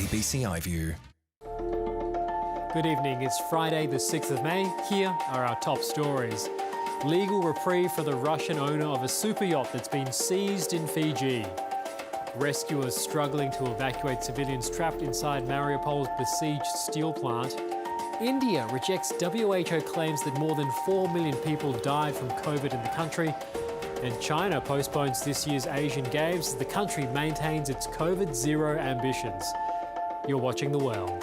ABC iView. Good evening. It's Friday, the 6th of May. Here are our top stories. Legal reprieve for the Russian owner of a super yacht that's been seized in Fiji. Rescuers struggling to evacuate civilians trapped inside Mariupol's besieged steel plant. India rejects WHO claims that more than 4 million people died from COVID in the country. And China postpones this year's Asian Games as the country maintains its COVID zero ambitions. You're watching The World.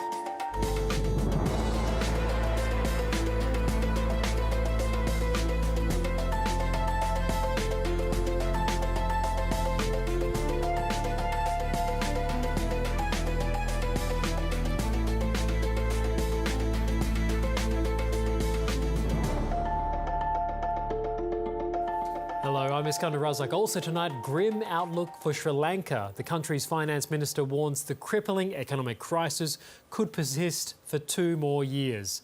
Hello, I'm Iskandar Razak. Also tonight, grim outlook for Sri Lanka. The country's finance minister warns the crippling economic crisis could persist for 2 more years.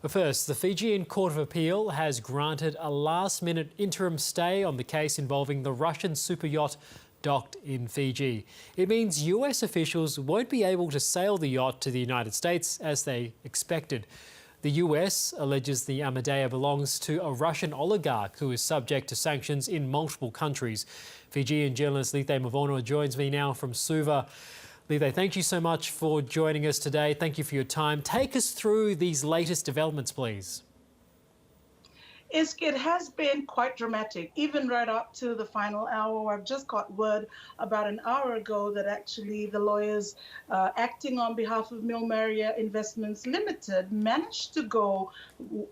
But first, the Fijian Court of Appeal has granted a last-minute interim stay on the case involving the Russian super yacht docked in Fiji. It means US officials won't be able to sail the yacht to the United States as they expected. The US alleges the Amadea belongs to a Russian oligarch who is subject to sanctions in multiple countries. Fijian journalist Lithe Mavono joins me now from Suva. Lithe, thank you so much for joining us today. Thank you for your time. Take us through these latest developments, please. It has been quite dramatic, even right up to the final hour. I've just got word about an hour ago that actually the lawyers acting on behalf of Mil Maria Investments Limited managed to go,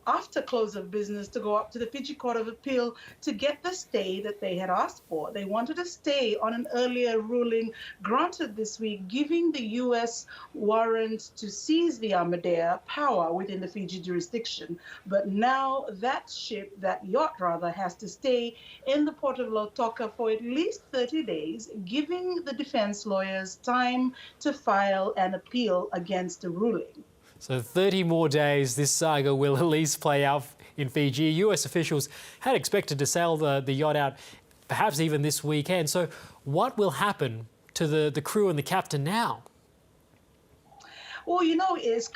after close of business, to go up to the Fiji Court of Appeal to get the stay that they had asked for. They wanted a stay on an earlier ruling granted this week, giving the US warrant to seize the Amadea power within the Fiji jurisdiction. But now that yacht has to stay in the port of Lautoka for at least 30 days, giving the defense lawyers time to file an appeal against the ruling. So 30 more days, this saga will at least play out in Fiji. US officials had expected to sail the yacht out perhaps even this weekend. So what will happen to the crew and the captain now? Well,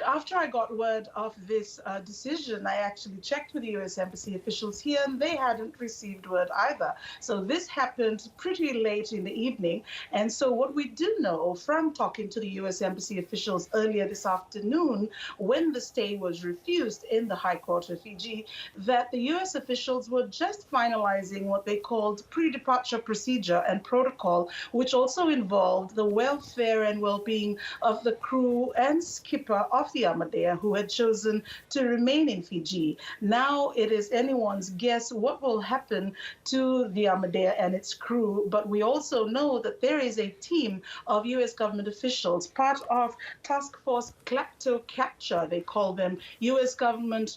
after I got word of this decision, I actually checked with the U.S. Embassy officials here, and they hadn't received word either. So this happened pretty late in the evening. And so what we do know from talking to the U.S. Embassy officials earlier this afternoon, when the stay was refused in the High Court of Fiji, that the U.S. officials were just finalizing what they called pre-departure procedure and protocol, which also involved the welfare and well-being of the crew and skipper of the Amadea, who had chosen to remain in Fiji. Now it is anyone's guess what will happen to the Amadea and its crew, but we also know that there is a team of U.S. government officials, part of Task Force Klepto Capture, they call them, U.S.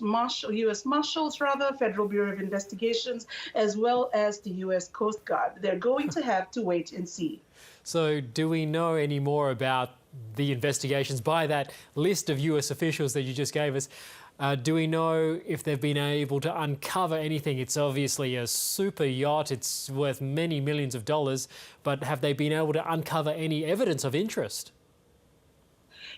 Marshals, Federal Bureau of Investigations, as well as the U.S. Coast Guard. They're going to have to wait and see. So do we know any more about the investigations by that list of US officials that you just gave us? Do we know if they've been able to uncover anything? It's obviously a super yacht. It's worth many millions of dollars. But have they been able to uncover any evidence of interest?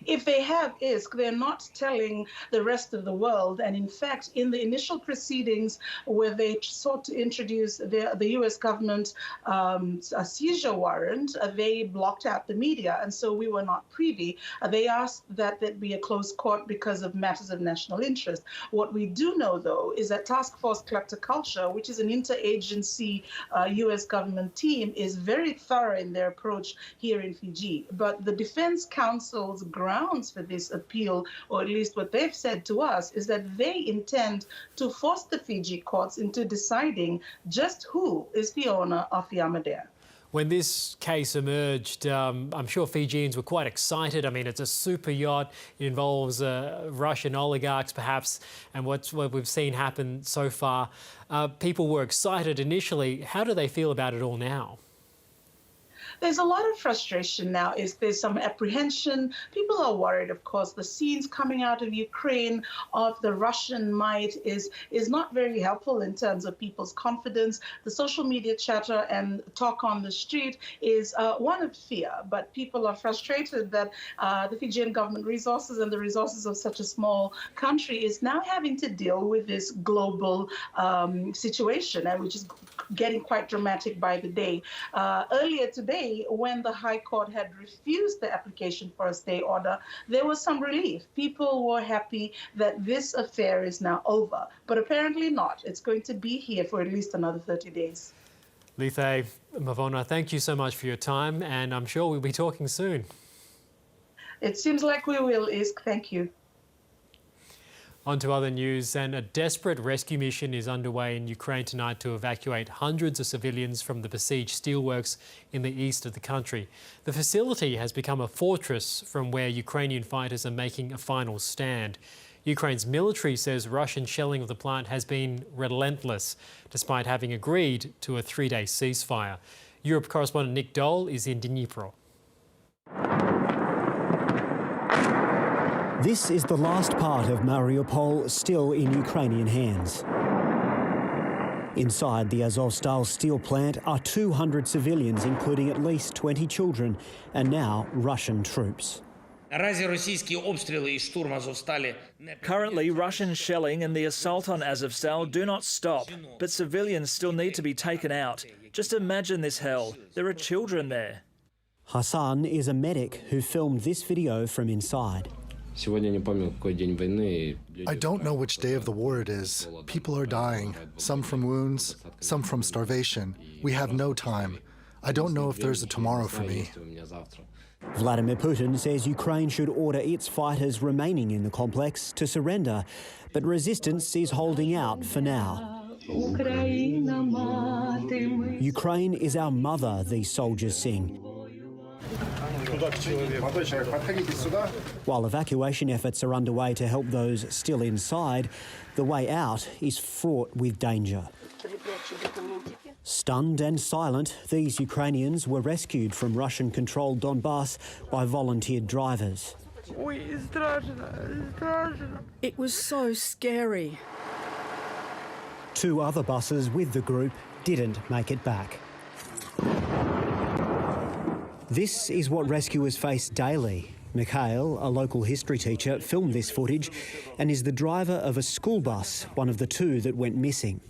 If they have, they're not telling the rest of the world. And in fact, in the initial proceedings where they sought to introduce the U.S. government a seizure warrant, they blocked out the media. And so we were not privy. They asked that there be a closed court because of matters of national interest. What we do know, though, is that Task Force Kleptoculture, which is an interagency U.S. government team, is very thorough in their approach here in Fiji. But the Defense Counsel's grounds for this appeal, or at least what they've said to us, is that they intend to force the Fiji courts into deciding just who is the owner of the Amadea. When this case emerged, I'm sure Fijians were quite excited. I mean, it's a super yacht. It involves Russian oligarchs, perhaps, and what we've seen happen so far. People were excited initially. How do they feel about it all now? There's a lot of frustration now. There's some apprehension. People are worried, of course. The scenes coming out of Ukraine of the Russian might is not very helpful in terms of people's confidence. The social media chatter and talk on the street is one of fear, but people are frustrated that the Fijian government resources and the resources of such a small country is now having to deal with this global situation, which is getting quite dramatic by the day. Earlier today, when the High Court had refused the application for a stay order, there was some relief. People were happy that this affair is now over, but apparently not. It's going to be here for at least another 30 days. Lithe Mavona, thank you so much for your time, and I'm sure we'll be talking soon. It seems like we will, Isk. Thank you. On to other news, and a desperate rescue mission is underway in Ukraine tonight to evacuate hundreds of civilians from the besieged steelworks in the east of the country. The facility has become a fortress from where Ukrainian fighters are making a final stand. Ukraine's military says Russian shelling of the plant has been relentless, despite having agreed to a 3-day ceasefire. Europe correspondent Nick Dole is in Dnipro. This is the last part of Mariupol still in Ukrainian hands. Inside the Azovstal steel plant are 200 civilians, including at least 20 children, and now Russian troops. Currently, Russian shelling and the assault on Azovstal do not stop, but civilians still need to be taken out. Just imagine this hell. There are children there. Hassan is a medic who filmed this video from inside. I don't know which day of the war it is. People are dying, some from wounds, some from starvation. We have no time. I don't know if there's a tomorrow for me. Vladimir Putin says Ukraine should order its fighters remaining in the complex to surrender, but resistance is holding out for now. Ukraine is our mother, these soldiers sing. While evacuation efforts are underway to help those still inside, the way out is fraught with danger. Stunned and silent, these Ukrainians were rescued from Russian-controlled Donbass by volunteered drivers. It was so scary. 2 other buses with the group didn't make it back. This is what rescuers face daily. Mikhail, a local history teacher, filmed this footage and is the driver of a school bus, one of the 2 that went missing.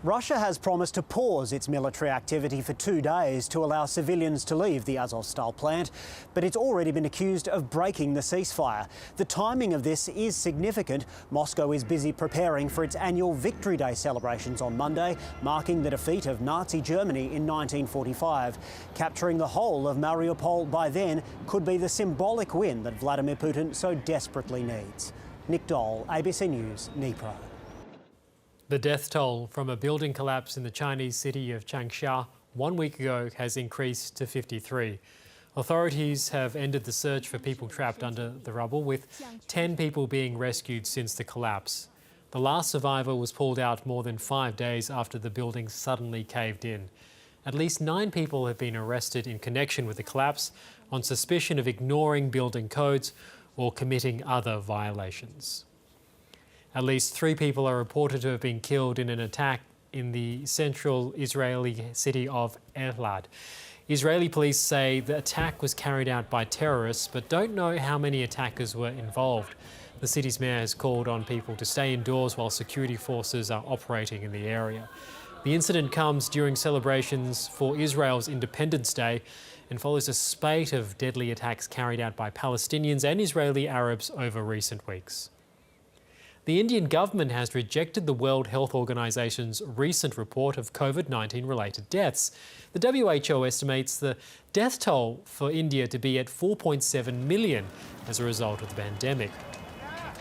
Russia has promised to pause its military activity for 2 days to allow civilians to leave the Azovstal plant, but it's already been accused of breaking the ceasefire. The timing of this is significant. Moscow is busy preparing for its annual Victory Day celebrations on Monday, marking the defeat of Nazi Germany in 1945. Capturing the whole of Mariupol by then could be the symbolic win that Vladimir Putin so desperately needs. Nick Dole, ABC News, Dnipro. The death toll from a building collapse in the Chinese city of Changsha 1 week ago has increased to 53. Authorities have ended the search for people trapped under the rubble, with 10 people being rescued since the collapse. The last survivor was pulled out more than 5 days after the building suddenly caved in. At least 9 people have been arrested in connection with the collapse on suspicion of ignoring building codes or committing other violations. At least 3 people are reported to have been killed in an attack in the central Israeli city of Elad. Israeli police say the attack was carried out by terrorists, but don't know how many attackers were involved. The city's mayor has called on people to stay indoors while security forces are operating in the area. The incident comes during celebrations for Israel's Independence Day and follows a spate of deadly attacks carried out by Palestinians and Israeli Arabs over recent weeks. The Indian government has rejected the World Health Organization's recent report of COVID-19 related deaths. The WHO estimates the death toll for India to be at 4.7 million as a result of the pandemic.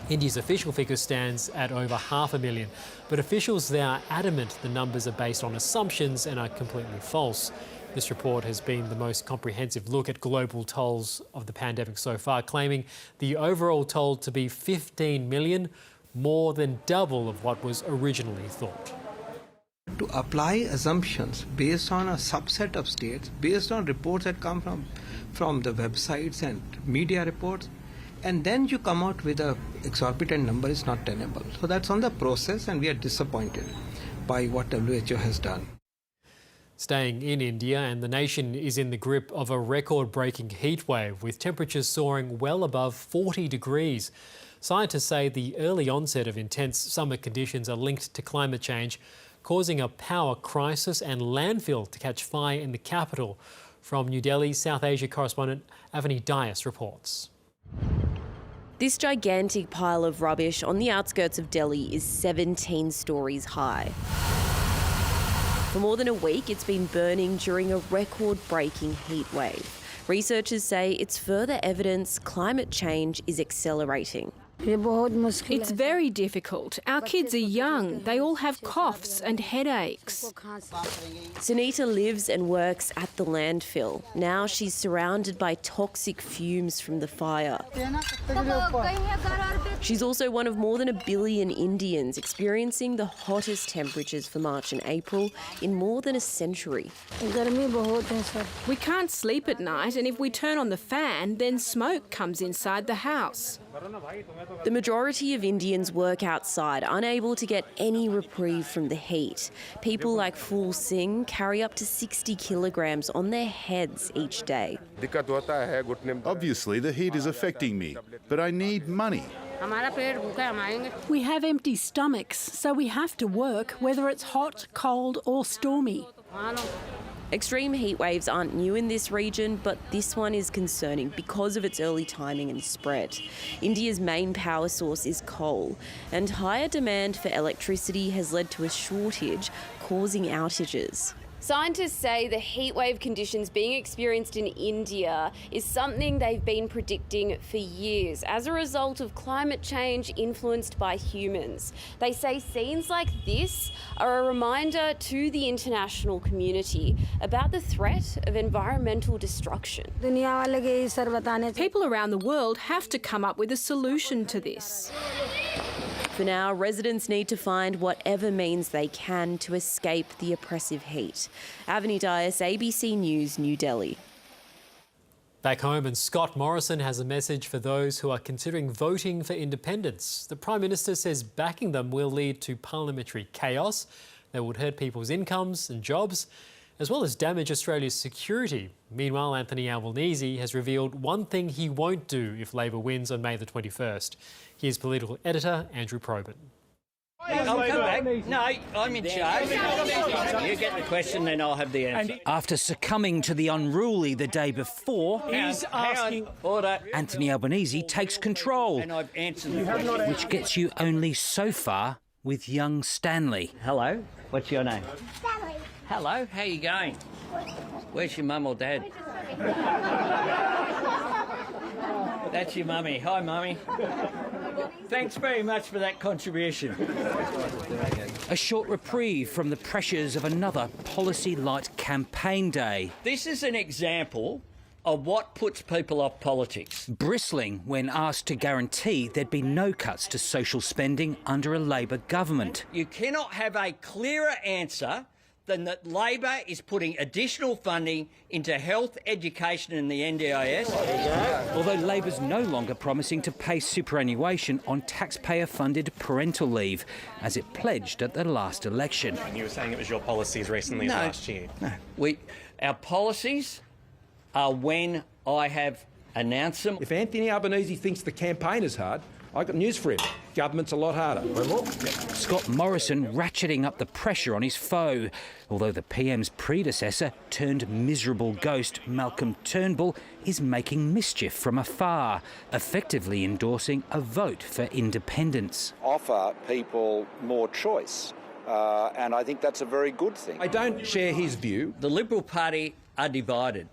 India's official figure stands at over 500,000, but officials there are adamant the numbers are based on assumptions and are completely false. This report has been the most comprehensive look at global tolls of the pandemic so far, claiming the overall toll to be 15 million, more than double of what was originally thought. To apply assumptions based on a subset of states, based on reports that come from the websites and media reports, and then you come out with an exorbitant number is not tenable. So that's on the process, and we are disappointed by what WHO has done. Staying in India, and the nation is in the grip of a record-breaking heat wave with temperatures soaring well above 40 degrees. Scientists say the early onset of intense summer conditions are linked to climate change, causing a power crisis and landfill to catch fire in the capital. From New Delhi, South Asia correspondent Avani Dias reports. This gigantic pile of rubbish on the outskirts of Delhi is 17 stories high. For more than a week, it's been burning during a record-breaking heat wave. Researchers say it's further evidence climate change is accelerating. It's very difficult. Our kids are young. They all have coughs and headaches. Sunita lives and works at the landfill. Now she's surrounded by toxic fumes from the fire. She's also one of more than 1 billion Indians experiencing the hottest temperatures for March and April in more than a century. We can't sleep at night, and if we turn on the fan, then smoke comes inside the house. The majority of Indians work outside, unable to get any reprieve from the heat. People like Fool Singh carry up to 60 kilograms on their heads each day. Obviously, the heat is affecting me, but I need money. We have empty stomachs, so we have to work, whether it's hot, cold or stormy. Extreme heat waves aren't new in this region, but this one is concerning because of its early timing and spread. India's main power source is coal, and higher demand for electricity has led to a shortage, causing outages. Scientists say the heatwave conditions being experienced in India is something they've been predicting for years as a result of climate change influenced by humans. They say scenes like this are a reminder to the international community about the threat of environmental destruction. People around the world have to come up with a solution to this. For now, residents need to find whatever means they can to escape the oppressive heat. Avani Dias, ABC News, New Delhi. Back home, and Scott Morrison has a message for those who are considering voting for independence. The Prime Minister says backing them will lead to parliamentary chaos that would hurt people's incomes and jobs, as well as damage Australia's security. Meanwhile, Anthony Albanese has revealed one thing he won't do if Labor wins on May the 21st. Here's political editor Andrew Probert. I'll come back. No, I'm in charge. You get the question, then I'll have the answer. After succumbing to the unruly the day before, He's asking order. Anthony Albanese takes control, And I've answered the question. which gets you only so far with young Stanley. Hello, what's your name? Stanley. Hello, how you going? Where's your mum or dad? That's your mummy. Hi, mummy. Thanks very much for that contribution. A short reprieve from the pressures of another policy-light campaign day. This is an example of what puts people off politics. Bristling when asked to guarantee there'd be no cuts to social spending under a Labor government. You cannot have a clearer answer than that Labor is putting additional funding into health, education and the NDIS. Although Labor's no longer promising to pay superannuation on taxpayer-funded parental leave, as it pledged at the last election. And you were saying it was your policies recently as last year. No, our policies are when I have announced them. If Anthony Albanese thinks the campaign is hard, I've got news for him. Government's a lot harder. Scott Morrison ratcheting up the pressure on his foe, although the PM's predecessor turned miserable ghost Malcolm Turnbull is making mischief from afar, effectively endorsing a vote for independence. Offer people more choice, and I think that's a very good thing. I don't share his view. The Liberal Party are divided.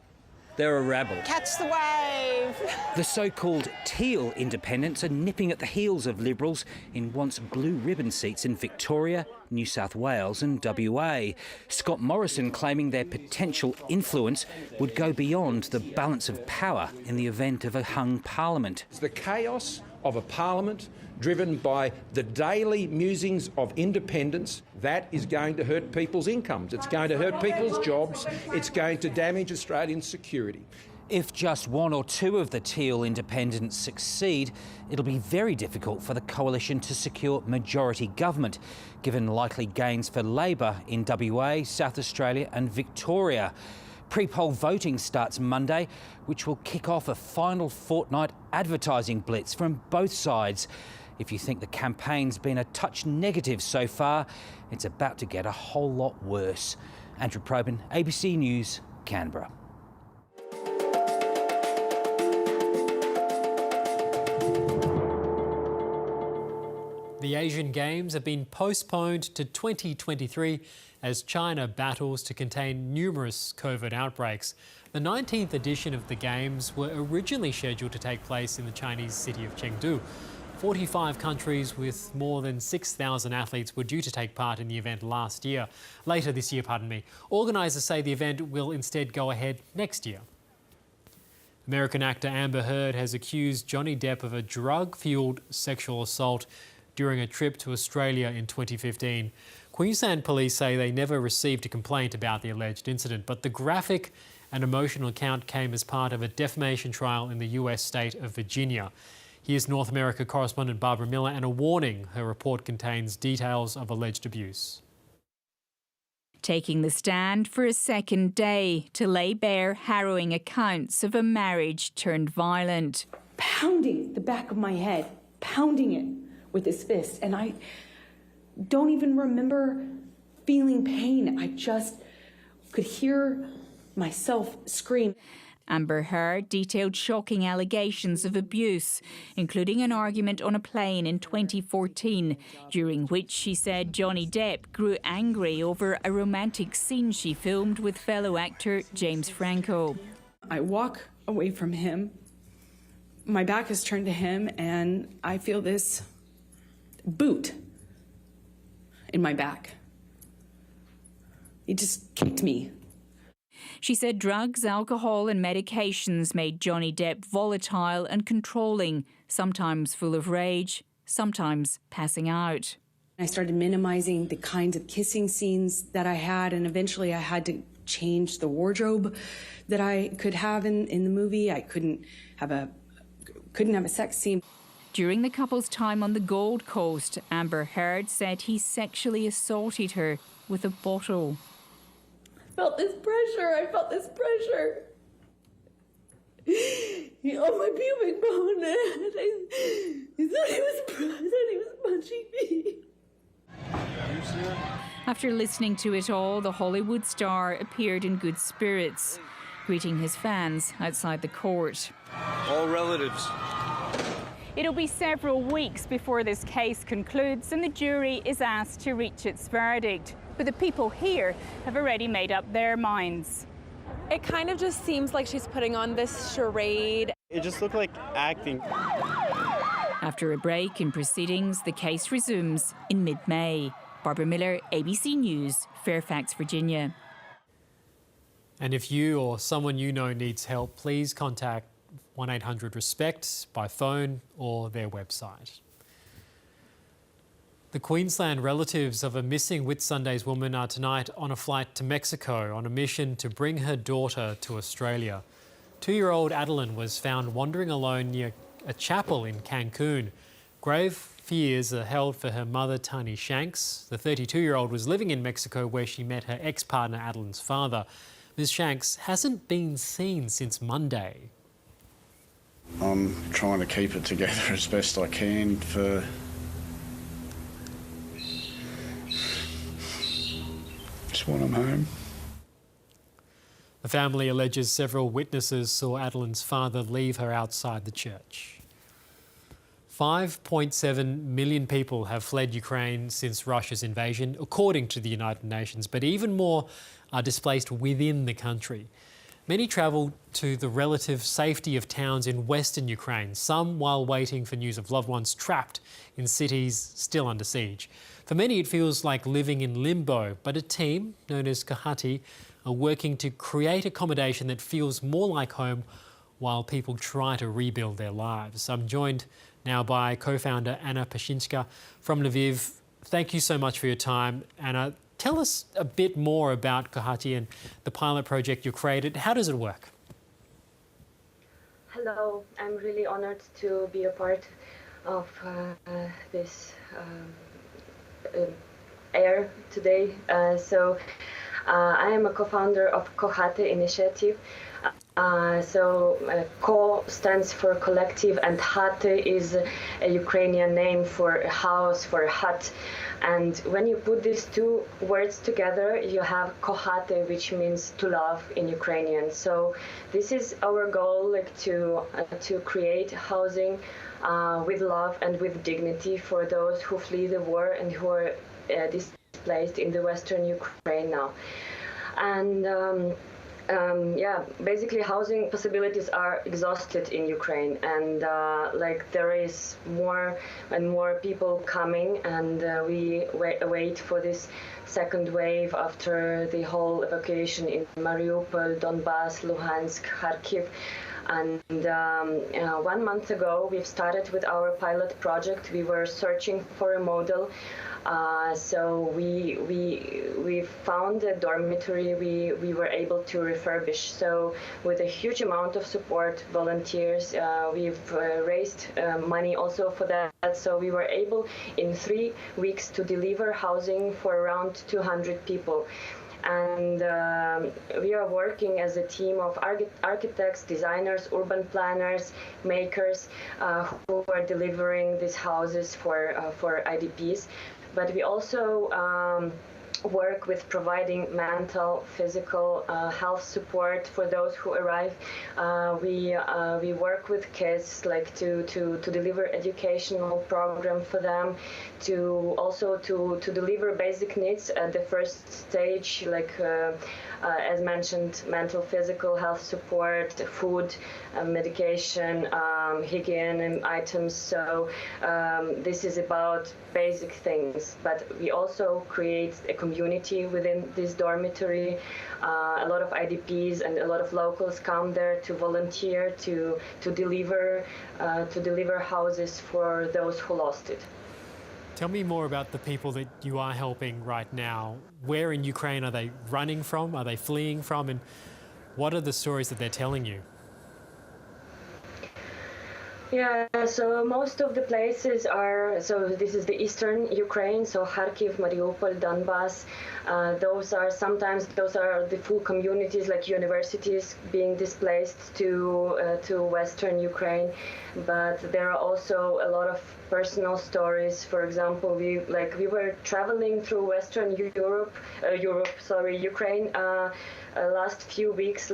They're a rabble. Catch the wave! The so-called teal independents are nipping at the heels of Liberals in once blue ribbon seats in Victoria, New South Wales and WA. Scott Morrison claiming their potential influence would go beyond the balance of power in the event of a hung parliament. The chaos of a parliament driven by the daily musings of independence, that is going to hurt people's incomes. It's going to hurt people's jobs. It's going to damage Australian security. If just one or two of the Teal independents succeed, it'll be very difficult for the coalition to secure majority government, given likely gains for Labor in WA, South Australia and Victoria. Pre-poll voting starts Monday, which will kick off a final fortnight advertising blitz from both sides. If you think the campaign's been a touch negative so far, it's about to get a whole lot worse. Andrew Probyn, ABC News, Canberra. The Asian Games have been postponed to 2023 as China battles to contain numerous COVID outbreaks. The 19th edition of the Games were originally scheduled to take place in the Chinese city of Chengdu. 45 countries with more than 6,000 athletes were due to take part in the event later this year. Organisers say the event will instead go ahead next year. American actor Amber Heard has accused Johnny Depp of a drug-fuelled sexual assault during a trip to Australia in 2015. Queensland police say they never received a complaint about the alleged incident, but the graphic and emotional account came as part of a defamation trial in the US state of Virginia. Here's North America correspondent Barbara Miller and a warning: her report contains details of alleged abuse. Taking the stand for a second day to lay bare harrowing accounts of a marriage turned violent. Pounding the back of my head, pounding it with his fist, and I don't even remember feeling pain. I just could hear myself scream. Amber Heard detailed shocking allegations of abuse, including an argument on a plane in 2014, during which she said Johnny Depp grew angry over a romantic scene she filmed with fellow actor James Franco. I walk away from him, my back is turned to him, and I feel this boot in my back. He just kicked me. She said drugs, alcohol and medications made Johnny Depp volatile and controlling, sometimes full of rage, sometimes passing out. I started minimizing the kinds of kissing scenes that I had, and eventually I had to change the wardrobe that I could have in the movie. I couldn't have a sex scene. During the couple's time on the Gold Coast, Amber Heard said he sexually assaulted her with a bottle. I felt this pressure. On my pubic bone. He thought he was punching me. After listening to it all, the Hollywood star appeared in good spirits, greeting his fans outside the court. All relatives. It'll be several weeks before this case concludes and the jury is asked to reach its verdict. But the people here have already made up their minds. It kind of just seems like she's putting on this charade. It just looked like acting. After a break in proceedings, the case resumes in mid-May. Barbara Miller, ABC News, Fairfax, Virginia. And if you or someone you know needs help, please contact 1-800-RESPECT by phone or their website. The Queensland relatives of a missing Whitsundays woman are tonight on a flight to Mexico on a mission to bring her daughter to Australia. 2-year-old Adeline was found wandering alone near a chapel in Cancun. Grave fears are held for her mother, Tani Shanks. The 32-year-old was living in Mexico where she met her ex-partner Adeline's father. Ms. Shanks hasn't been seen since Monday. I'm trying to keep it together as best I can for just when I'm home. The family alleges several witnesses saw Adeline's father leave her outside the church. 5.7 million people have fled Ukraine since Russia's invasion, according to the United Nations, but even more are displaced within the country. Many travel to the relative safety of towns in western Ukraine, some while waiting for news of loved ones trapped in cities still under siege. For many, it feels like living in limbo, but a team known as Kahati are working to create accommodation that feels more like home while people try to rebuild their lives. I'm joined now by co-founder Anna Pashinska from Lviv. Thank you so much for your time. Anna, tell us a bit more about Kohati and the pilot project you created. How does it work? Hello, I'm really honored to be a part of this air today. I am a co-founder of Kohati initiative. Ko stands for collective, and Hate is a Ukrainian name for a house, for a hut. And when you put these two words together, you have Kohate, which means to love in Ukrainian. So this is our goal, like to create housing with love and with dignity for those who flee the war and who are displaced in the Western Ukraine now. And basically housing possibilities are exhausted in Ukraine, and there is more and more people coming, and we wait for this second wave after the whole evacuation in Mariupol, Donbass, Luhansk, Kharkiv. And 1 month ago, we've started with our pilot project. We were searching for a model. So we found a dormitory we were able to refurbish. So with a huge amount of support, volunteers, we've raised money also for that. So we were able in 3 weeks to deliver housing for around 200 people. And we are working as a team of architects, designers, urban planners, makers who are delivering these houses for IDPs. But we also work with providing mental, physical health support for those who arrive. We work with kids, like to deliver educational program for them, to deliver basic needs at the first stage, like as mentioned, mental, physical health support, food, medication, hygiene items. So this is about basic things, but we also create a community within this dormitory. A lot of IDPs and a lot of locals come there to volunteer, to deliver houses for those who lost it. Tell me more about the people that you are helping right now. Where in Ukraine are they running from? Are they fleeing from? And what are the stories that they're telling you? Yeah, so most of the places are, so this is the eastern Ukraine, so Kharkiv, Mariupol, Donbass. Those are the full communities, like universities being displaced to western Ukraine. But there are also a lot of personal stories. For example, we were traveling through Western Ukraine last few weeks,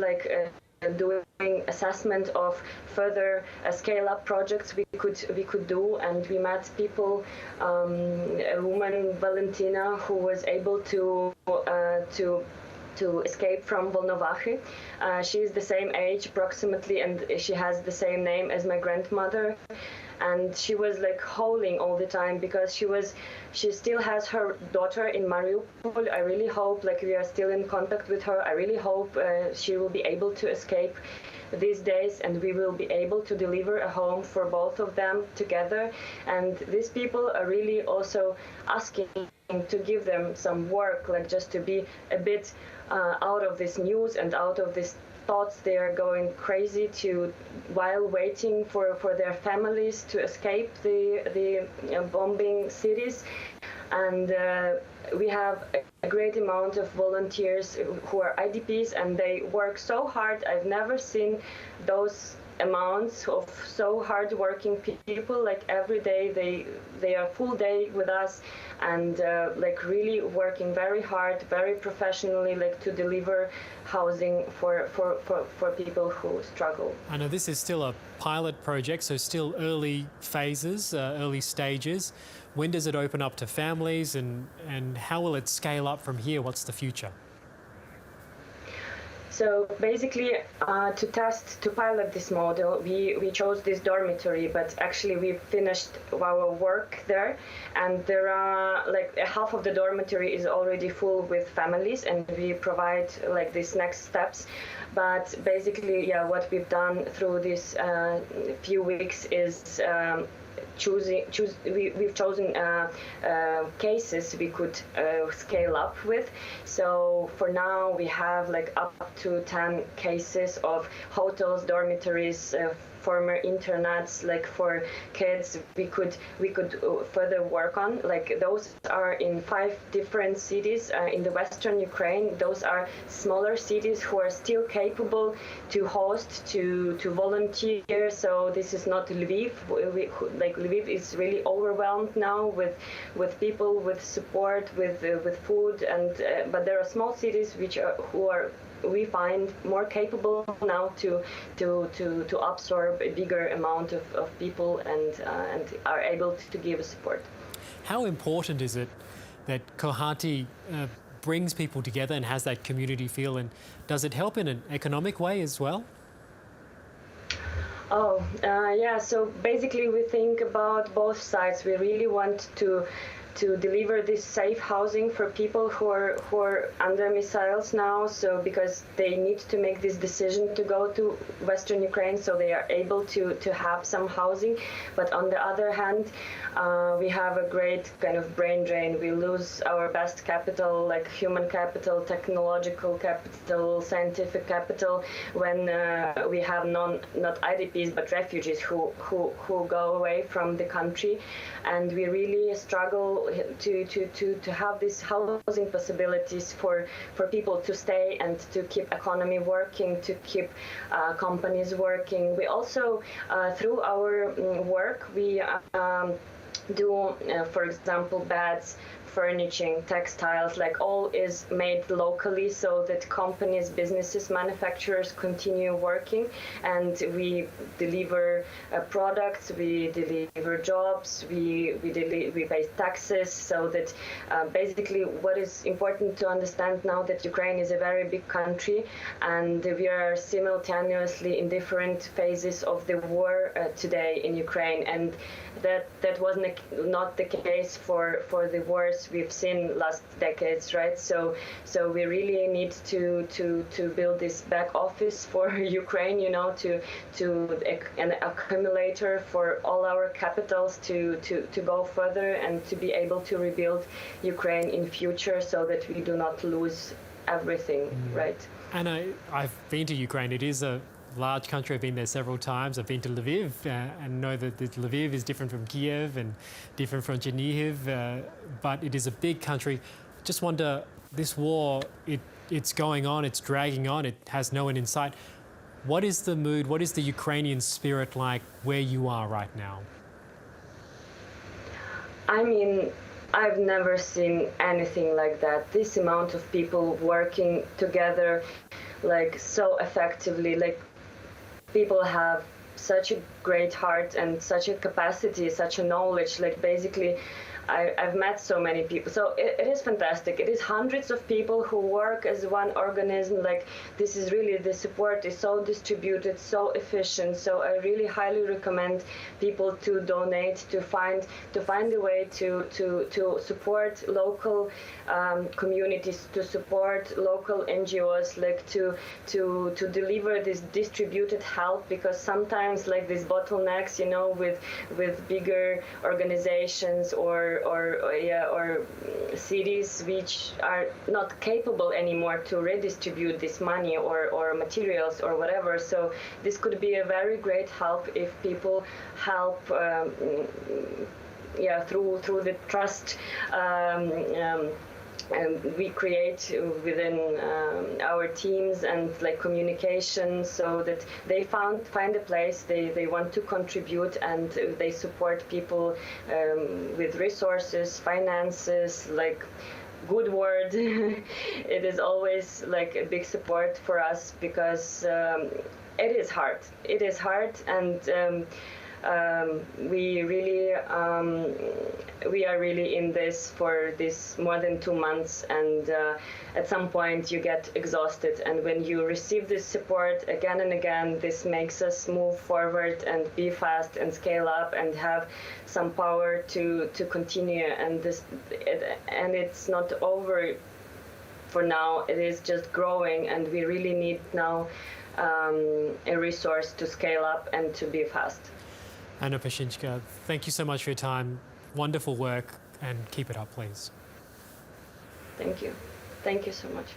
doing assessment of further scale-up projects we could do, and we met people. A woman, Valentina, who was able to escape from Volnovakhy. She is the same age approximately, and she has the same name as my grandmother. And she was howling all the time because she still has her daughter in Mariupol. I really hope, we are still in contact with her. I really hope she will be able to escape these days, and we will be able to deliver a home for both of them together. And these people are really also asking to give them some work, just to be a bit out of this news and out of this thoughts. They are going crazy while waiting for their families to escape the bombing cities. And we have a great amount of volunteers who are IDPs, and they work so hard. I've never seen those amounts of so hard-working people. Every day they are full day with us, and really working very hard, very professionally, to deliver housing for people who struggle. I know this is still a pilot project, so still early phases, early stages. When does it open up to families, and how will it scale up from here? What's the future? So basically, to pilot this model, we chose this dormitory, but actually we finished our work there, and there are like half of the dormitory is already full with families, and we provide like these next steps. But basically, yeah, what we've done through these few weeks is we've chosen cases we could scale up with. So for now we have like up to 10 cases of hotels, dormitories, former internats, like for kids we could further work on. Like those are in 5 different cities in the western Ukraine. Those are smaller cities who are still capable to host, to volunteer. So this is not Lviv. Lviv is really overwhelmed now with people, with support, with food, and but there are small cities we find more capable now to absorb a bigger amount of people and are able to give support. How important is it that Kohati brings people together and has that community feel, and does it help in an economic way as well? Yeah, so basically we think about both sides. We really want to deliver this safe housing for people who are under missiles now, so because they need to make this decision to go to Western Ukraine, so they are able to have some housing. But on the other hand, we have a great kind of brain drain. We lose our best capital, like human capital, technological capital, scientific capital, when we have not IDPs but refugees who go away from the country, and we really struggle to have these housing possibilities for people to stay and to keep economy working, to keep companies working. We also, through our work, we do, for example, beds, furnishing, textiles, like all is made locally, so that companies, businesses, manufacturers continue working, and we deliver products, we deliver jobs, we pay taxes, so that basically what is important to understand now that Ukraine is a very big country, and we are simultaneously in different phases of the war today in Ukraine, and that was not the case for the wars we've seen last decades, right? So we really need to build this back office for Ukraine, you know, an accumulator for all our capitals to go further and to be able to rebuild Ukraine in future, so that we do not lose everything, right? And I've been to Ukraine. It is a large country. I've been there several times. I've been to Lviv and know that Lviv is different from Kiev and different from Chernihiv, but it is a big country. Just wonder, this war, it's going on, it's dragging on, it has no end in sight. What is the mood, what is the Ukrainian spirit like where you are right now? I mean, I've never seen anything like that. This amount of people working together, like so effectively, like people have such a great heart and such a capacity, such a knowledge, like basically I've met so many people, so it is fantastic. It is hundreds of people who work as one organism. Like this is really, the support is so distributed, so efficient. So I really highly recommend people to donate, to find a way to support local communities, to support local NGOs, like to deliver this distributed help, because sometimes like these bottlenecks, you know, with bigger organizations or cities which are not capable anymore to redistribute this money or materials or whatever. So this could be a very great help if people help through the trust we create within our teams and like communication, so that they find a place they want to contribute, and they support people with resources, finances, like good word. It is always like a big support for us, because it is hard, and we are really in this for this more than 2 months, and at some point you get exhausted, and when you receive this support again and again, this makes us move forward and be fast and scale up and have some power to continue, and it's not over for now. It is just growing, and we really need now a resource to scale up and to be fast. Anna Pashinchka, thank you so much for your time. Wonderful work, and keep it up, please. Thank you. Thank you so much.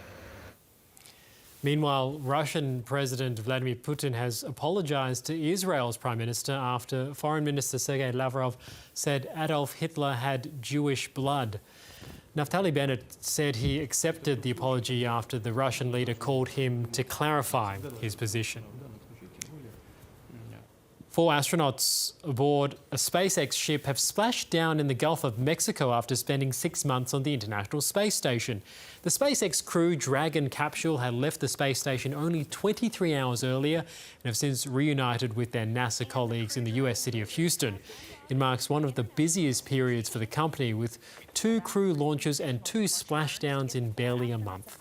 Meanwhile, Russian President Vladimir Putin has apologized to Israel's Prime Minister after Foreign Minister Sergei Lavrov said Adolf Hitler had Jewish blood. Naftali Bennett said he accepted the apology after the Russian leader called him to clarify his position. 4 astronauts aboard a SpaceX ship have splashed down in the Gulf of Mexico after spending 6 months on the International Space Station. The SpaceX Crew Dragon capsule had left the space station only 23 hours earlier and have since reunited with their NASA colleagues in the US city of Houston. It marks one of the busiest periods for the company, with 2 crew launches and 2 splashdowns in barely a month.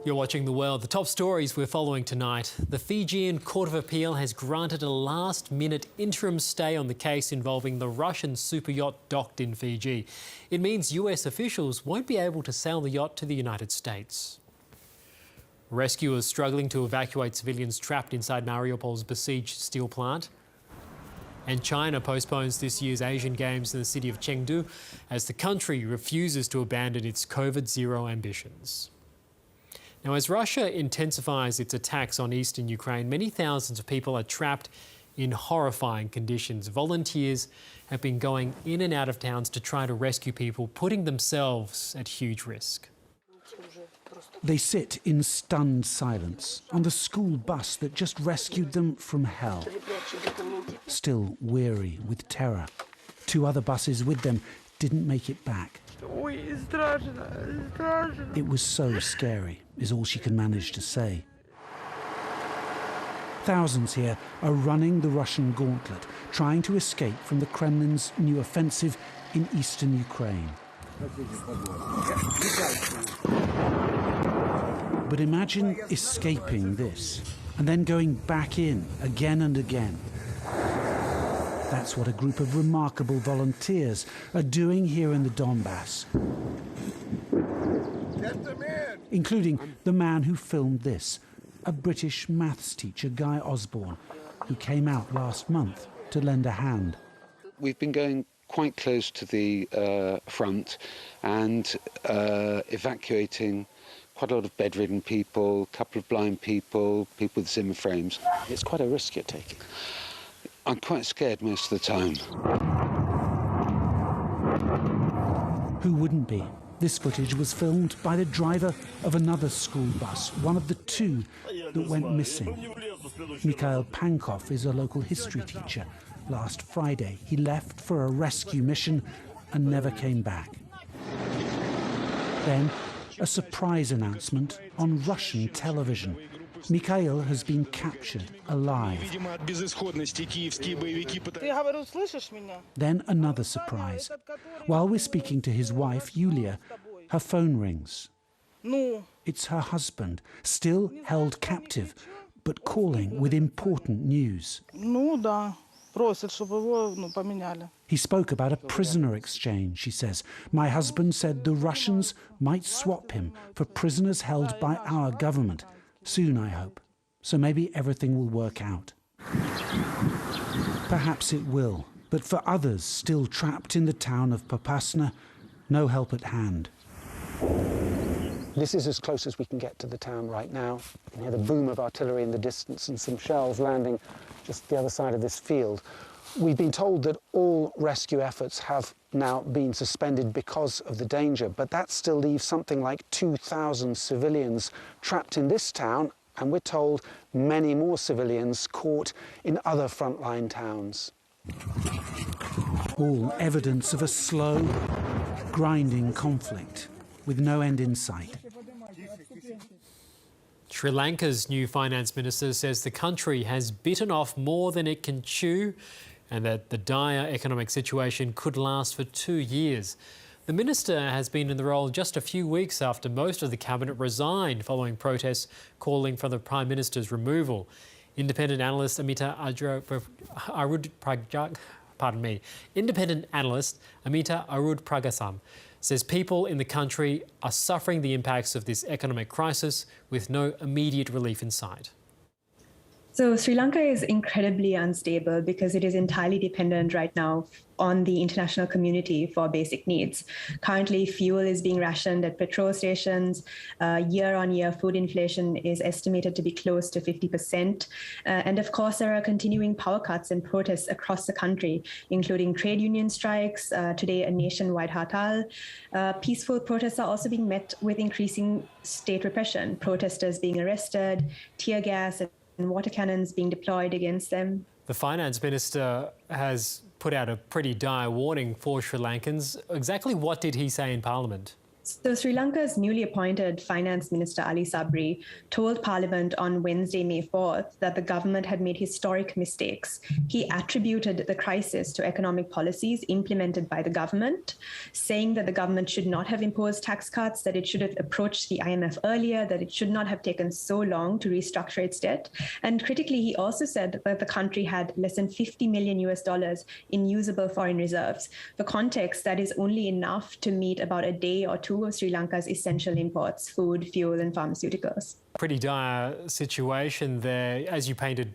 You're watching The World. The top stories we're following tonight. The Fijian Court of Appeal has granted a last-minute interim stay on the case involving the Russian super yacht docked in Fiji. It means US officials won't be able to sail the yacht to the United States. Rescuers struggling to evacuate civilians trapped inside Mariupol's besieged steel plant. And China postpones this year's Asian Games in the city of Chengdu as the country refuses to abandon its COVID-0 ambitions. Now, as Russia intensifies its attacks on eastern Ukraine, many thousands of people are trapped in horrifying conditions. Volunteers have been going in and out of towns to try to rescue people, putting themselves at huge risk. They sit in stunned silence on the school bus that just rescued them from hell. Still weary with terror. 2 other buses with them didn't make it back. It was so scary, is all she can manage to say. Thousands here are running the Russian gauntlet, trying to escape from the Kremlin's new offensive in eastern Ukraine. But imagine escaping this and then going back in again and again. That's what a group of remarkable volunteers are doing here in the Donbass. Including the man who filmed this, a British maths teacher, Guy Osborne, who came out last month to lend a hand. We've been going quite close to the front and evacuating quite a lot of bedridden people, a couple of blind people, people with Zimmer frames. It's quite a risk you're taking. I'm quite scared most of the time. Who wouldn't be? This footage was filmed by the driver of another school bus, one of the 2 that went missing. Mikhail Pankov is a local history teacher. Last Friday, he left for a rescue mission and never came back. Then, a surprise announcement on Russian television. Mikhail has been captured alive. Then another surprise. While we're speaking to his wife, Yulia, her phone rings. It's her husband, still held captive, but calling with important news. He spoke about a prisoner exchange, she says. My husband said the Russians might swap him for prisoners held by our government. Soon, I hope. So maybe everything will work out. Perhaps it will, but for others still trapped in the town of Popasna, no help at hand. This is as close as we can get to the town right now. You can hear the boom of artillery in the distance and some shells landing just the other side of this field. We've been told that all rescue efforts have now been suspended because of the danger, but that still leaves something like 2,000 civilians trapped in this town, and we're told many more civilians caught in other frontline towns. All evidence of a slow, grinding conflict with no end in sight. Sri Lanka's new finance minister says the country has bitten off more than it can chew and that the dire economic situation could last for 2 years. The minister has been in the role just a few weeks after most of the cabinet resigned following protests calling for the Prime Minister's removal. Independent analyst Amita Arudpragasam says people in the country are suffering the impacts of this economic crisis with no immediate relief in sight. So Sri Lanka is incredibly unstable because it is entirely dependent right now on the international community for basic needs. Currently, fuel is being rationed at petrol stations. Year-on-year food inflation is estimated to be close to 50%. And of course, there are continuing power cuts and protests across the country, including trade union strikes, today a nationwide hartal. Peaceful protests are also being met with increasing state repression, protesters being arrested, tear gas and water cannons being deployed against them. The finance minister has put out a pretty dire warning for Sri Lankans. Exactly what did he say in Parliament? So Sri Lanka's newly appointed Finance Minister Ali Sabri told Parliament on Wednesday, May 4th, that the government had made historic mistakes. He attributed the crisis to economic policies implemented by the government, saying that the government should not have imposed tax cuts, that it should have approached the IMF earlier, that it should not have taken so long to restructure its debt. And critically, he also said that the country had less than $50 million in usable foreign reserves. For context, that is only enough to meet about a day or two of Sri Lanka's essential imports, food, fuel and pharmaceuticals. Pretty dire situation there. As you painted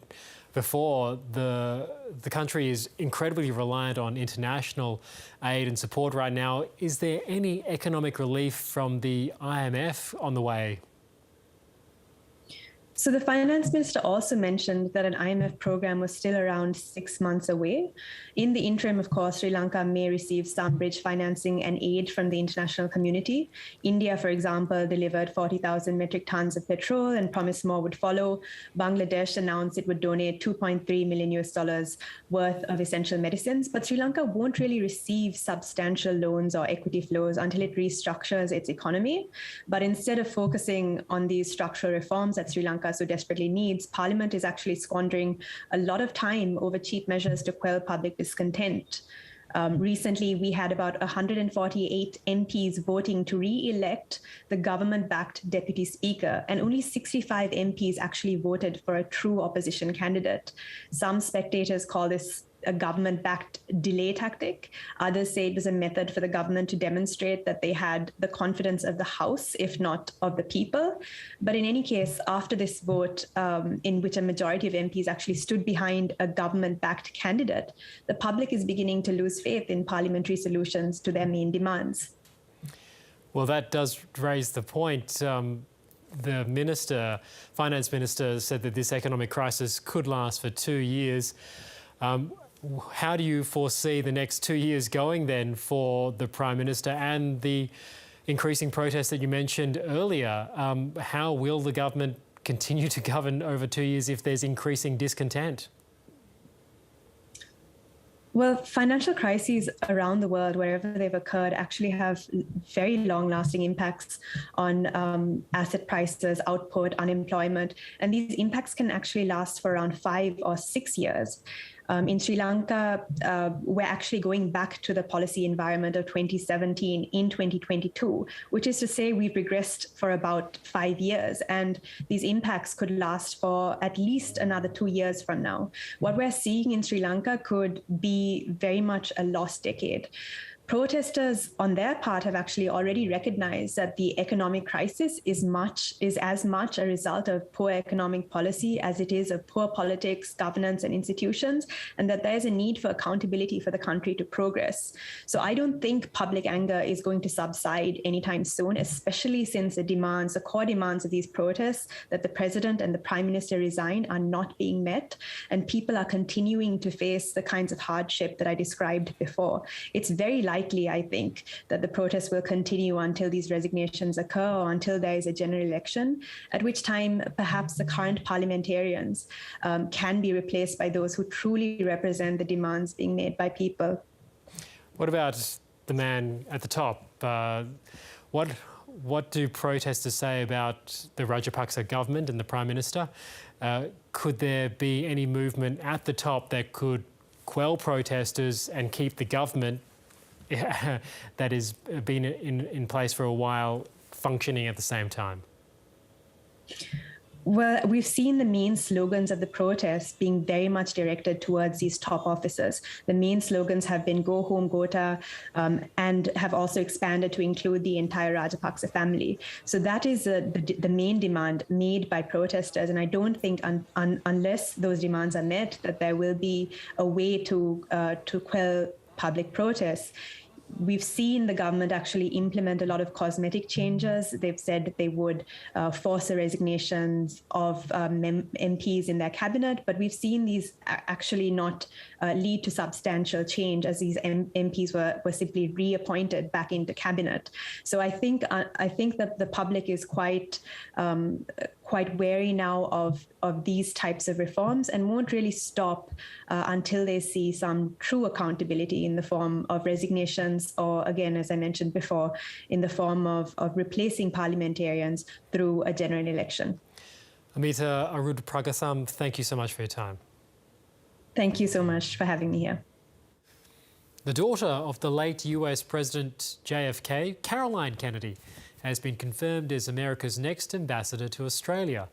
before, the country is incredibly reliant on international aid and support right now. Is there any economic relief from the IMF on the way? So the finance minister also mentioned that an IMF program was still around 6 months away. In the interim, of course, Sri Lanka may receive some bridge financing and aid from the international community. India, for example, delivered 40,000 metric tons of petrol and promised more would follow. Bangladesh announced it would donate $2.3 million worth of essential medicines, but Sri Lanka won't really receive substantial loans or equity flows until it restructures its economy. But instead of focusing on these structural reforms that Sri Lanka so desperately needs, Parliament is actually squandering a lot of time over cheap measures to quell public discontent. Recently, we had about 148 MPs voting to re-elect the government-backed deputy speaker, and only 65 MPs actually voted for a true opposition candidate. Some spectators call this a government-backed delay tactic. Others say it was a method for the government to demonstrate that they had the confidence of the House, if not of the people. But in any case, after this vote, in which a majority of MPs actually stood behind a government-backed candidate, the public is beginning to lose faith in parliamentary solutions to their main demands. Well, that does raise the point. The finance minister said that this economic crisis could last for 2 years. How do you foresee the next 2 years going then for the Prime Minister and the increasing protests that you mentioned earlier? How will the government continue to govern over 2 years if there's increasing discontent? Well, financial crises around the world, wherever they've occurred, actually have very long-lasting impacts on asset prices, output, unemployment, and these impacts can actually last for around 5 or 6 years. In Sri Lanka, we're actually going back to the policy environment of 2017 in 2022, which is to say we've regressed for about 5 years, and these impacts could last for at least another 2 years from now. What we're seeing in Sri Lanka could be very much a lost decade. Protesters on their part have actually already recognized that the economic crisis is as much a result of poor economic policy as it is of poor politics, governance, and institutions, and that there is a need for accountability for the country to progress. So I don't think public anger is going to subside anytime soon, especially since the core demands of these protests, that the president and the prime minister resign, are not being met, and people are continuing to face the kinds of hardship that I described before. It's very likely, I think, that the protests will continue until these resignations occur or until there is a general election, at which time perhaps the current parliamentarians can be replaced by those who truly represent the demands being made by people. What about the man at the top? what do protesters say about the Rajapaksa government and the Prime Minister? Could there be any movement at the top that could quell protesters and keep the government that has been in place for a while functioning at the same time? Well, we've seen the main slogans of the protests being very much directed towards these top officers. The main slogans have been "Go home, Gota," and have also expanded to include the entire Rajapaksa family. So that is the main demand made by protesters. And I don't think unless those demands are met, that there will be a way to quell public protests. We've seen the government actually implement a lot of cosmetic changes. They've said that they would force the resignations of MPs in their cabinet, but we've seen these actually not lead to substantial change, as these MPs were simply reappointed back into cabinet. So I think that the public is quite wary now of these types of reforms, and won't really stop until they see some true accountability in the form of resignations, or again, as I mentioned before, in the form of replacing parliamentarians through a general election. Amita Arud-Pragatham, thank you so much for your time. Thank you so much for having me here. The daughter of the late US President JFK, Caroline Kennedy, has been confirmed as America's next ambassador to Australia.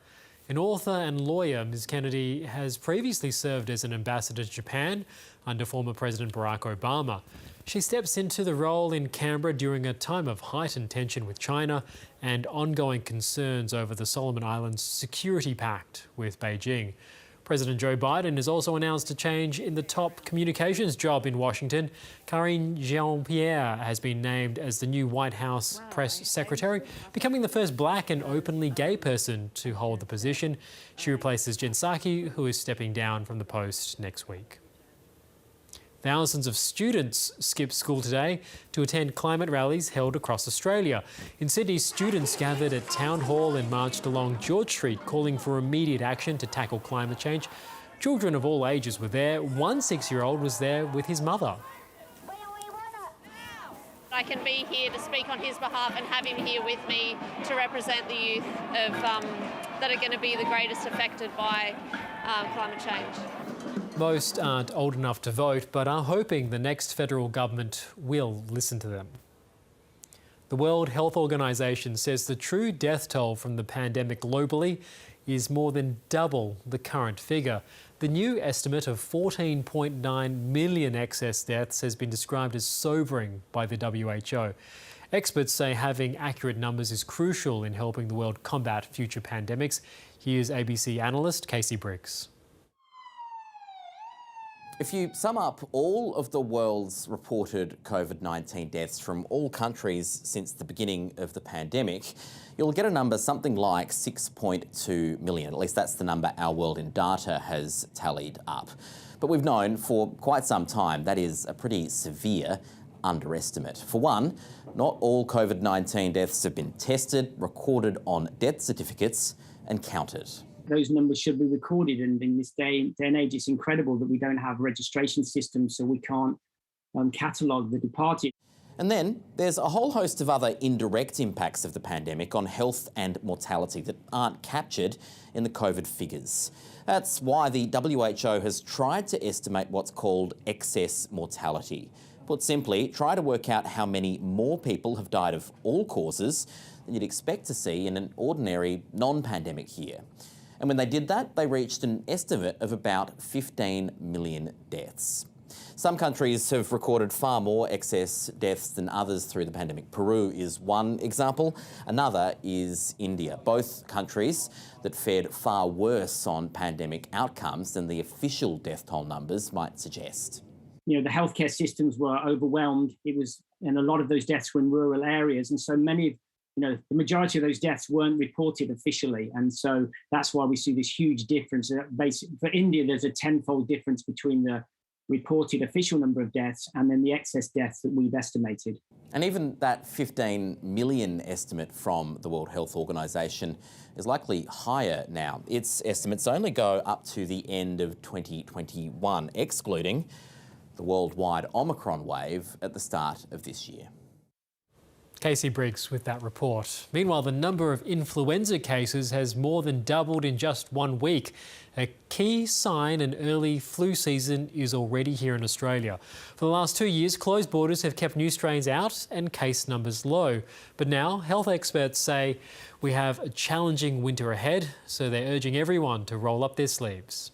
An author and lawyer, Ms. Kennedy has previously served as an ambassador to Japan under former President Barack Obama. She steps into the role in Canberra during a time of heightened tension with China and ongoing concerns over the Solomon Islands security pact with Beijing. President Joe Biden has also announced a change in the top communications job in Washington. Karine Jean-Pierre has been named as the new White House press secretary, becoming the first black and openly gay person to hold the position. She replaces Jen Psaki, who is stepping down from the post next week. Thousands of students skipped school today to attend climate rallies held across Australia. In Sydney, students gathered at Town Hall and marched along George Street, calling for immediate action to tackle climate change. Children of all ages were there. One 6-year-old was there with his mother. I can be here to speak on his behalf and have him here with me to represent the youth of, that are going to be the greatest affected by climate change. Most aren't old enough to vote, but are hoping the next federal government will listen to them. The World Health Organization says the true death toll from the pandemic globally is more than double the current figure. The new estimate of 14.9 million excess deaths has been described as sobering by the WHO. Experts say having accurate numbers is crucial in helping the world combat future pandemics. Here's ABC analyst Casey Briggs. If you sum up all of the world's reported COVID-19 deaths from all countries since the beginning of the pandemic, you'll get a number something like 6.2 million. At least that's the number our World in Data has tallied up. But we've known for quite some time that is a pretty severe underestimate. For one, not all COVID-19 deaths have been tested, recorded on death certificates and counted. Those numbers should be recorded, and in this day and age, it's incredible that we don't have registration systems, so we can't catalogue the departed. And then there's a whole host of other indirect impacts of the pandemic on health and mortality that aren't captured in the COVID figures. That's why the WHO has tried to estimate what's called excess mortality. Put simply, try to work out how many more people have died of all causes than you'd expect to see in an ordinary non-pandemic year. And when they did that, they reached an estimate of about 15 million deaths. Some countries have recorded far more excess deaths than others through the pandemic. Peru is one example. Another is India. Both countries that fared far worse on pandemic outcomes than the official death toll numbers might suggest. You know, the healthcare systems were overwhelmed. And a lot of those deaths were in rural areas. And so many the majority of those deaths weren't reported officially. And so that's why we see this huge difference. For India, there's a tenfold difference between the reported official number of deaths and then the excess deaths that we've estimated. And even that 15 million estimate from the World Health Organization is likely higher now. Its estimates only go up to the end of 2021, excluding the worldwide Omicron wave at the start of this year. Casey Briggs with that report. Meanwhile, the number of influenza cases has more than doubled in just 1 week. A key sign an early flu season is already here in Australia. For the last 2 years, closed borders have kept new strains out and case numbers low. But now, health experts say we have a challenging winter ahead, so they're urging everyone to roll up their sleeves.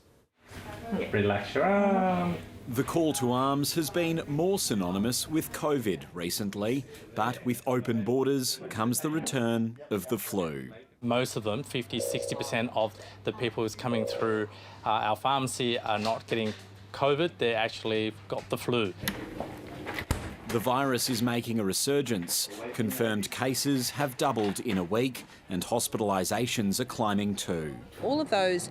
Relax your arm. The call to arms has been more synonymous with COVID recently, but with open borders comes the return of the flu. Most of them, 50-60% of the people who's coming through our pharmacy are not getting COVID, they actually got the flu. The virus is making a resurgence. Confirmed cases have doubled in a week and hospitalisations are climbing too. All of those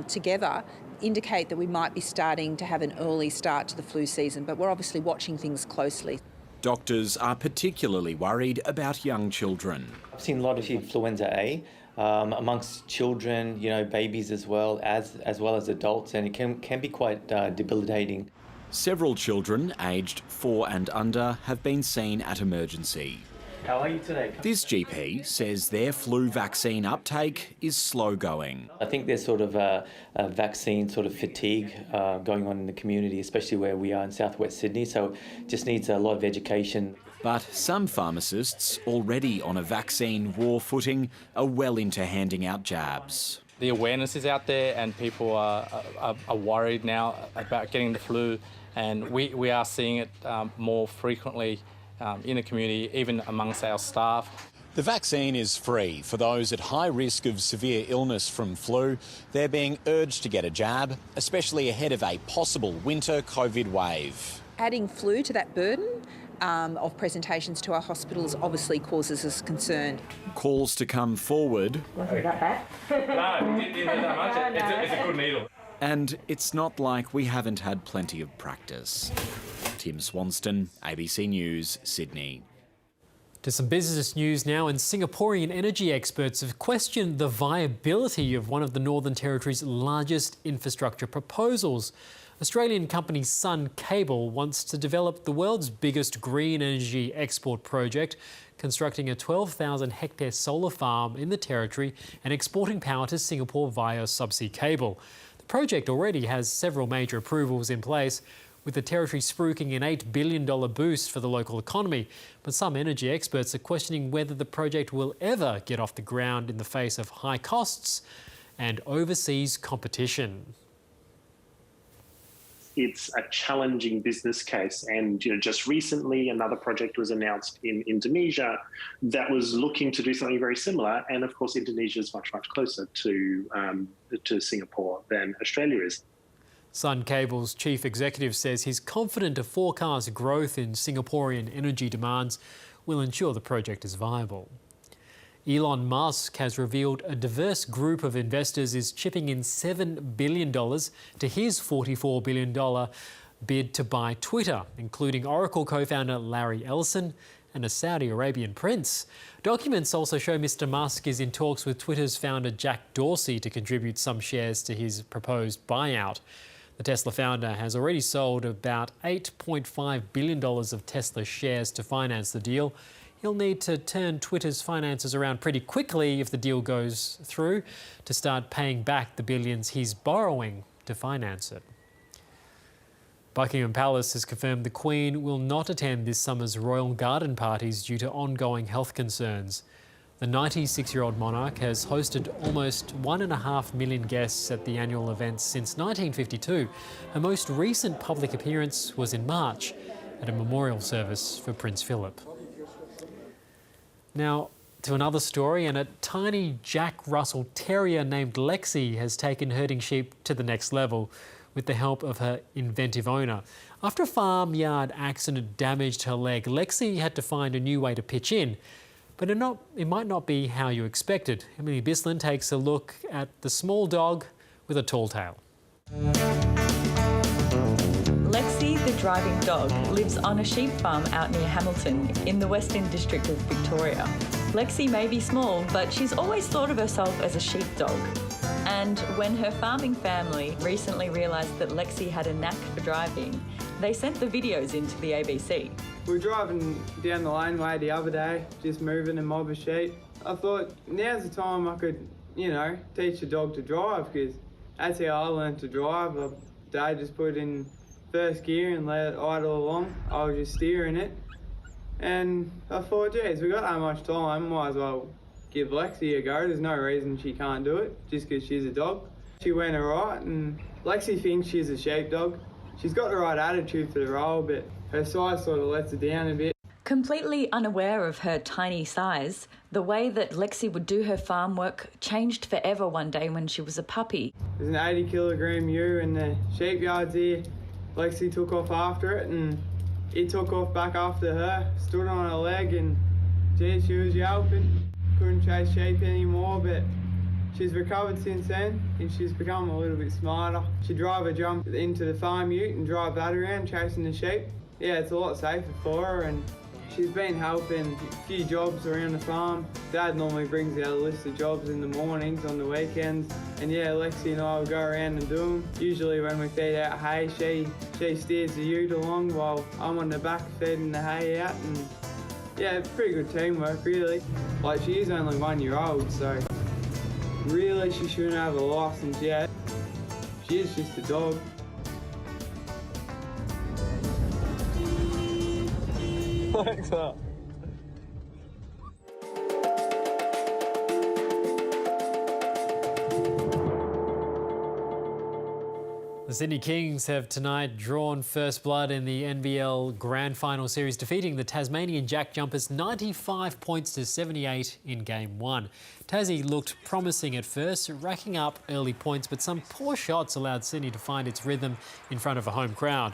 together indicate that we might be starting to have an early start to the flu season, but we're obviously watching things closely. Doctors are particularly worried about young children. I've seen a lot of influenza A amongst children, babies as well as adults, and it can be quite debilitating. Several children aged 4 and under have been seen at emergency. How are you today? This GP says their flu vaccine uptake is slow going. I think there's sort of a vaccine fatigue going on in the community, especially where we are in southwest Sydney, so just needs a lot of education. But some pharmacists, already on a vaccine war footing, are well into handing out jabs. The awareness is out there and people are worried now about getting the flu, and we are seeing it more frequently in the community, even amongst our staff. The vaccine is free for those at high risk of severe illness from flu. They're being urged to get a jab, especially ahead of a possible winter COVID wave. Adding flu to that burden of presentations to our hospitals obviously causes us concern. Calls to come forward. Is that bad? No, you didn't know that much. It's a good needle. And it's not like we haven't had plenty of practice. Tim Swanston, ABC News, Sydney. To some business news now, and Singaporean energy experts have questioned the viability of one of the Northern Territory's largest infrastructure proposals. Australian company Sun Cable wants to develop the world's biggest green energy export project, constructing a 12,000-hectare solar farm in the territory and exporting power to Singapore via subsea cable. The project already has several major approvals in place, with the territory spruiking an $8 billion boost for the local economy. But some energy experts are questioning whether the project will ever get off the ground in the face of high costs and overseas competition. It's a challenging business case, and just recently another project was announced in Indonesia that was looking to do something very similar, and of course Indonesia is much closer to Singapore than Australia is. Sun Cable's chief executive says he's confident a forecast growth in Singaporean energy demands will ensure the project is viable. Elon Musk has revealed a diverse group of investors is chipping in $7 billion to his $44 billion bid to buy Twitter, including Oracle co-founder Larry Ellison and a Saudi Arabian prince. Documents also show Mr. Musk is in talks with Twitter's founder Jack Dorsey to contribute some shares to his proposed buyout. The Tesla founder has already sold about $8.5 billion of Tesla shares to finance the deal. He'll need to turn Twitter's finances around pretty quickly if the deal goes through to start paying back the billions he's borrowing to finance it. Buckingham Palace has confirmed the Queen will not attend this summer's Royal Garden parties due to ongoing health concerns. The 96-year-old monarch has hosted almost 1.5 million guests at the annual events since 1952. Her most recent public appearance was in March at a memorial service for Prince Philip. Now, to another story, and a tiny Jack Russell Terrier named Lexi has taken herding sheep to the next level with the help of her inventive owner. After a farmyard accident damaged her leg, Lexi had to find a new way to pitch in. But it might not be how you expected. Emily Bislin takes a look at the small dog with a tall tail. Lexi, the driving dog, lives on a sheep farm out near Hamilton in the Western District of Victoria. Lexi may be small, but she's always thought of herself as a sheepdog. And when her farming family recently realised that Lexi had a knack for driving, they sent the videos into the ABC. We were driving down the laneway the other day, just moving a mob of sheep. I thought, now's the time I could, teach the dog to drive, because that's how I learned to drive. Dad just put it in first gear and let it idle along. I was just steering it. And I thought, geez, we got that much time, might as well give Lexi a go. There's no reason she can't do it, just because she's a dog. She went alright, and Lexi thinks she's a sheepdog. She's got the right attitude for the role, but her size sort of lets her down a bit. Completely unaware of her tiny size, the way that Lexi would do her farm work changed forever one day when she was a puppy. There's an 80-kilogram ewe in the sheep yards here. Lexi took off after it, and it took off back after her, stood on her leg, and gee, she was yelping. Couldn't chase sheep anymore, but she's recovered since then, and she's become a little bit smarter. She drive a jump into the farm ute and drive that around, chasing the sheep. Yeah, it's a lot safer for her, and she's been helping a few jobs around the farm. Dad normally brings out a list of jobs in the mornings, on the weekends, and yeah, Lexi and I will go around and do them. Usually when we feed out hay, she steers the ute along while I'm on the back feeding the hay out, and yeah, it's pretty good teamwork, really. Like, she is only 1 year old, so really she shouldn't have a licence yet. She is just a dog. Thanks up. The Sydney Kings have tonight drawn first blood in the NBL Grand Final Series, defeating the Tasmanian Jack Jumpers 95 points to 78 in Game 1. Tassie looked promising at first, racking up early points, but some poor shots allowed Sydney to find its rhythm in front of a home crowd.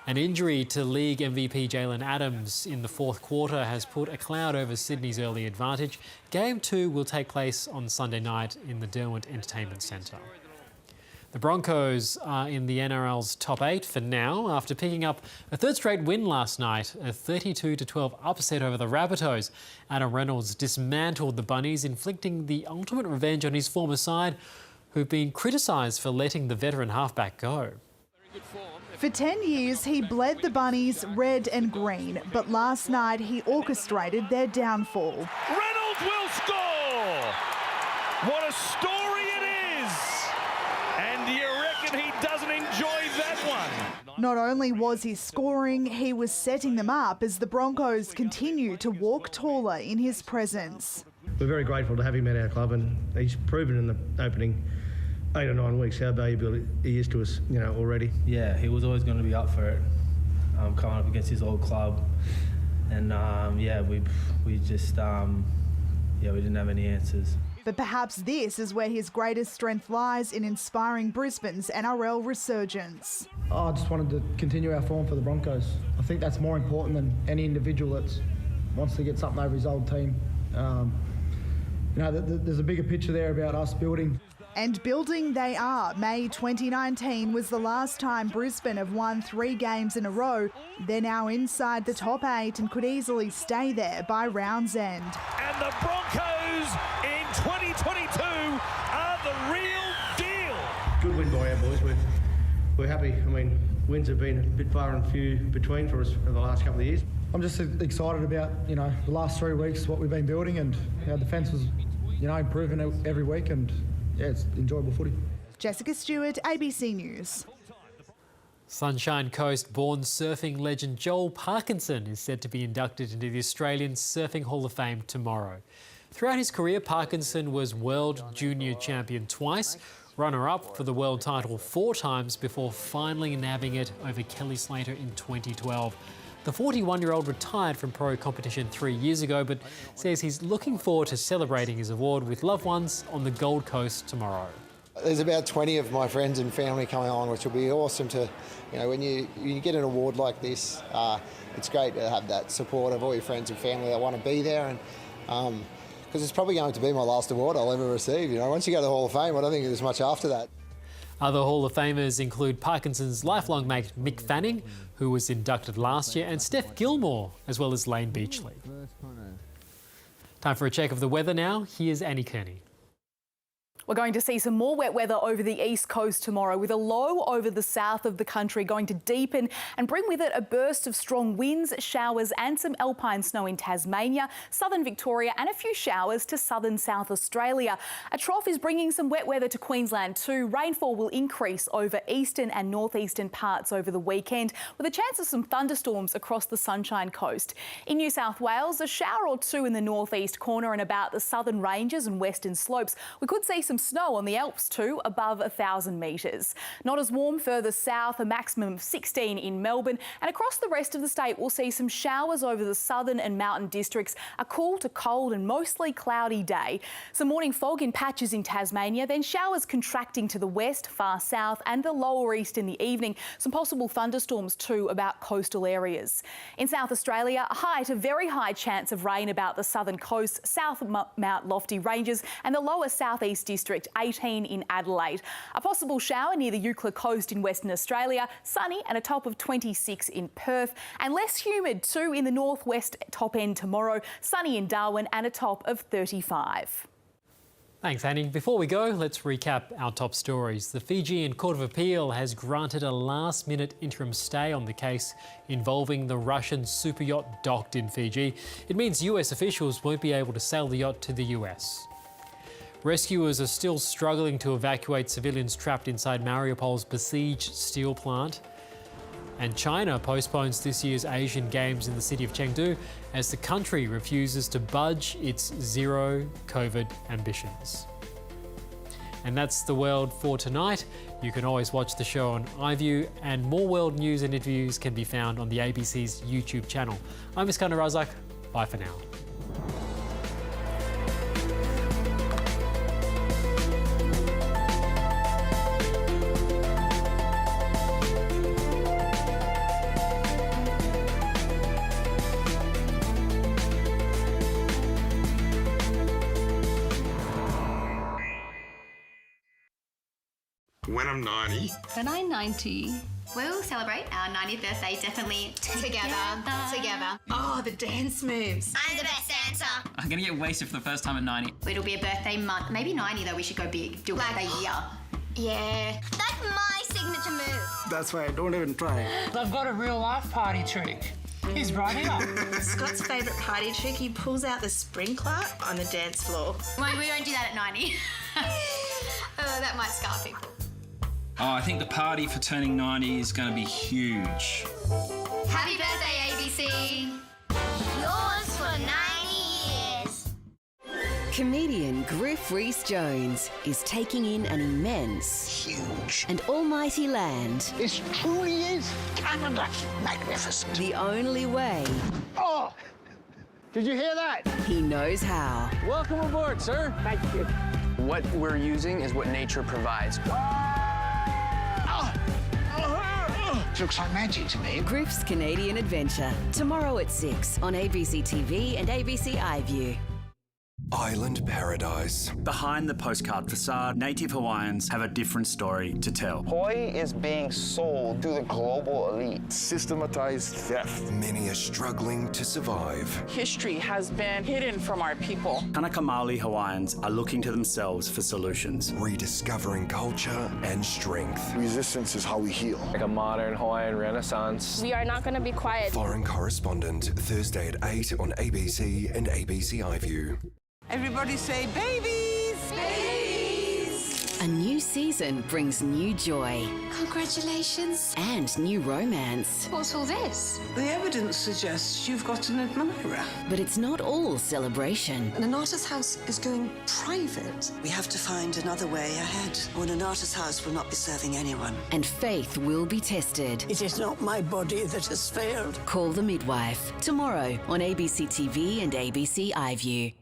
An injury to league MVP Jalen Adams in the fourth quarter has put a cloud over Sydney's early advantage. Game 2 will take place on Sunday night in the Derwent Entertainment Centre. The Broncos are in the NRL's top 8 for now after picking up a third straight win last night, a 32-12 upset over the Rabbitohs. Adam Reynolds dismantled the Bunnies, inflicting the ultimate revenge on his former side, who've been criticised for letting the veteran halfback go. For 10 years, he bled the Bunnies red and green, but last night he orchestrated their downfall. Reynolds will score! What a story it is! And do you reckon he doesn't enjoy that one? Not only was he scoring, he was setting them up as the Broncos continue to walk taller in his presence. We're very grateful to have him at our club, and he's proven in the opening 8 or 9 weeks how valuable he is to us, already. Yeah, he was always going to be up for it, coming up against his old club, and we just we didn't have any answers. But perhaps this is where his greatest strength lies, in inspiring Brisbane's NRL resurgence. I just wanted to continue our form for the Broncos. I think that's more important than any individual that wants to get something over his old team. There's a bigger picture there about us building. And building they are. May 2019 was the last time Brisbane have won 3 games in a row. They're now inside the top 8 and could easily stay there by round's end. And the Broncos in 2022 are the real deal. Good win by our boys. We're happy. I mean, wins have been a bit far and few between for us for the last couple of years. I'm just excited about, the last 3 weeks, what we've been building, and our defence was, improving every week, and yeah, it's enjoyable footy. Jessica Stewart, ABC News. Sunshine Coast-born surfing legend Joel Parkinson is set to be inducted into the Australian Surfing Hall of Fame tomorrow. Throughout his career, Parkinson was World Junior Champion twice, runner-up for the world title 4 times before finally nabbing it over Kelly Slater in 2012. The 41-year-old retired from pro competition 3 years ago, but says he's looking forward to celebrating his award with loved ones on the Gold Coast tomorrow. There's about 20 of my friends and family coming along, which will be awesome to, when you get an award like this, it's great to have that support of all your friends and family that want to be there, and because it's probably going to be my last award I'll ever receive. Once you go to the Hall of Fame, I don't think there's much after that. Other Hall of Famers include Parkinson's lifelong mate Mick Fanning, who was inducted last year, and Steph Gilmore, as well as Lane Beachley. Time for a check of the weather now. Here's Annie Kearney. We're going to see some more wet weather over the east coast tomorrow, with a low over the south of the country going to deepen and bring with it a burst of strong winds, showers and some alpine snow in Tasmania, southern Victoria and a few showers to southern South Australia. A trough is bringing some wet weather to Queensland too. Rainfall will increase over eastern and northeastern parts over the weekend, with a chance of some thunderstorms across the Sunshine Coast. In New South Wales, a shower or two in the northeast corner and about the southern ranges and western slopes. We could see some snow on the Alps too, above 1,000 metres. Not as warm further south, a maximum of 16 in Melbourne, and across the rest of the state we'll see some showers over the southern and mountain districts. A cool to cold and mostly cloudy day. Some morning fog in patches in Tasmania, then showers contracting to the west, far south and the lower east in the evening. Some possible thunderstorms too about coastal areas. In South Australia, a high to very high chance of rain about the southern coast, south Mount Lofty Ranges and the lower southeast district, 18 in Adelaide. A possible shower near the Euclid coast in Western Australia, sunny and a top of 26 in Perth, and less humid too in the northwest top end tomorrow, sunny in Darwin and a top of 35. Thanks, Annie. Before we go, let's recap our top stories. The Fijian Court of Appeal has granted a last-minute interim stay on the case involving the Russian super yacht docked in Fiji. It means US officials won't be able to sail the yacht to the US. Rescuers are still struggling to evacuate civilians trapped inside Mariupol's besieged steel plant. And China postpones this year's Asian Games in the city of Chengdu as the country refuses to budge its zero COVID ambitions. And that's the world for tonight. You can always watch the show on iView, and more world news and interviews can be found on the ABC's YouTube channel. I'm Iskandar Razak. Bye for now. When I'm 90. When I'm 90. We'll celebrate our 90th birthday definitely together. Oh, the dance moves. I'm the best dancer. I'm gonna get wasted for the first time at 90. It'll be a birthday month. Maybe 90 though, we should go big. Do a birthday year. Yeah. That's my signature move. That's why I don't even try. I've got a real life party trick. He's right here. Scott's favourite party trick, he pulls out the sprinkler on the dance floor. Well, we won't do that at 90. That might scar people. Oh, I think the party for turning 90 is going to be huge. Happy birthday, ABC. Yours for 90 years. Comedian Griff Rhys-Jones is taking in an immense, huge and almighty land. This truly is Canada. Magnificent. The only way. Oh! Did you hear that? He knows how. Welcome aboard, sir. Thank you. What we're using is what nature provides. Looks like magic to me. Griff's Canadian Adventure, tomorrow at 6 on ABC TV and ABC iView. Island Paradise. Behind the postcard facade, native Hawaiians have a different story to tell. Hawaii is being sold to the global elite. Systematized theft. Many are struggling to survive. History has been hidden from our people. Kanaka Maoli Hawaiians are looking to themselves for solutions. Rediscovering culture and strength. Resistance is how we heal. Like a modern Hawaiian renaissance. We are not going to be quiet. Foreign Correspondent, Thursday at 8 on ABC and ABC iView. Everybody say babies! Babies! A new season brings new joy. Congratulations. And new romance. What's all this? The evidence suggests you've got an admirer. But it's not all celebration. Nonata's house is going private. We have to find another way ahead, or Nonata's house will not be serving anyone. And faith will be tested. It is not my body that has failed. Call the Midwife, tomorrow on ABC TV and ABC iView.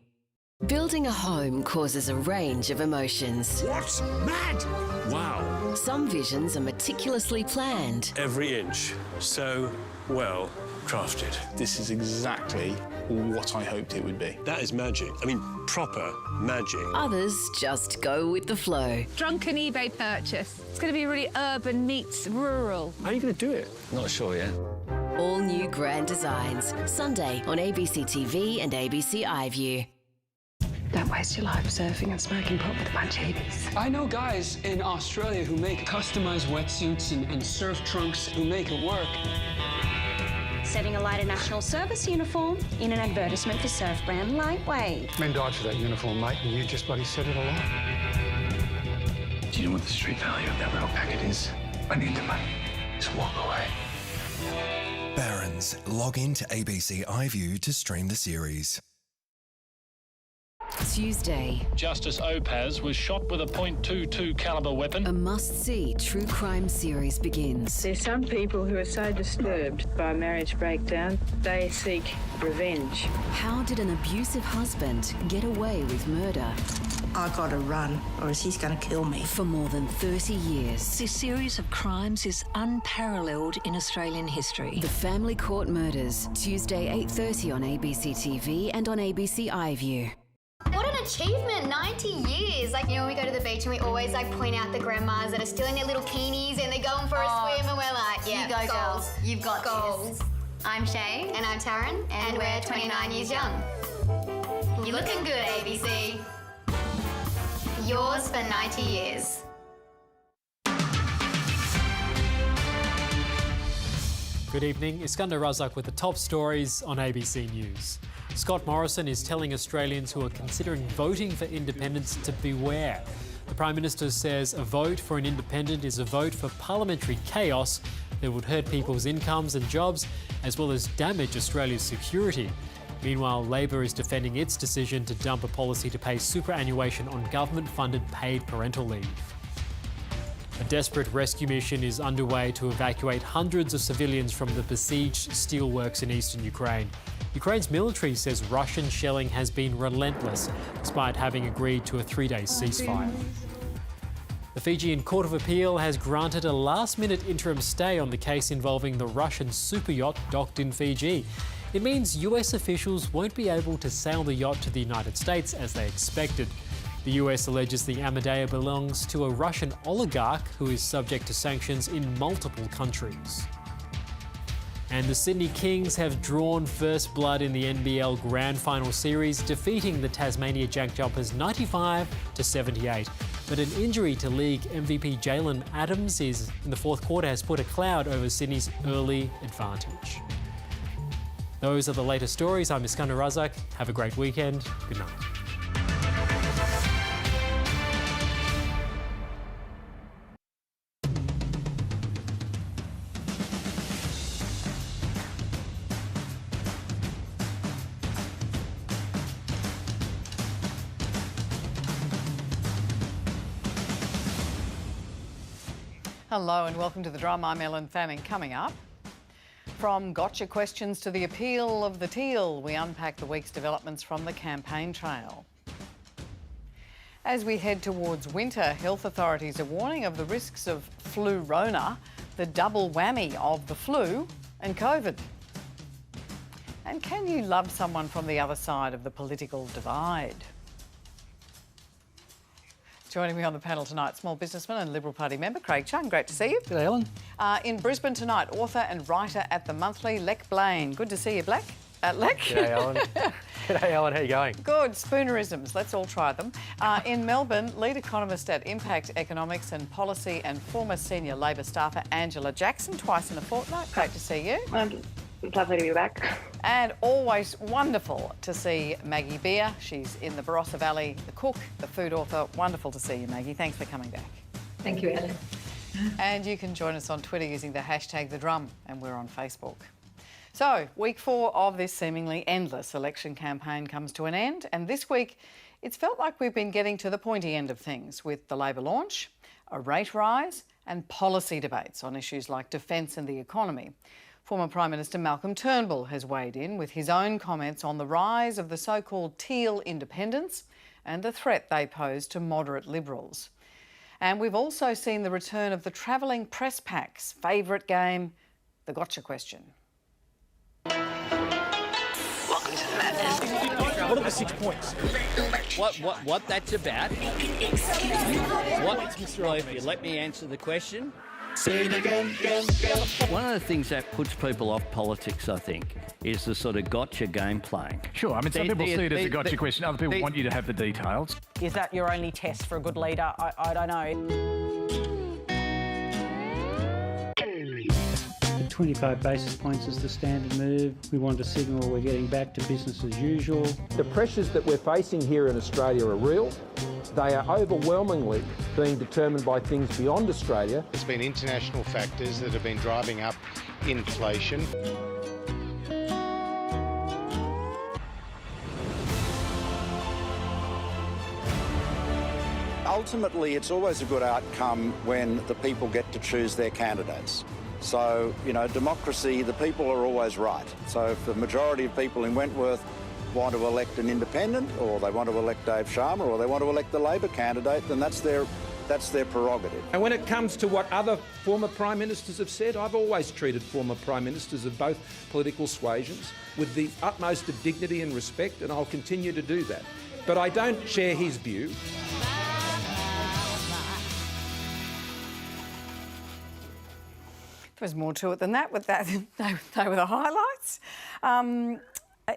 Building a home causes a range of emotions. What's mad? Wow. Some visions are meticulously planned. Every inch so well crafted. This is exactly what I hoped it would be. That is magic. I mean, proper magic. Others just go with the flow. Drunken eBay purchase. It's going to be really urban meets rural. How are you going to do it? Not sure yet. All new grand designs. Sunday on ABC TV and ABC iView. That Don't waste your life surfing and smoking pot with a bunch of hippies. I know guys in Australia who make customized wetsuits and surf trunks who make it work. Setting alight a national service uniform in an advertisement for surf brand Lightweight. Men died for that uniform, mate, and you just bloody said it all. Do you know what the street value of that little packet is? I need the money. Just walk away. Barron's. Log in to ABC iView to stream the series. Tuesday. Justice Opaz was shot with a .22 caliber weapon. A must-see true crime series begins. There's some people who are so disturbed by a marriage breakdown, they seek revenge. How did an abusive husband get away with murder? I gotta run, or else he's gonna kill me. For more than 30 years. This series of crimes is unparalleled in Australian history. The Family Court Murders, Tuesday 8:30 on ABC TV and on ABC iView. What an achievement, 90 years. Like, you know, when we go to the beach and we always like point out the grandmas that are still in their little bikinis and they're going for a swim and we're like, yeah, you go, goals. girls. You've got goals. this. I'm Shay. And I'm Taryn. And we're 29 years young. You're looking good, ABC. Yours for 90 years. Good evening. Iskandar Razak with the top stories on ABC News. Scott Morrison is telling Australians who are considering voting for independence to beware. The Prime Minister says a vote for an independent is a vote for parliamentary chaos that would hurt people's incomes and jobs, as well as damage Australia's security. Meanwhile, Labor is defending its decision to dump a policy to pay superannuation on government-funded paid parental leave. A desperate rescue mission is underway to evacuate hundreds of civilians from the besieged steelworks in eastern Ukraine. Ukraine's military says Russian shelling has been relentless, despite having agreed to a 3-day ceasefire. The Fijian Court of Appeal has granted a last-minute interim stay on the case involving the Russian super yacht docked in Fiji. It means US officials won't be able to sail the yacht to the United States as they expected. The US alleges the Amadea belongs to a Russian oligarch who is subject to sanctions in multiple countries. And the Sydney Kings have drawn first blood in the NBL Grand Final Series, defeating the Tasmania Jack Jumpers 95-78. But an injury to league MVP Jalen Adams in the fourth quarter has put a cloud over Sydney's early advantage. Those are the latest stories. I'm Iskandar Razak. Have a great weekend. Good night. Hello and welcome to The Drum. I'm Ellen Fanning. Coming up, from gotcha questions to the appeal of the teal, we unpack the week's developments from the campaign trail. As we head towards winter, health authorities are warning of the risks of flu-rona, the double whammy of the flu and COVID. And can you love someone from the other side of the political divide? Joining me on the panel tonight, small businessman and Liberal Party member Craig Chung. Great to see you. G'day, Ellen. In Brisbane tonight, author and writer at The Monthly, Lek Blaine. Good to see you, Lek. G'day, Ellen. G'day, Ellen. How you going? Good. Spoonerisms. Let's all try them. In Melbourne, lead economist at Impact Economics and Policy and former senior Labor staffer Angela Jackson, twice in a fortnight. Great to see you. Lovely to be back. And always wonderful to see Maggie Beer. She's in the Barossa Valley, the cook, the food author. Wonderful to see you, Maggie. Thanks for coming back. Thank you, Ellen. And you can join us on Twitter using the hashtag #TheDrum, and we're on Facebook. So, week 4 of this seemingly endless election campaign comes to an end, and this week it's felt like we've been getting to the pointy end of things with the Labor launch, a rate rise and policy debates on issues like defence and the economy. Former Prime Minister Malcolm Turnbull has weighed in with his own comments on the rise of the so-called teal independents and the threat they pose to moderate Liberals. And we've also seen the return of the travelling press pack's favourite game, the gotcha question. Welcome to the madness. What are the 6 points? What that's about? What? Well, if you let me answer the question. Say it again. One of the things that puts people off politics, I think, is the sort of gotcha game playing. Sure, I mean, some people see it as a gotcha question. Other people want you to have the details. Is that your only test for a good leader? I don't know. 25 basis points is the standard move. We want to signal we're getting back to business as usual. The pressures that we're facing here in Australia are real. They are overwhelmingly being determined by things beyond Australia. There's been international factors that have been driving up inflation. Ultimately, it's always a good outcome when the people get to choose their candidates. So, you know, democracy, the people are always right. So if the majority of people in Wentworth want to elect an independent, or they want to elect Dave Sharma, or they want to elect the Labor candidate, then that's their prerogative. And when it comes to what other former Prime Ministers have said, I've always treated former Prime Ministers of both political suasions with the utmost of dignity and respect, and I'll continue to do that. But I don't share his view. There's more to it than that, but they were the highlights.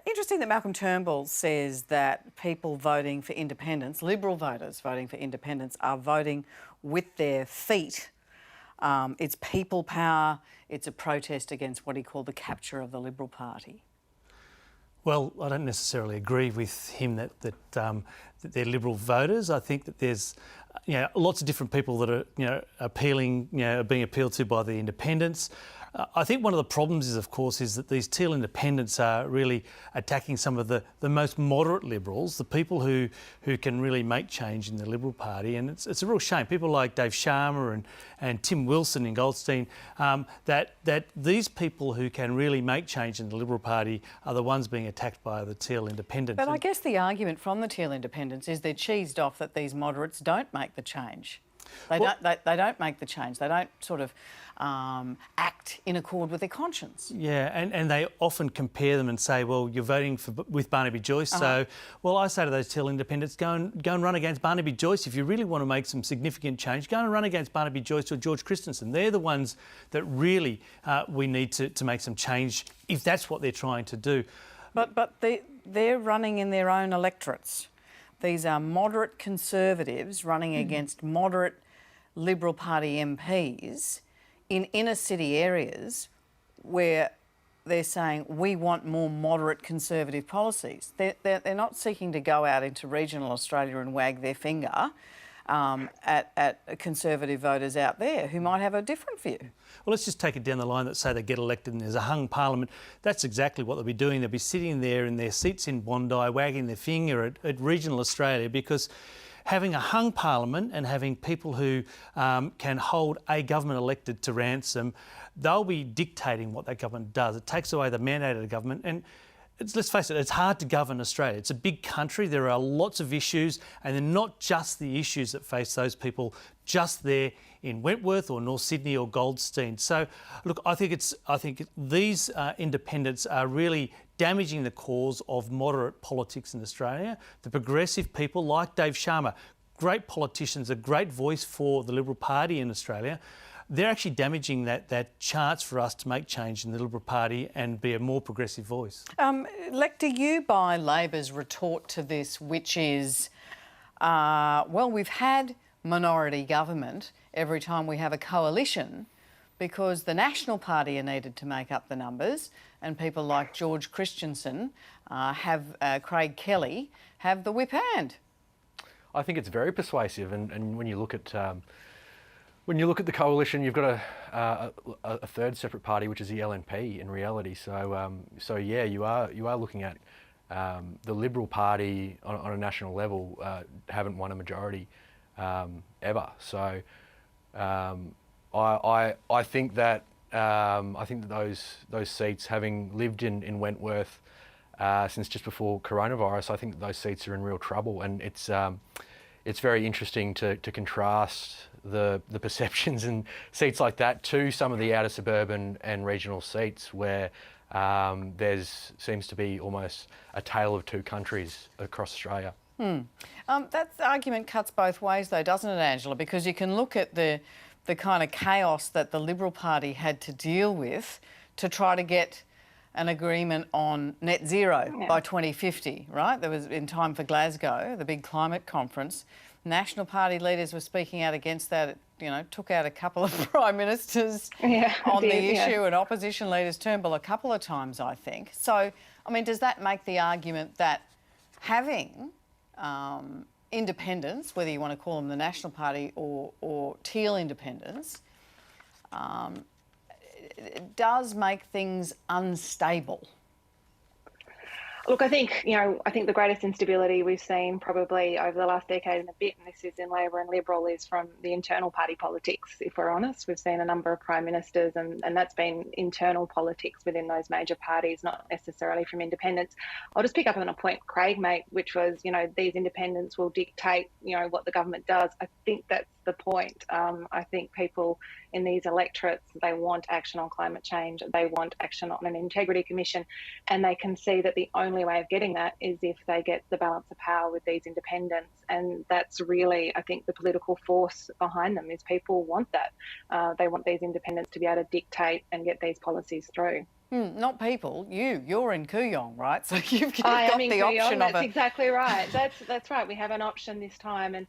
Interesting that Malcolm Turnbull says that people voting for independence, Liberal voters voting for independence, are voting with their feet. It's people power. It's a protest against what he called the capture of the Liberal Party. Well, I don't necessarily agree with him that they're Liberal voters. I think that there's lots of different people that are appealing, being appealed to by the independents. I think one of the problems is, of course, is that these teal independents are really attacking some of the most moderate Liberals, the people who can really make change in the Liberal Party, and it's a real shame. People like Dave Sharma and Tim Wilson in Goldstein, that these people who can really make change in the Liberal Party are the ones being attacked by the teal independents. But I guess the argument from the teal independents is they're cheesed off that these moderates don't make the change. They don't make the change. They don't sort of act in accord with their conscience. Yeah, and they often compare them and say, well, you're voting with Barnaby Joyce, so, well, I say to those teal independents, go and run against Barnaby Joyce. If you really want to make some significant change, go and run against Barnaby Joyce or George Christensen. They're the ones that really we need to make some change if that's what they're trying to do. But they're running in their own electorates. These are moderate Conservatives running against moderate Liberal Party MPs in inner city areas where they're saying we want more moderate Conservative policies. They're not seeking to go out into regional Australia and wag their finger at Conservative voters out there who might have a different view. Well, let's just take it down the line that say they get elected and there's a hung parliament. That's exactly what they'll be doing. They'll be sitting there in their seats in Bondi, wagging their finger at regional Australia, because having a hung parliament and having people who can hold a government elected to ransom, they'll be dictating what that government does. It takes away the mandate of the government. And let's face it, it's hard to govern Australia. It's a big country. There are lots of issues, and they're not just the issues that face those people just there in Wentworth or North Sydney or Goldstein. So, look, I think these independents are really damaging the cause of moderate politics in Australia. The progressive people like Dave Sharma, great politicians, a great voice for the Liberal Party in Australia. They're actually damaging that chance for us to make change in the Liberal Party and be a more progressive voice. Lec, do you buy Labor's retort to this, which is, well, we've had minority government every time we have a coalition because the National Party are needed to make up the numbers, and people like George Christensen, Craig Kelly, have the whip hand? I think it's very persuasive, and when you look at the coalition, you've got a third separate party, which is the LNP in reality. So yeah, you are looking at the Liberal Party on a national level haven't won a majority ever. So I think that those seats, having lived in Wentworth since just before coronavirus, I think that those seats are in real trouble, and it's very interesting to contrast the perceptions in seats like that to some of the outer suburban and regional seats where seems to be almost a tale of two countries across Australia. That argument cuts both ways though, doesn't it, Angela? Because you can look at the the kind of chaos that the Liberal Party had to deal with to try to get an agreement on net zero by 2050, right? There was in time for Glasgow, the big climate conference. National Party leaders were speaking out against that. It, you know, took out a couple of prime ministers on the issue, and opposition leaders Turnbull a couple of times, I think. So, I mean, does that make the argument that having independents, whether you want to call them the National Party or Teal independents, does make things unstable? Look, I think the greatest instability we've seen probably over the last decade and a bit, and this is in Labor and Liberal, is from the internal party politics, if we're honest. We've seen a number of prime ministers, and that's been internal politics within those major parties, not necessarily from independents. I'll just pick up on a point Craig made, which was, these independents will dictate, what the government does. I think that's the point. I think people in these electorates, they want action on climate change, they want action on an integrity commission, and they can see that the only way of getting that is if they get the balance of power with these independents. And that's really, I think, the political force behind them, is people want that. They want these independents to be able to dictate and get these policies through. Not people, you're in Kooyong, right? So you've got I am the option that's of it. Exactly right. That's right. We have an option this time, and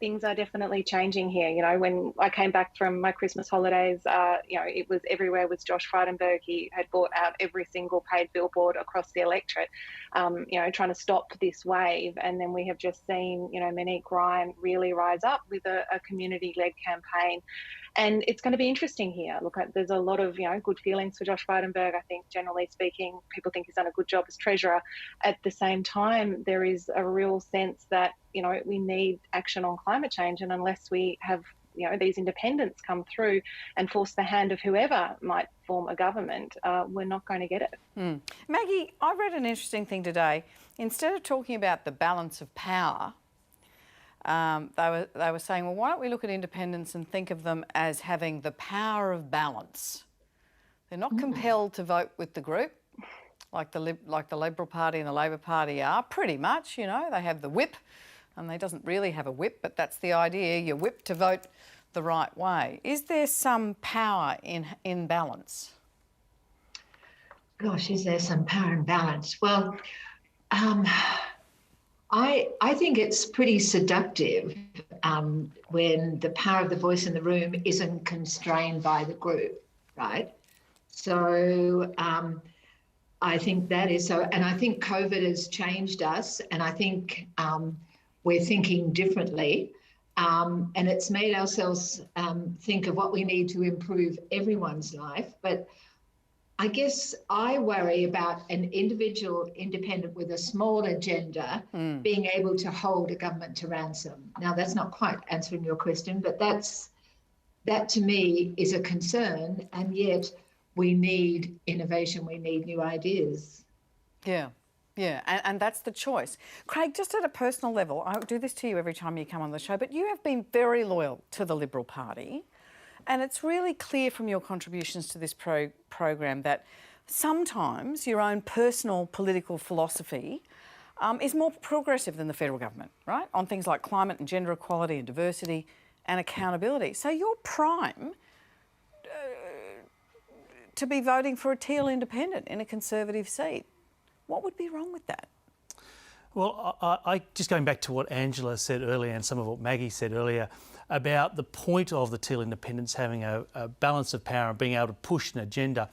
things are definitely changing here. When I came back from my Christmas holidays, it was everywhere was Josh Frydenberg. He had bought out every single paid billboard across the electorate, trying to stop this wave. And then we have just seen, Monique Ryan really rise up with a community-led campaign. And it's going to be interesting here. Look, there's a lot of, good feelings for Josh Frydenberg. I think, generally speaking, people think he's done a good job as Treasurer. At the same time, there is a real sense that, we need action on climate change. And unless we have, these independents come through and force the hand of whoever might form a government, we're not going to get it. Maggie, I read an interesting thing today. Instead of talking about the balance of power, they were saying, well, why don't we look at independents and think of them as having the power of balance? They're not compelled to vote with the group, like the Liberal Party and the Labor Party are, pretty much. They have the whip, and they doesn't really have a whip, but that's the idea. You're whipped to vote the right way. Is there some power in balance? Gosh, is there some power in balance? Well, I think it's pretty seductive when the power of the voice in the room isn't constrained by the group, right? So I think that is so, and I think COVID has changed us, and I think we're thinking differently, and it's made ourselves think of what we need to improve everyone's life. But I guess I worry about an individual independent with a small agenda being able to hold a government to ransom. Now, that's not quite answering your question, but that to me is a concern, and yet we need innovation, we need new ideas. Yeah, and that's the choice. Craig, just at a personal level, I do this to you every time you come on the show, but you have been very loyal to the Liberal Party. And it's really clear from your contributions to this program that sometimes your own personal political philosophy is more progressive than the federal government, right? On things like climate and gender equality and diversity and accountability. So you're prime to be voting for a Teal independent in a Conservative seat. What would be wrong with that? Well, I just going back to what Angela said earlier and some of what Maggie said earlier about the point of the Teal independents having a balance of power and being able to push an agenda,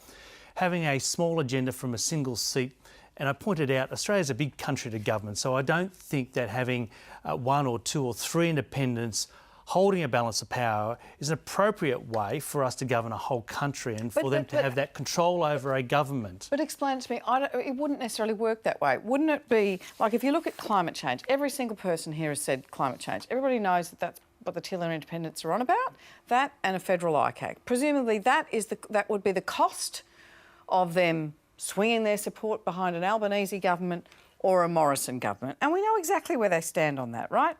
having a small agenda from a single seat. And I pointed out Australia's a big country to govern, so I don't think that having one or two or three independents holding a balance of power is an appropriate way for us to govern a whole country and for them to have that control over a government. But explain it to me, it wouldn't necessarily work that way. Wouldn't it be, like if you look at climate change, every single person here has said climate change. Everybody knows that that's what the Teal independents are on about, that and a federal ICAC. Presumably that would be the cost of them swinging their support behind an Albanese government or a Morrison government. And we know exactly where they stand on that, right?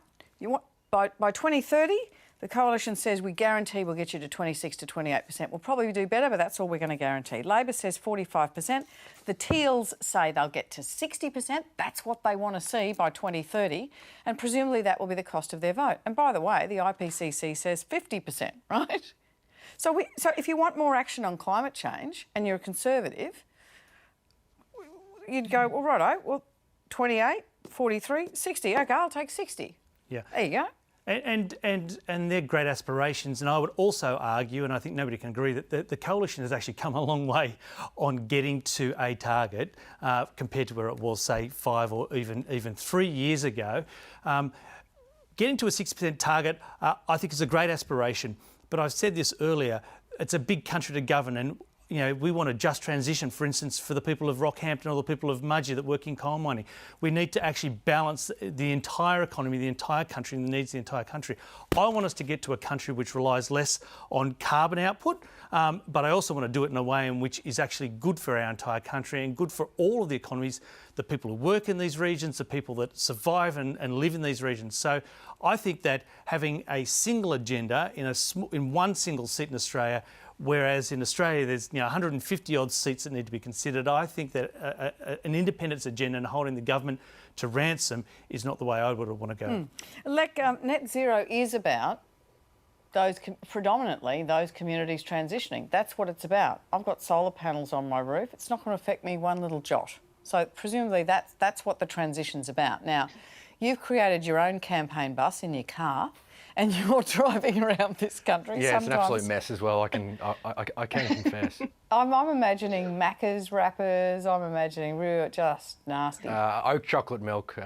By 2030, The coalition says we guarantee we'll get you to 26 to 28%. We'll probably do better, but that's all we're going to guarantee. Labor says 45%. The Teals say they'll get to 60%. That's what they want to see by 2030. And presumably that will be the cost of their vote. And by the way, the IPCC says 50%, right? So if you want more action on climate change and you're a Conservative, you'd go, well, righto, well, 28, 43, 60. OK, I'll take 60. Yeah. There you go. And they're great aspirations. And I would also argue, and I think nobody can agree, that the coalition has actually come a long way on getting to a target compared to where it was, say, 5 or even 3 years ago. Getting to a 6% target, I think, is a great aspiration. But I've said this earlier, it's a big country to govern, and you know, we want a just transition, for instance, for the people of Rockhampton or the people of Mudgee that work in coal mining. We need to actually balance the entire economy, the entire country, and the needs of the entire country. I want us to get to a country which relies less on carbon output, but I also want to do it in a way in which is actually good for our entire country and good for all of the economies, the people who work in these regions, the people that survive and live in these regions. So I think that having a single agenda in one single seat in Australia, whereas in Australia there's 150 odd seats that need to be considered, I think that an independence agenda and holding the government to ransom is not the way I would want to go. Net zero is about predominantly those communities transitioning. That's what it's about. I've got solar panels on my roof. It's not going to affect me one little jot. So presumably that's what the transition's about. Now, you've created your own campaign bus in your car, and you're driving around this country. Yeah, sometimes. It's an absolute mess as well. I can confess. I'm imagining Macca's wrappers. I'm imagining real just nasty. Oat chocolate milk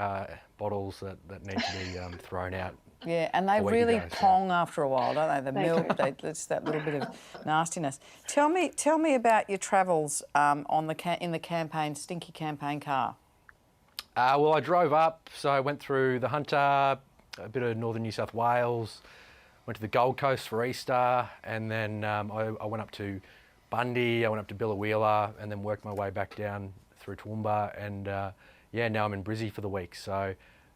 bottles that need to be thrown out. Yeah, and they really pong after a while, don't they? The milk, it's that little bit of nastiness. Tell me about your travels in the campaign stinky campaign car. Well, I drove up, so I went through the Hunter, a bit of northern New South Wales, went to the Gold Coast for Easter, and then I went up to Bundy, I went up to Billawheeler, and then worked my way back down through Toowoomba, and now I'm in Brizzy for the week. So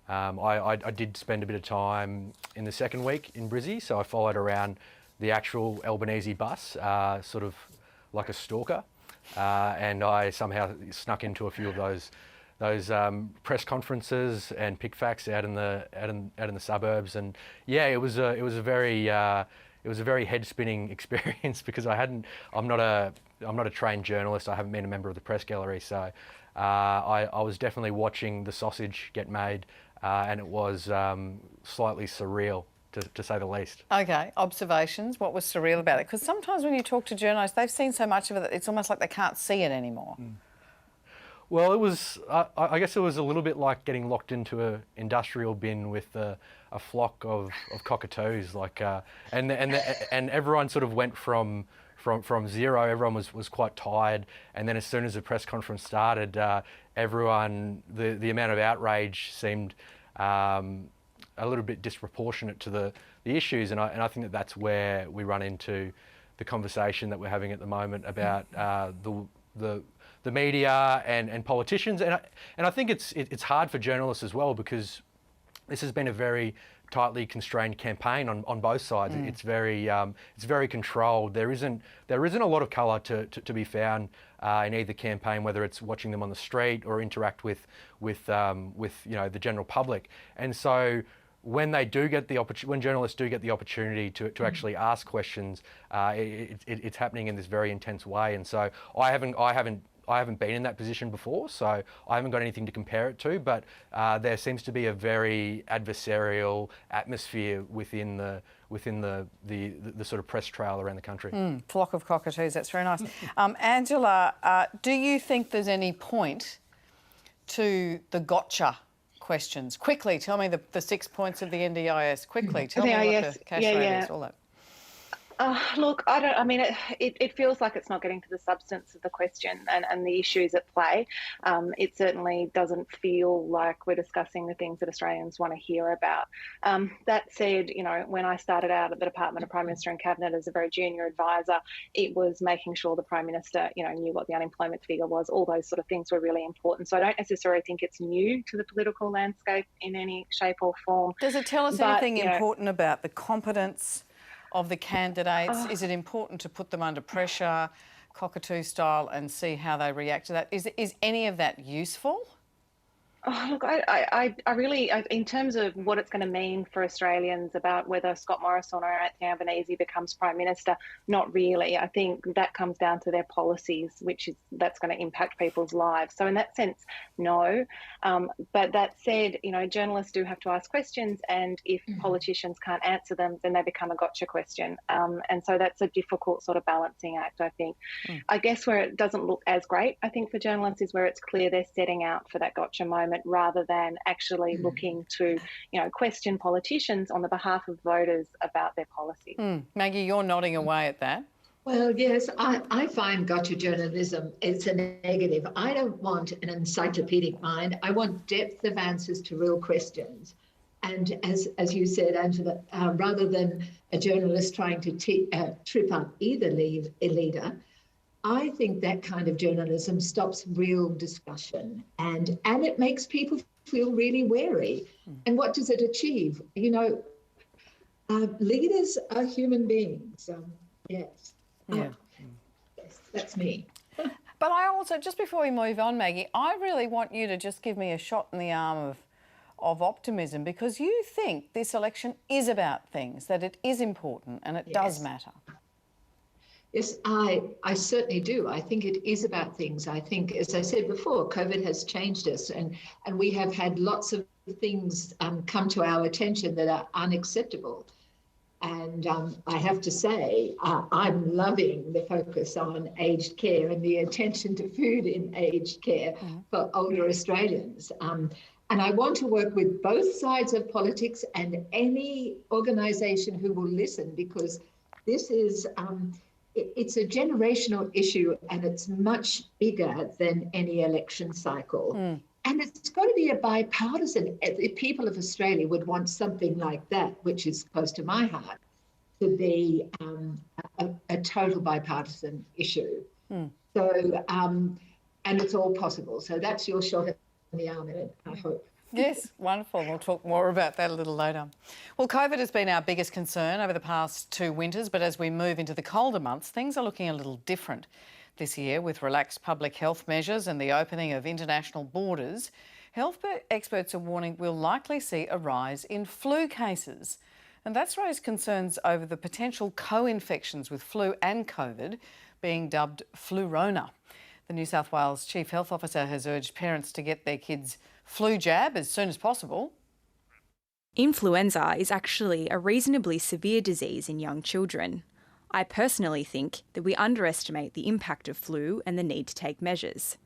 I did spend a bit of time in the second week in Brizzy, so I followed around the actual Albanese bus, sort of like a stalker, and I somehow snuck into a few of those press conferences and pick facts out in the suburbs, and yeah, it was a very head spinning experience because I'm not a trained journalist. I haven't been a member of the press gallery, so I was definitely watching the sausage get made, and it was slightly surreal to say the least. Okay, observations. What was surreal about it? Because sometimes when you talk to journalists, they've seen so much of it that it's almost like they can't see it anymore. Well, it was. I guess it was a little bit like getting locked into an industrial bin with a flock of cockatoos. And everyone sort of went from zero. Everyone was quite tired, and then as soon as the press conference started, everyone the amount of outrage seemed a little bit disproportionate to the issues, and I think that's where we run into the conversation that we're having at the moment about the media and politicians, and I think it's hard for journalists as well, because this has been a very tightly constrained campaign on both sides. It's very controlled. There isn't a lot of colour to be found in either campaign, whether it's watching them on the street or interact with the general public. And so when journalists do get the opportunity to actually ask questions, it's happening in this very intense way. And so I haven't been in that position before, so I haven't got anything to compare it to, but there seems to be a very adversarial atmosphere within the sort of press trail around the country. Flock of cockatoos, that's very nice. Angela, do you think there's any point to the gotcha questions? Quickly, tell me the 6 points of the NDIS. Quickly, tell me what the cash rate is, all that. Look, I mean, it feels like it's not getting to the substance of the question and the issues at play. It certainly doesn't feel like we're discussing the things that Australians want to hear about. That said, you know, when I started out at the Department of Prime Minister and Cabinet as a very junior advisor, it was making sure the Prime Minister, you know, knew what the unemployment figure was. All those sort of things were really important. So I don't necessarily think it's new to the political landscape in any shape or form. Does it tell us anything important about the competence of the candidates? Is it important to put them under pressure, cockatoo style, and see how they react to that? Is any of that useful? Oh, look, I really, in terms of what it's going to mean for Australians about whether Scott Morrison or Anthony Albanese becomes Prime Minister, not really. I think that comes down to their policies, that's going to impact people's lives. So in that sense, no. But that said, you know, journalists do have to ask questions, and if politicians can't answer them, then they become a gotcha question. And so that's a difficult sort of balancing act, I think. I guess where it doesn't look as great, I think, for journalists is where it's clear they're setting out for that gotcha moment, rather than actually looking to, you know, question politicians on the behalf of voters about their policies. Maggie, you're nodding away at that. Well, yes, I find gotcha journalism, it's a negative. I don't want an encyclopedic mind. I want depth of answers to real questions. And as you said, Angela, rather than a journalist trying to trip up either leader, I think that kind of journalism stops real discussion, and it makes people feel really wary. And what does it achieve? You know, leaders are human beings. Yes. Yeah. Yes, that's me. But I also, just before we move on, Maggie, I really want you to just give me a shot in the arm of optimism, because you think this election is about things, that it is important and it does matter. Yes, I certainly do. I think it is about things. I think, as I said before, COVID has changed us, and we have had lots of things come to our attention that are unacceptable. And I have to say, I'm loving the focus on aged care and the attention to food in aged care for older Australians. And I want to work with both sides of politics and any organisation who will listen, because this is... it's a generational issue, and it's much bigger than any election cycle. And it's got to be a bipartisan. The people of Australia would want something like that, which is close to my heart, to be a total bipartisan issue. So, and it's all possible. So that's your shot in the arm, I hope. Yes, wonderful. We'll talk more about that a little later. Well, COVID has been our biggest concern over the past 2 winters, but as we move into the colder months, things are looking a little different this year with relaxed public health measures and the opening of international borders. Health experts are warning we'll likely see a rise in flu cases. And that's raised concerns over the potential co-infections with flu and COVID, being dubbed Flurona. The New South Wales Chief Health Officer has urged parents to get their kids flu jab as soon as possible. Influenza is actually a reasonably severe disease in young children. I personally think that we underestimate the impact of flu and the need to take measures.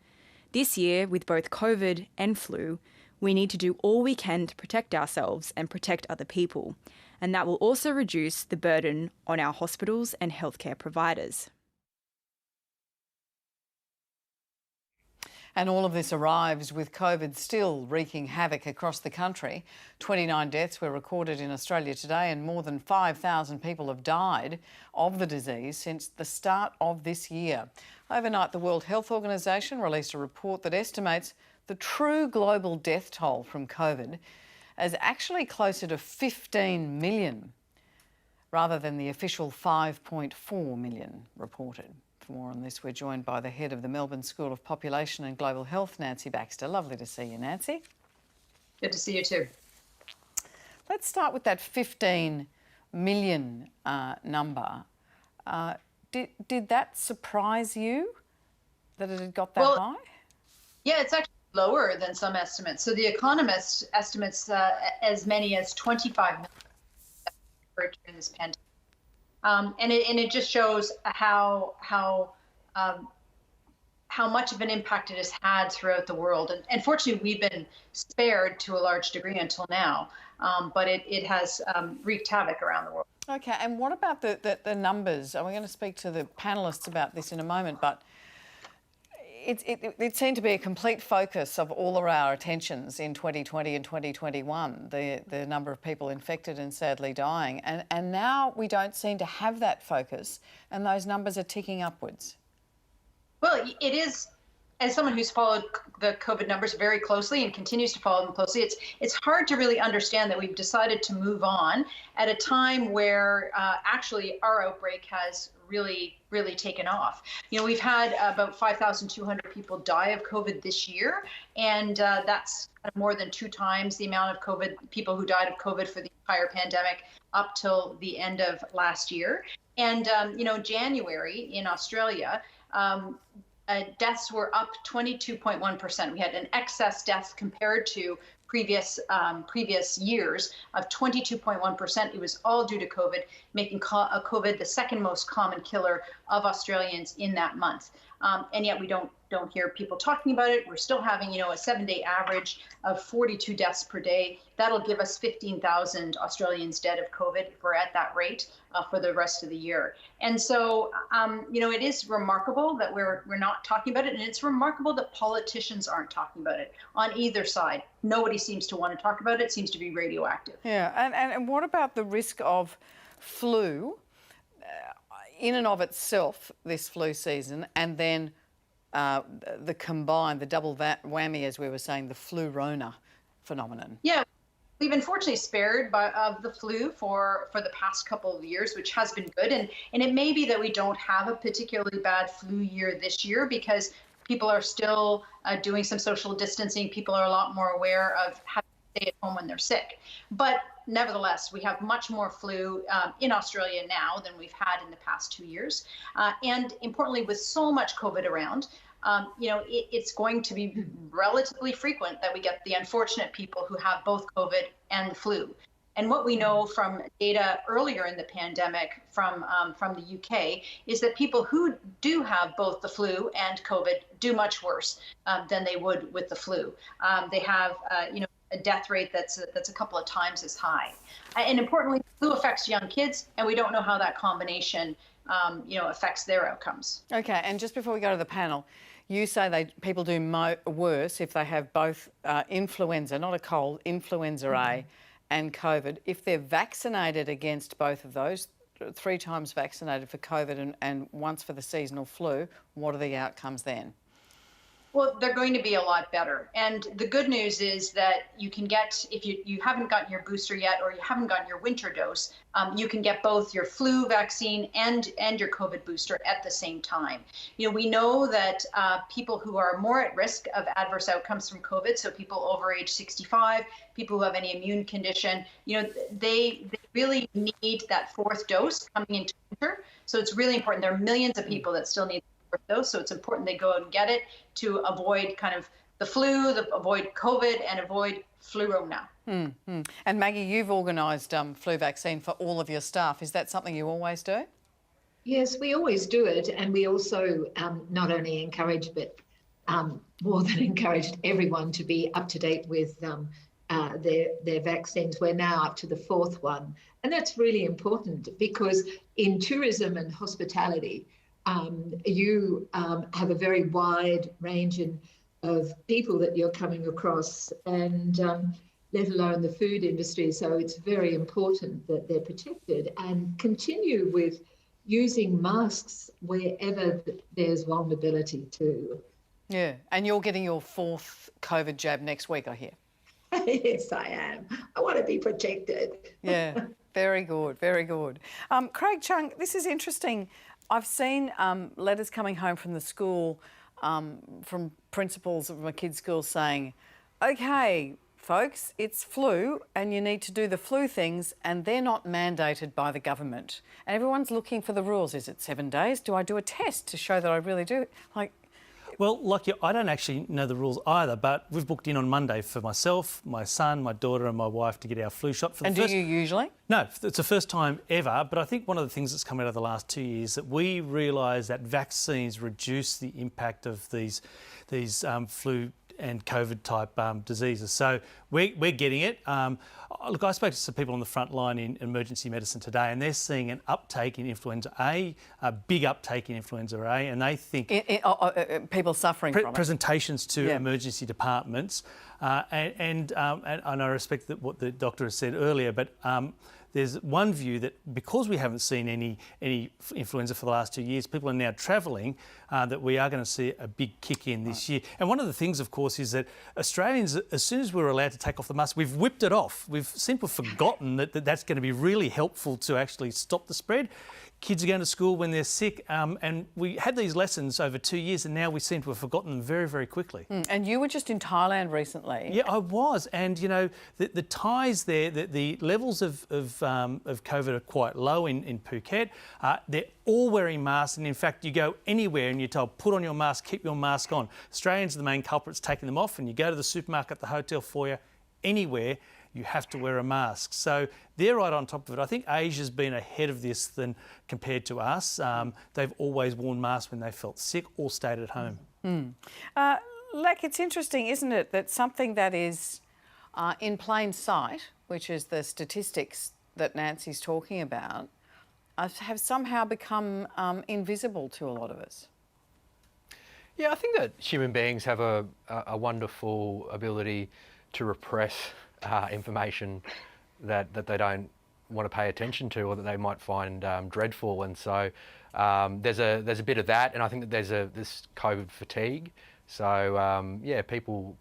This year, with both COVID and flu, we need to do all we can to protect ourselves and protect other people, and that will also reduce the burden on our hospitals and healthcare providers. And all of this arrives with COVID still wreaking havoc across the country. 29 deaths were recorded in Australia today, and more than 5,000 people have died of the disease since the start of this year. Overnight, the World Health Organization released a report that estimates the true global death toll from COVID as actually closer to 15 million, rather than the official 5.4 million reported. For more on this, we're joined by the head of the Melbourne School of Population and Global Health, Nancy Baxter. Lovely to see you, Nancy. Good to see you too. Let's start with that 15 million number. Did that surprise you, that it had got that high? Yeah, it's actually lower than some estimates. So the Economist estimates as many as 25 million during this pandemic. And it just shows how much of an impact it has had throughout the world. And fortunately, we've been spared to a large degree until now, but it has wreaked havoc around the world. Okay, and what about the numbers? We're going to speak to the panellists about this in a moment, but it seemed to be a complete focus of all of our attentions in 2020 and 2021, the number of people infected and sadly dying. And now we don't seem to have that focus, and those numbers are ticking upwards. Well, it is, as someone who's followed the COVID numbers very closely and continues to follow them closely, it's hard to really understand that we've decided to move on at a time where actually our outbreak has really taken off. You know, we've had about 5,200 people die of COVID this year, and that's more than 2 times the amount of people who died of COVID for the entire pandemic up till the end of last year. And, you know, January in Australia, deaths were up 22.1%. We had an excess death compared to previous years of 22.1%. It was all due to COVID, making COVID the second most common killer of Australians in that month. And yet we don't hear people talking about it. We're still having, you know, a 7-day average of 42 deaths per day. That'll give us 15,000 Australians dead of COVID if we're at that rate for the rest of the year. And so, you know, it is remarkable that we're not talking about it, and it's remarkable that politicians aren't talking about it on either side. Nobody seems to want to talk about it. It seems to be radioactive. Yeah, and what about the risk of flu in and of itself, this flu season, and then the combined, the double whammy, as we were saying, the flu-rona phenomenon? Yeah, we've unfortunately spared of the flu for the past couple of years, which has been good. And it may be that we don't have a particularly bad flu year this year because people are still doing some social distancing. People are a lot more aware of having to stay at home when they're sick. But nevertheless, we have much more flu in Australia now than we've had in the past 2 years. And importantly, with so much COVID around, you know, it's going to be relatively frequent that we get the unfortunate people who have both COVID and the flu. And what we know from data earlier in the pandemic from the UK is that people who do have both the flu and COVID do much worse than they would with the flu. They have, you know, a death rate that's a couple of times as high. And importantly, flu affects young kids, and we don't know how that combination, you know, affects their outcomes. Okay, and just before we go to the panel, you say people do worse if they have both influenza, not a cold, influenza A and COVID. If they're vaccinated against both of those, 3 times vaccinated for COVID and once for the seasonal flu, what are the outcomes then? Well, they're going to be a lot better. And the good news is that you can get, if you haven't gotten your booster yet or you haven't gotten your winter dose, you can get both your flu vaccine and your COVID booster at the same time. You know, we know that people who are more at risk of adverse outcomes from COVID, so people over age 65, people who have any immune condition, you know, they really need that 4th dose coming into winter. So it's really important. There are millions of people that still need those, so it's important they go out and get it to avoid kind of the flu, avoid COVID, and avoid flu-rona. And Maggie, you've organised flu vaccine for all of your staff. Is that something you always do? Yes, we always do it, and we also not only encourage, but more than encouraged everyone to be up to date with their vaccines. We're now up to the 4th one, and that's really important because in tourism and hospitality, you have a very wide range of people that you're coming across, and let alone the food industry. So it's very important that they're protected and continue with using masks wherever there's vulnerability too. Yeah, and you're getting your 4th COVID jab next week, I hear. Yes, I am. I want to be protected. Yeah, very good, very good. Craig Chung, this is interesting. I've seen letters coming home from the school, from principals of my kids' school saying, okay, folks, it's flu and you need to do the flu things, and they're not mandated by the government. And everyone's looking for the rules. Is it 7 days? Do I do a test to show that I really do? Well, like you, I don't actually know the rules either, but we've booked in on Monday for myself, my son, my daughter and my wife to get our flu shot. And do you usually? No, it's the first time ever, but I think one of the things that's come out of the last 2 years is that we realise that vaccines reduce the impact of these flu COVID type diseases. So we're getting it. Look, I spoke to some people on the front line in emergency medicine today, and they're seeing an uptake in influenza A, a big uptake in influenza A, and they think people suffering from it. Presentations to emergency departments, and I respect that what the doctor has said earlier, but there's one view that because we haven't seen any influenza for the last 2 years, people are now travelling, that we are going to see a big kick in this year. And one of the things, of course, is that Australians, as soon as we were allowed to take off the mask, we've whipped it off. We've simply forgotten that that's going to be really helpful to actually stop the spread. Kids are going to school when they're sick, and we had these lessons over 2 years, and now we seem to have forgotten them very, very quickly. And you were just in Thailand recently. Yeah, I was, and you know the ties there, the levels of COVID are quite low in Phuket. They're all wearing masks, and in fact, you go anywhere and you're told put on your mask, keep your mask on. Australians are the main culprits taking them off, and you go to the supermarket, the hotel foyer, anywhere, you have to wear a mask. So they're right on top of it. I think Asia's been ahead of this than compared to us. They've always worn masks when they felt sick or stayed at home. It's interesting, isn't it, that something that is in plain sight, which is the statistics that Nancy's talking about, have somehow become invisible to a lot of us. Yeah, I think that human beings have a wonderful ability to repress information that they don't want to pay attention to or that they might find dreadful, and so there's a bit of that, and I think that there's this COVID fatigue. So yeah, people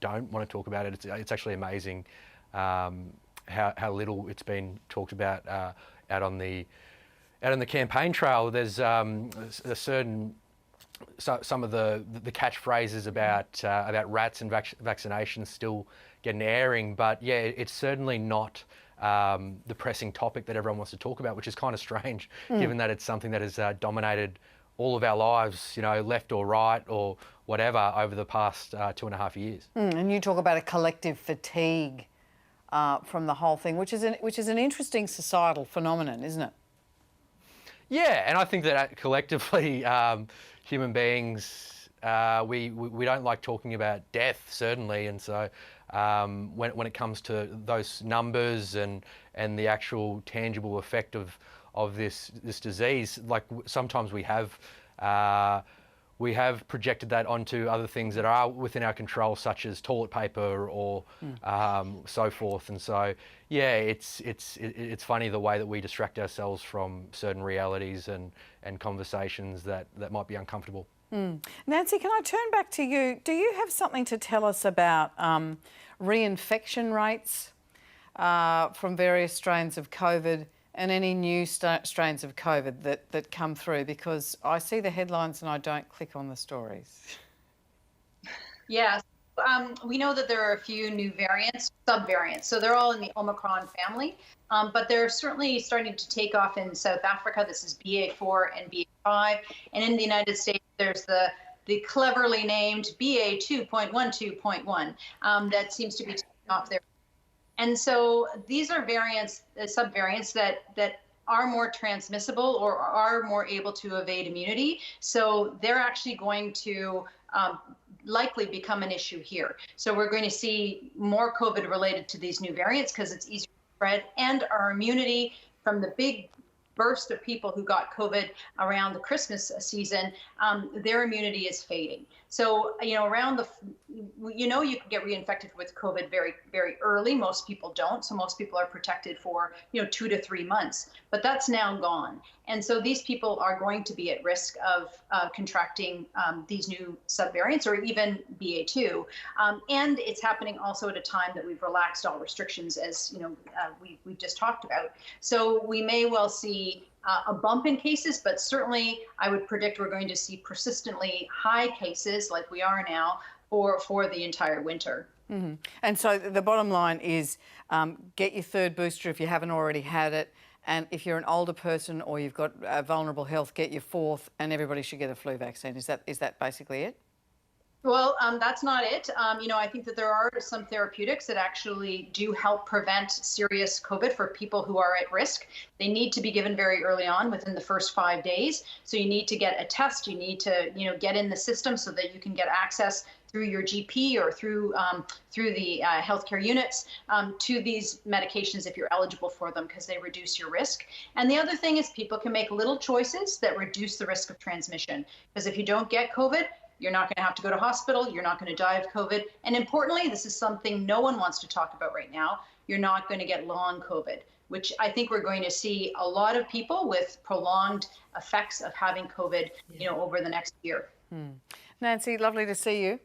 don't want to talk about it. It's actually amazing how little it's been talked about out on the campaign trail. There's a certain some of the catchphrases about rats and vaccinations still get an airing, but yeah, it's certainly not the pressing topic that everyone wants to talk about, which is kind of strange, given that it's something that has dominated all of our lives, you know, left or right or whatever, over the past 2.5 years. And you talk about a collective fatigue from the whole thing, which is an interesting societal phenomenon, isn't it? Yeah, and I think that collectively, human beings, we don't like talking about death, certainly, and so when it comes to those numbers and the actual tangible effect of this disease, like sometimes we have projected that onto other things that are within our control, such as toilet paper or so forth. And so, yeah, it's funny the way that we distract ourselves from certain realities and conversations that might be uncomfortable. Nancy, can I turn back to you? Do you have something to tell us about reinfection rates from various strains of COVID and any new strains of COVID that come through? Because I see the headlines and I don't click on the stories. Yes. We know that there are a few new variants, subvariants. So they're all in the Omicron family, but they're certainly starting to take off in South Africa. This is BA4 and BA5. And in the United States, there's the cleverly named BA2.12.1 that seems to be taking off there. And so these are variants, subvariants that are more transmissible or are more able to evade immunity. So they're actually going to likely become an issue here. So we're going to see more COVID related to these new variants because it's easier to spread, and our immunity from the big burst of people who got COVID around the Christmas season, their immunity is fading. So, you know, you can get reinfected with COVID very, very early. Most people don't. So most people are protected for, 2 to 3 months, but that's now gone. And so these people are going to be at risk of contracting these new subvariants or even BA2. And it's happening also at a time that we've relaxed all restrictions, as we've just talked about. So we may well see a bump in cases, but certainly I would predict we're going to see persistently high cases like we are now for the entire winter. Mm-hmm. And so the bottom line is get your third booster if you haven't already had it. And if you're an older person or you've got vulnerable health, get your fourth, and everybody should get a flu vaccine. Is that basically it? Well, that's not it. I think that there are some therapeutics that actually do help prevent serious COVID for people who are at risk. They need to be given very early on, within the first 5 days. So you need to get a test. You need to, get in the system so that you can get access through your GP or through the healthcare units to these medications if you're eligible for them, because they reduce your risk. And the other thing is people can make little choices that reduce the risk of transmission, because if you don't get COVID, you're not going to have to go to hospital, you're not going to die of COVID. And importantly, this is something no one wants to talk about right now, you're not going to get long COVID, which I think we're going to see a lot of people with prolonged effects of having COVID, over the next year. Nancy, lovely to see you.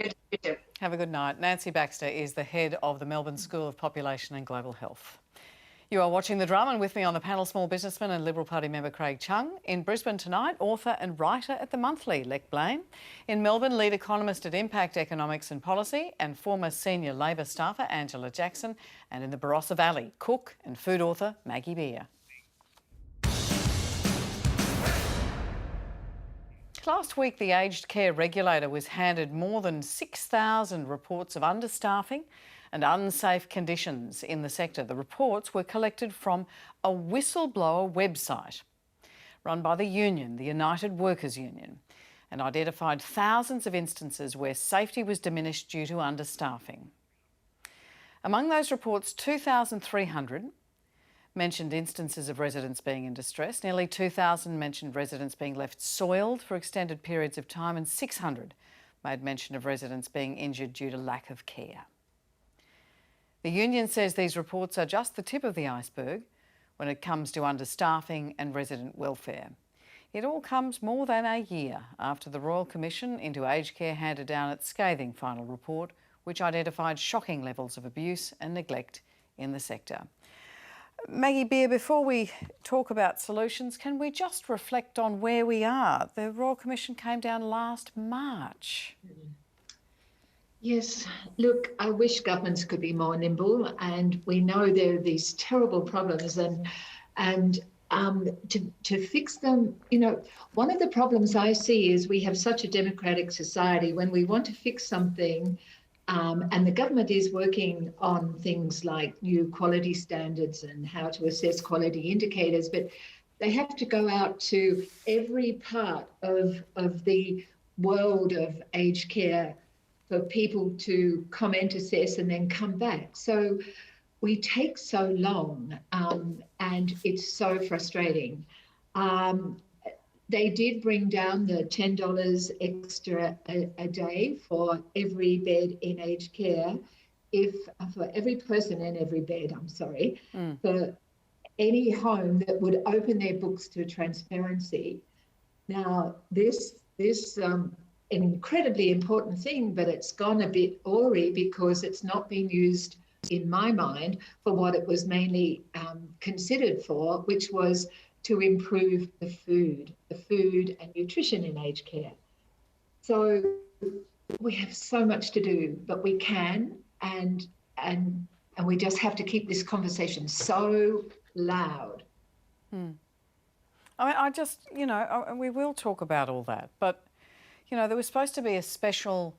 Good to see you. Have a good night. Nancy Baxter is the head of the Melbourne School of Population and Global Health. You are watching The Drum, and with me on the panel, small businessman and Liberal Party member Craig Chung. In Brisbane tonight, author and writer at The Monthly, Lek Blaine. In Melbourne, lead economist at Impact Economics and Policy and former senior Labor staffer Angela Jackson. And in the Barossa Valley, cook and food author Maggie Beer. Last week, the aged care regulator was handed more than 6,000 reports of understaffing and unsafe conditions in the sector. The reports were collected from a whistleblower website run by the union, the United Workers Union, and identified thousands of instances where safety was diminished due to understaffing. Among those reports, 2,300 mentioned instances of residents being in distress. Nearly 2,000 mentioned residents being left soiled for extended periods of time, and 600 made mention of residents being injured due to lack of care. The union says these reports are just the tip of the iceberg when it comes to understaffing and resident welfare. It all comes more than a year after the Royal Commission into Aged Care handed down its scathing final report, which identified shocking levels of abuse and neglect in the sector. Maggie Beer, before we talk about solutions, can we just reflect on where we are? The Royal Commission came down last March. Yes, look, I wish governments could be more nimble, and we know there are these terrible problems, and to fix them, one of the problems I see is we have such a democratic society. When we want to fix something, and the government is working on things like new quality standards and how to assess quality indicators, but they have to go out to every part of the world of aged care for people to comment, assess, and then come back. So we take so long, and it's so frustrating. They did bring down the $10 extra a day for every bed in aged care, for every person in every bed, for any home that would open their books to transparency. Now, this an incredibly important thing, but it's gone a bit awry because it's not been used, in my mind, for what it was mainly considered for, which was to improve the food and nutrition in aged care. So we have so much to do, but we can, and we just have to keep this conversation so loud. I mean, I just, we will talk about all that, but, there was supposed to be a special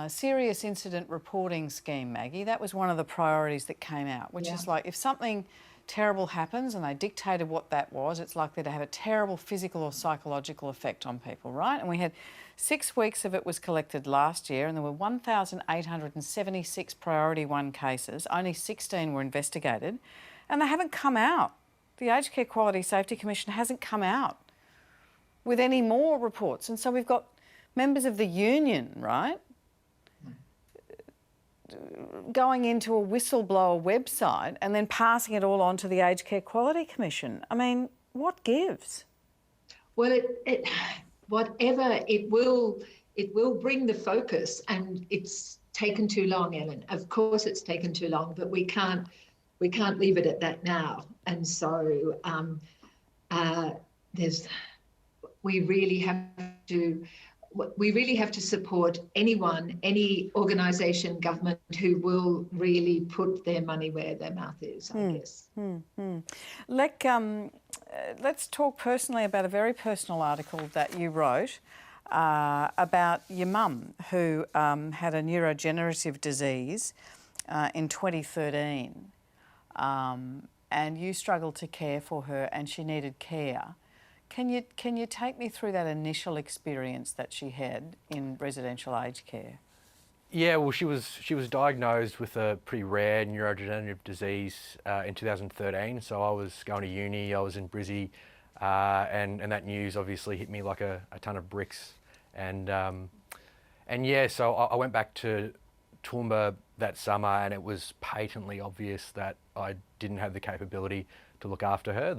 serious incident reporting scheme, Maggie. That was one of the priorities that came out, which is like, if something terrible happens and they dictated what that was, it's likely to have a terrible physical or psychological effect on people, right? And we had 6 weeks of it was collected last year, and there were 1,876 priority 1 cases. Only 16 were investigated, and they haven't come out. The Aged Care Quality Safety Commission hasn't come out with any more reports. And so we've got members of the union, right, going into a whistleblower website and then passing it all on to the Aged Care Quality Commission. I mean, what gives? Well, it will bring the focus, and it's taken too long, Ellen. Of course it's taken too long, but we can't leave it at that now. And so we really have to support any organisation, government who will really put their money where their mouth is, I guess. Let's talk personally about a very personal article that you wrote about your mum who had a neurodegenerative disease in 2013, and you struggled to care for her and she needed care. Can you take me through that initial experience that she had in residential aged care? Yeah, well, she was diagnosed with a pretty rare neurodegenerative disease in 2013. So I was going to uni, I was in Brizzy, and that news obviously hit me like a ton of bricks. And yeah, so I went back to Toowoomba that summer, and it was patently obvious that I didn't have the capability to look after her.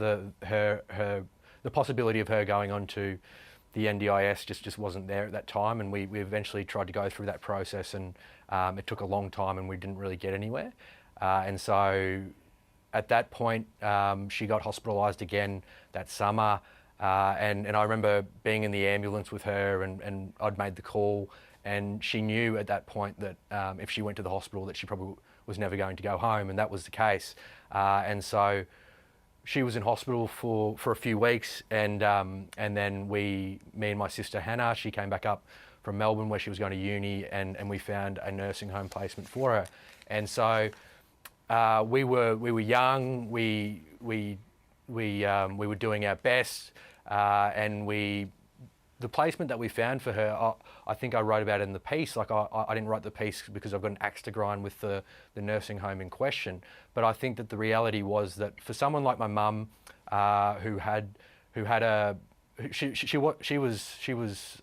The possibility of her going on to the NDIS just wasn't there at that time, and we eventually tried to go through that process, and it took a long time and we didn't really get anywhere. And so at that point, she got hospitalised again that summer, and I remember being in the ambulance with her, and I'd made the call, and she knew at that point that if she went to the hospital that she probably was never going to go home, and that was the case. And so she was in hospital for a few weeks, and then me and my sister Hannah, she came back up from Melbourne where she was going to uni, and we found a nursing home placement for her. And so we were young, we were doing our best, and the placement that we found for her, I think I wrote about it in the piece. Like I didn't write the piece because I've got an axe to grind with the nursing home in question. But I think that the reality was that for someone like my mum, who was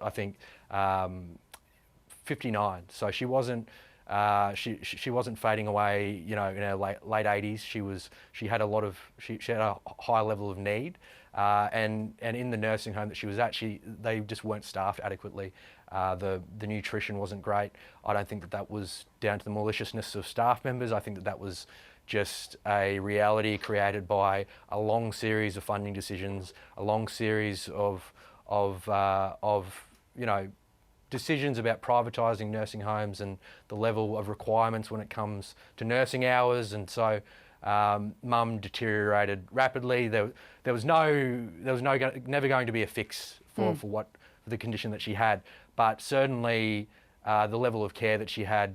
I think 59, so she wasn't she wasn't fading away, you know, in her late 80s. She had a high level of need. And in the nursing home that she was at, they just weren't staffed adequately. The nutrition wasn't great. I don't think that was down to the maliciousness of staff members. I think that was just a reality created by a long series of funding decisions, a long series of you know, decisions about privatising nursing homes and the level of requirements when it comes to nursing hours. And so Mum deteriorated rapidly. There was never going to be a fix for the condition that she had, but certainly the level of care that she had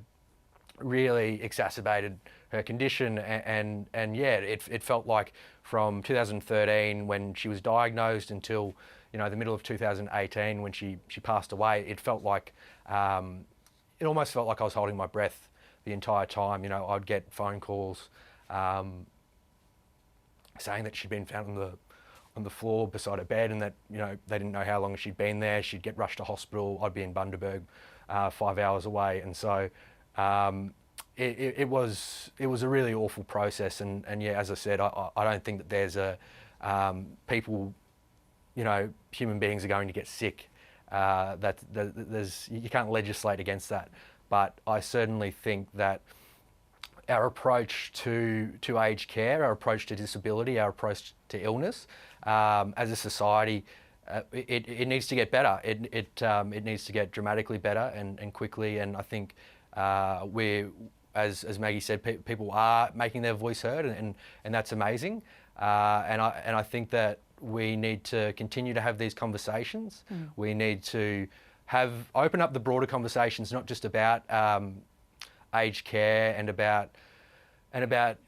really exacerbated her condition. And yeah, it felt like from 2013 when she was diagnosed until, you know, the middle of 2018 when she passed away, it almost felt like I was holding my breath the entire time. You know, I'd get phone calls saying that she'd been found on the floor beside her bed, and that, you know, they didn't know how long she'd been there. She'd get rushed to hospital. I'd be in Bundaberg, 5 hours away, and so it was a really awful process. And yeah, as I said, I don't think that there's people, you know, human beings are going to get sick. You can't legislate against that, but I certainly think that our approach to aged care, our approach to disability, our approach to illness, as a society, it needs to get better. It needs to get dramatically better and quickly. And I think as Maggie said, people are making their voice heard, and that's amazing. And I think that we need to continue to have these conversations. We need to open up the broader conversations, not just about aged care and about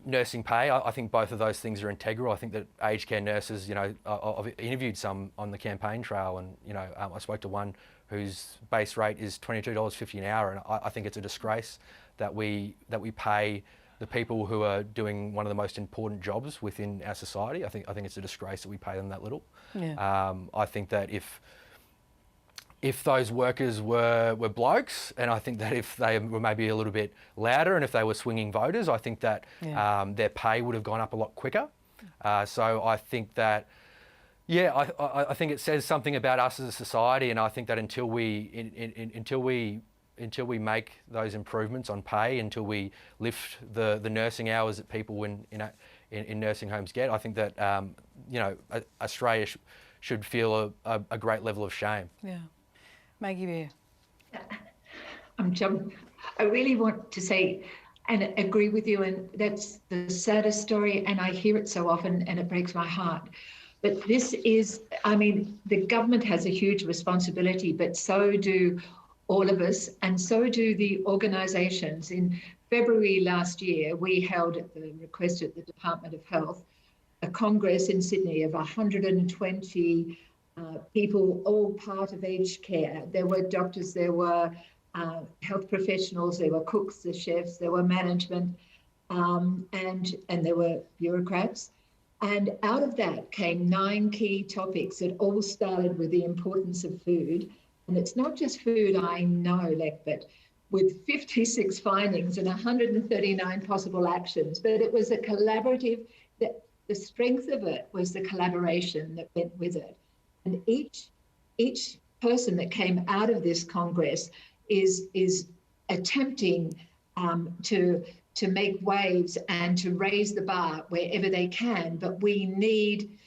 nursing pay. I think both of those things are integral. I think that aged care nurses, you know, I've interviewed some on the campaign trail, and, you know, I spoke to one whose base rate is $22.50 an hour, and I think it's a disgrace that we pay the people who are doing one of the most important jobs within our society. I think it's a disgrace that we pay them that little. Yeah. I think that if those workers were blokes, and I think that if they were maybe a little bit louder and if they were swinging voters, I think that their pay would have gone up a lot quicker. So I think that, yeah, I think it says something about us as a society, and I think that until we make those improvements on pay, until we lift the nursing hours that people in nursing homes get, I think that you know, Australia should feel a great level of shame. Yeah. Maggie Beer. I really want to say and agree with you, and that's the saddest story, and I hear it so often and it breaks my heart. But this is, I mean, the government has a huge responsibility, but so do all of us, and so do the organisations. In February last year, we held, at the request of the Department of Health, a congress in Sydney of 120 people all part of aged care. There were doctors, there were health professionals, there were cooks, the chefs, there were management, and there were bureaucrats. And out of that came 9 key topics that all started with the importance of food. And it's not just food, I know, but with 56 findings and 139 possible actions, but it was a collaborative, the strength of it was the collaboration that went with it. And each person that came out of this Congress is attempting to make waves and to raise the bar wherever they can, but we need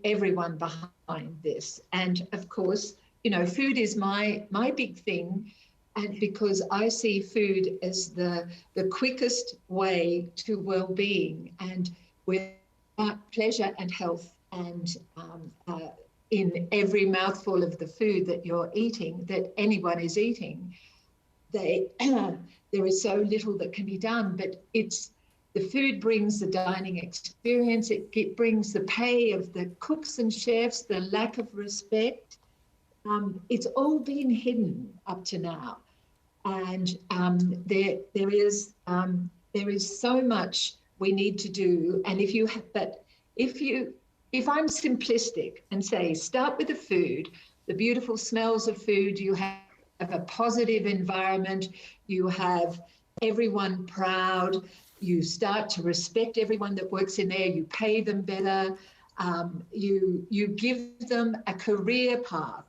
everyone behind this. And of course, food is my big thing, and because I see food as the quickest way to well-being, and without pleasure and health and in every mouthful of the food that you're eating, that anyone is eating, there is so little that can be done. But the food brings the dining experience, it brings the pay of the cooks and chefs, the lack of respect. It's all been hidden up to now. And there is so much we need to do. And if I'm simplistic and say, start with the food, the beautiful smells of food, you have a positive environment, you have everyone proud, you start to respect everyone that works in there, you pay them better, you give them a career path.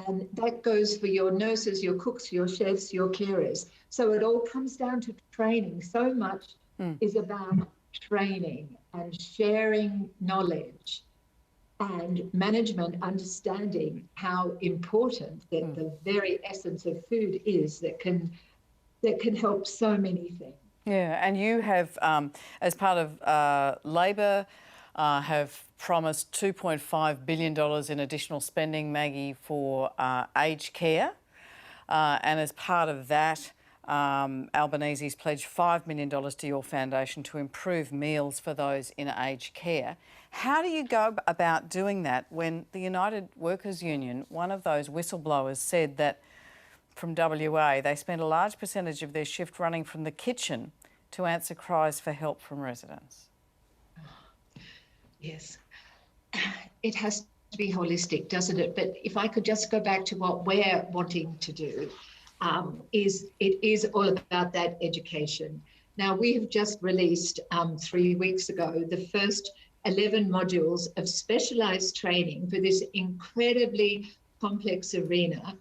And that goes for your nurses, your cooks, your chefs, your carers. So it all comes down to training. So much is about training and sharing knowledge, and management understanding how important the very essence of food is that can help so many things. Yeah, and you have, as part of Labor, have promised $2.5 billion in additional spending, Maggie, for aged care. And as part of that, Albanese's pledged $5 million to your foundation to improve meals for those in aged care. How do you go about doing that when the United Workers Union, one of those whistleblowers, said that from WA, they spend a large percentage of their shift running from the kitchen to answer cries for help from residents? Yes, it has to be holistic, doesn't it? But if I could just go back to what we're wanting to do, it is all about that education. Now, we have just released 3 weeks ago the first 11 modules of specialised training for this incredibly complex arena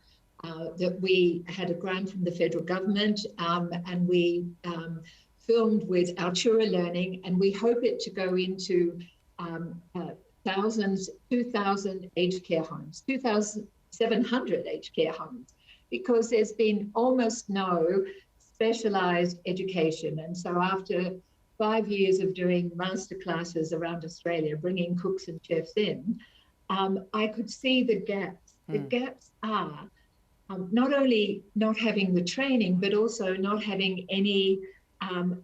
that we had a grant from the federal government, and we filmed with Altura Learning, and we hope it to go into 2,000 aged care homes, 2,700 aged care homes, because there's been almost no specialised education. And so after 5 years of doing master classes around Australia, bringing cooks and chefs in, I could see the gaps. The gaps are not only not having the training, but also not having any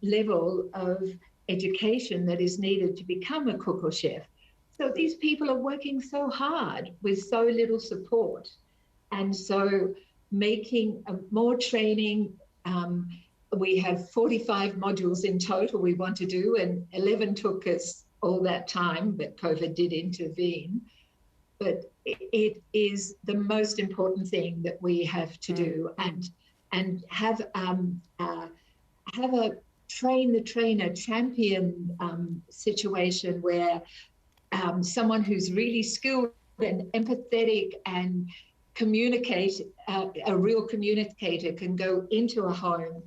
level of education that is needed to become a cook or chef. So these people are working so hard with so little support. And so making more training, we have 45 modules in total we want to do, and 11 took us all that time, but COVID did intervene. But it is the most important thing that we have to do, and have a train the trainer champion situation where someone who's really skilled and empathetic and a real communicator can go into a home.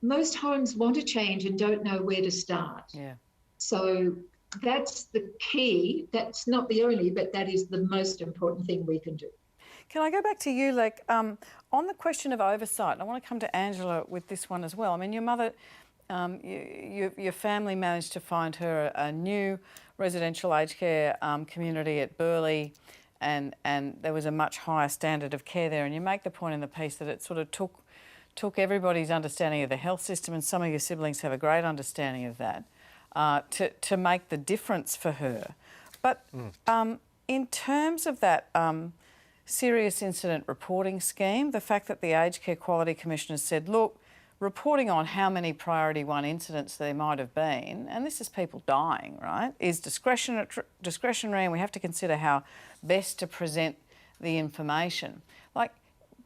Most homes want to change and don't know where to start. Yeah. So that's the key. That's not the only, but that is the most important thing we can do. Can I go back to you, Lek, on the question of oversight? I want to come to Angela with this one as well. I mean, your mother, your family managed to find her a new residential aged care community at Burleigh, and there was a much higher standard of care there. And you make the point in the piece that it sort of took everybody's understanding of the health system, and some of your siblings have a great understanding of that, to make the difference for her. But In terms of that serious incident reporting scheme, the fact that the Aged Care Quality Commission has said, look, reporting on how many priority 1 incidents there might have been, and this is people dying, right, is discretionary, and we have to consider how best to present the information. Like,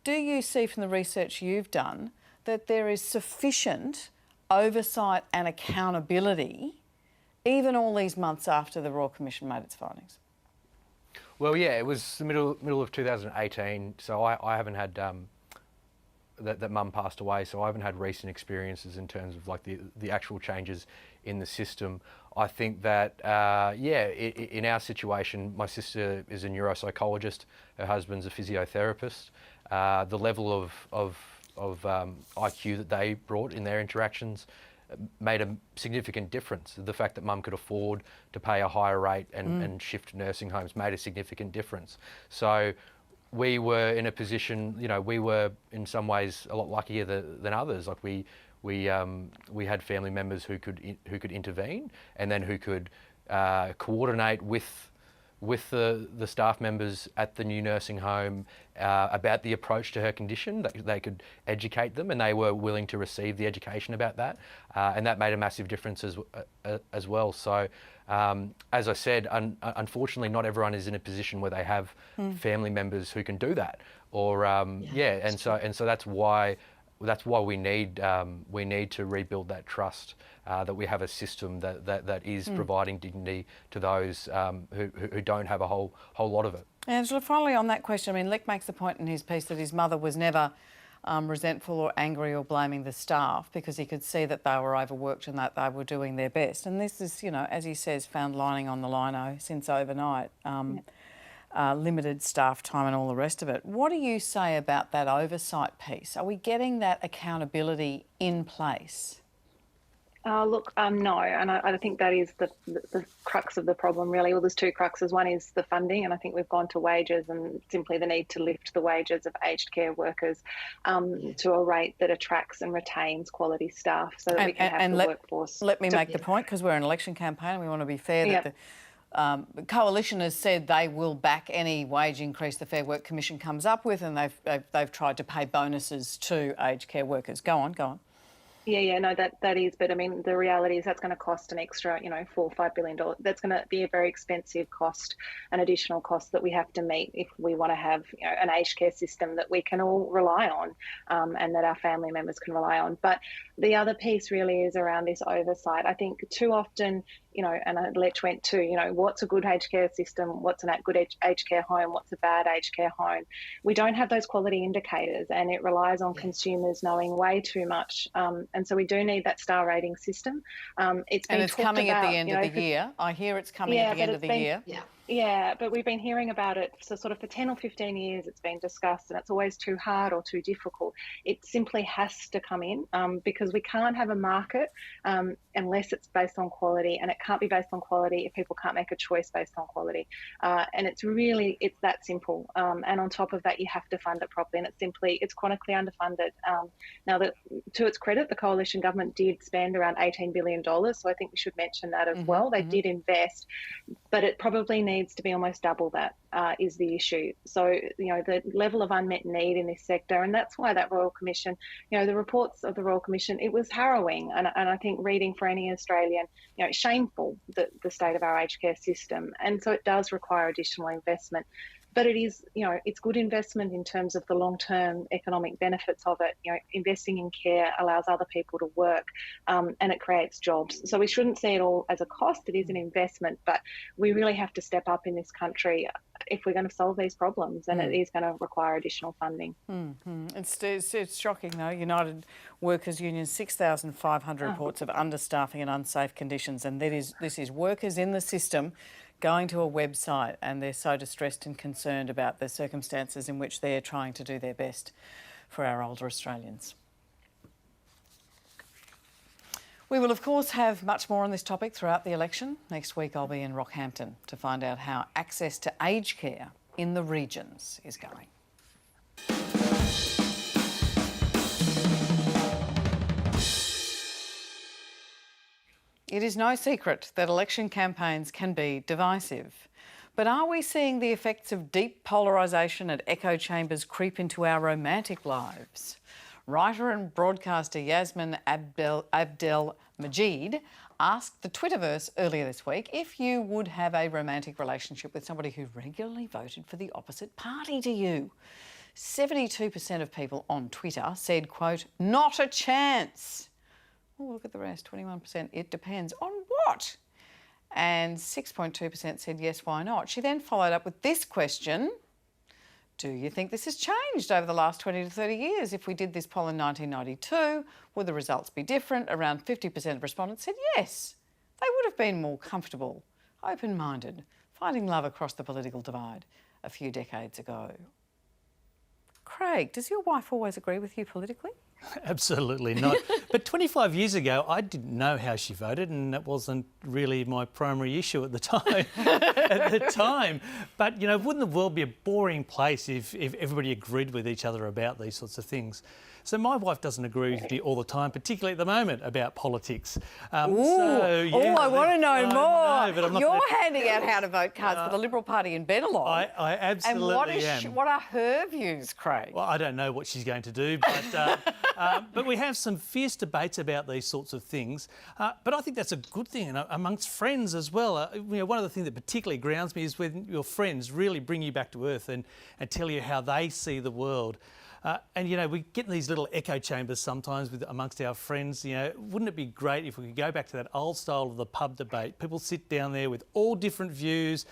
do you see from the research you've done that there is sufficient oversight and accountability even all these months after the Royal Commission made its findings? Well, yeah, it was the middle of 2018, so I haven't had that Mum passed away, so I haven't had recent experiences in terms of like the actual changes in the system. I think that in our situation, my sister is a neuropsychologist, her husband's a physiotherapist. The level of IQ that they brought in their interactions made a significant difference. The fact that Mum could afford to pay a higher rate and shift nursing homes made a significant difference. So we were in a position, you know, we were in some ways a lot luckier than others. Like we had family members who could intervene, and then who could coordinate with the staff members at the new nursing home about the approach to her condition. They could educate them, and they were willing to receive the education about that, and that made a massive difference as well. So, as I said, unfortunately, not everyone is in a position where they have family members who can do that, or and so that's why we need to rebuild that trust. That we have a system that is providing dignity to those who don't have a whole lot of it. Angela, finally on that question, I mean, Leck makes the point in his piece that his mother was never resentful or angry or blaming the staff, because he could see that they were overworked and that they were doing their best. And this is, you know, as he says, found lining on the lino since overnight. Limited staff time and all the rest of it. What do you say about that oversight piece? Are we getting that accountability in place? No, and I think that is the crux of the problem, really. Well, there's 2 cruxes. One is the funding, and I think we've gone to wages and simply the need to lift the wages of aged care workers to a rate that attracts and retains quality staff, so that we can have the workforce. Let me make the point, because we're an election campaign and we want to be fair, that the Coalition has said they will back any wage increase the Fair Work Commission comes up with, and they've tried to pay bonuses to aged care workers. Go on. No, that is, but I mean, the reality is that's going to cost an extra, $4 or $5 billion. That's going to be a very expensive cost, an additional cost that we have to meet if we want to have, an aged care system that we can all rely on, and that our family members can rely on. But the other piece really is around this oversight. I think too often, and Lech went to, what's a good aged care system? What's a good aged care home? What's a bad aged care home? We don't have those quality indicators, and it relies on consumers knowing way too much. And so we do need that star rating system. It's coming at the end of the year. I hear it's coming at the end of the year. Yeah, but we've been hearing about it for for 10 or 15 years. It's been discussed, and it's always too hard or too difficult. It simply has to come in, because we can't have a market unless it's based on quality, and it can't be based on quality if people can't make a choice based on quality. And it's that simple. And on top of that, you have to fund it properly, and it's chronically underfunded. Now, to its credit, the Coalition government did spend around $18 billion, so I think we should mention that as well. They did invest, but it probably needs to be almost double that, is the issue. So, the level of unmet need in this sector, and that's why that Royal Commission, the reports of the Royal Commission, it was harrowing. And I think reading for any Australian, it's shameful, the state of our aged care system. And so it does require additional investment. But it is, it's good investment in terms of the long-term economic benefits of it. Investing in care allows other people to work, and it creates jobs. So we shouldn't see it all as a cost. It is an investment, but we really have to step up in this country if we're going to solve these problems, and it is going to require additional funding. It's shocking, though. United Workers Union, 6,500 reports of understaffing and unsafe conditions, and this is workers in the system going to a website, and they're so distressed and concerned about the circumstances in which they're trying to do their best for our older Australians. We will, of course, have much more on this topic throughout the election. Next week, I'll be in Rockhampton to find out how access to aged care in the regions is going. It is no secret that election campaigns can be divisive. But are we seeing the effects of deep polarisation and echo chambers creep into our romantic lives? Writer and broadcaster Yasmin Abdel-Majid asked the Twitterverse earlier this week if you would have a romantic relationship with somebody who regularly voted for the opposite party to you. 72% of people on Twitter said, quote, not a chance. Oh, look at the rest, 21%, it depends. On what? And 6.2% said, yes, why not? She then followed up with this question. Do you think this has changed over the last 20 to 30 years? If we did this poll in 1992, would the results be different? Around 50% of respondents said yes. They would have been more comfortable, open-minded, finding love across the political divide a few decades ago. Craig, does your wife always agree with you politically? Absolutely not. But 25 years ago, I didn't know how she voted, and that wasn't really my primary issue at the time. But, you know, wouldn't the world be a boring place if everybody agreed with each other about these sorts of things? So my wife doesn't agree with me all the time, particularly at the moment, about politics. I want to know more. You're handing out how to vote cards for the Liberal Party in Bennelong. I absolutely am. What are her views, Craig? Well, I don't know what she's going to do, but we have some fierce debates about these sorts of things. But I think that's a good thing, and amongst friends as well. You know, one of the things that particularly grounds me is when your friends really bring you back to earth and tell you how they see the world. And, you know, we get in these little echo chambers sometimes amongst our friends. You know, wouldn't it be great if we could go back to that old style of the pub debate? People sit down there with all different views.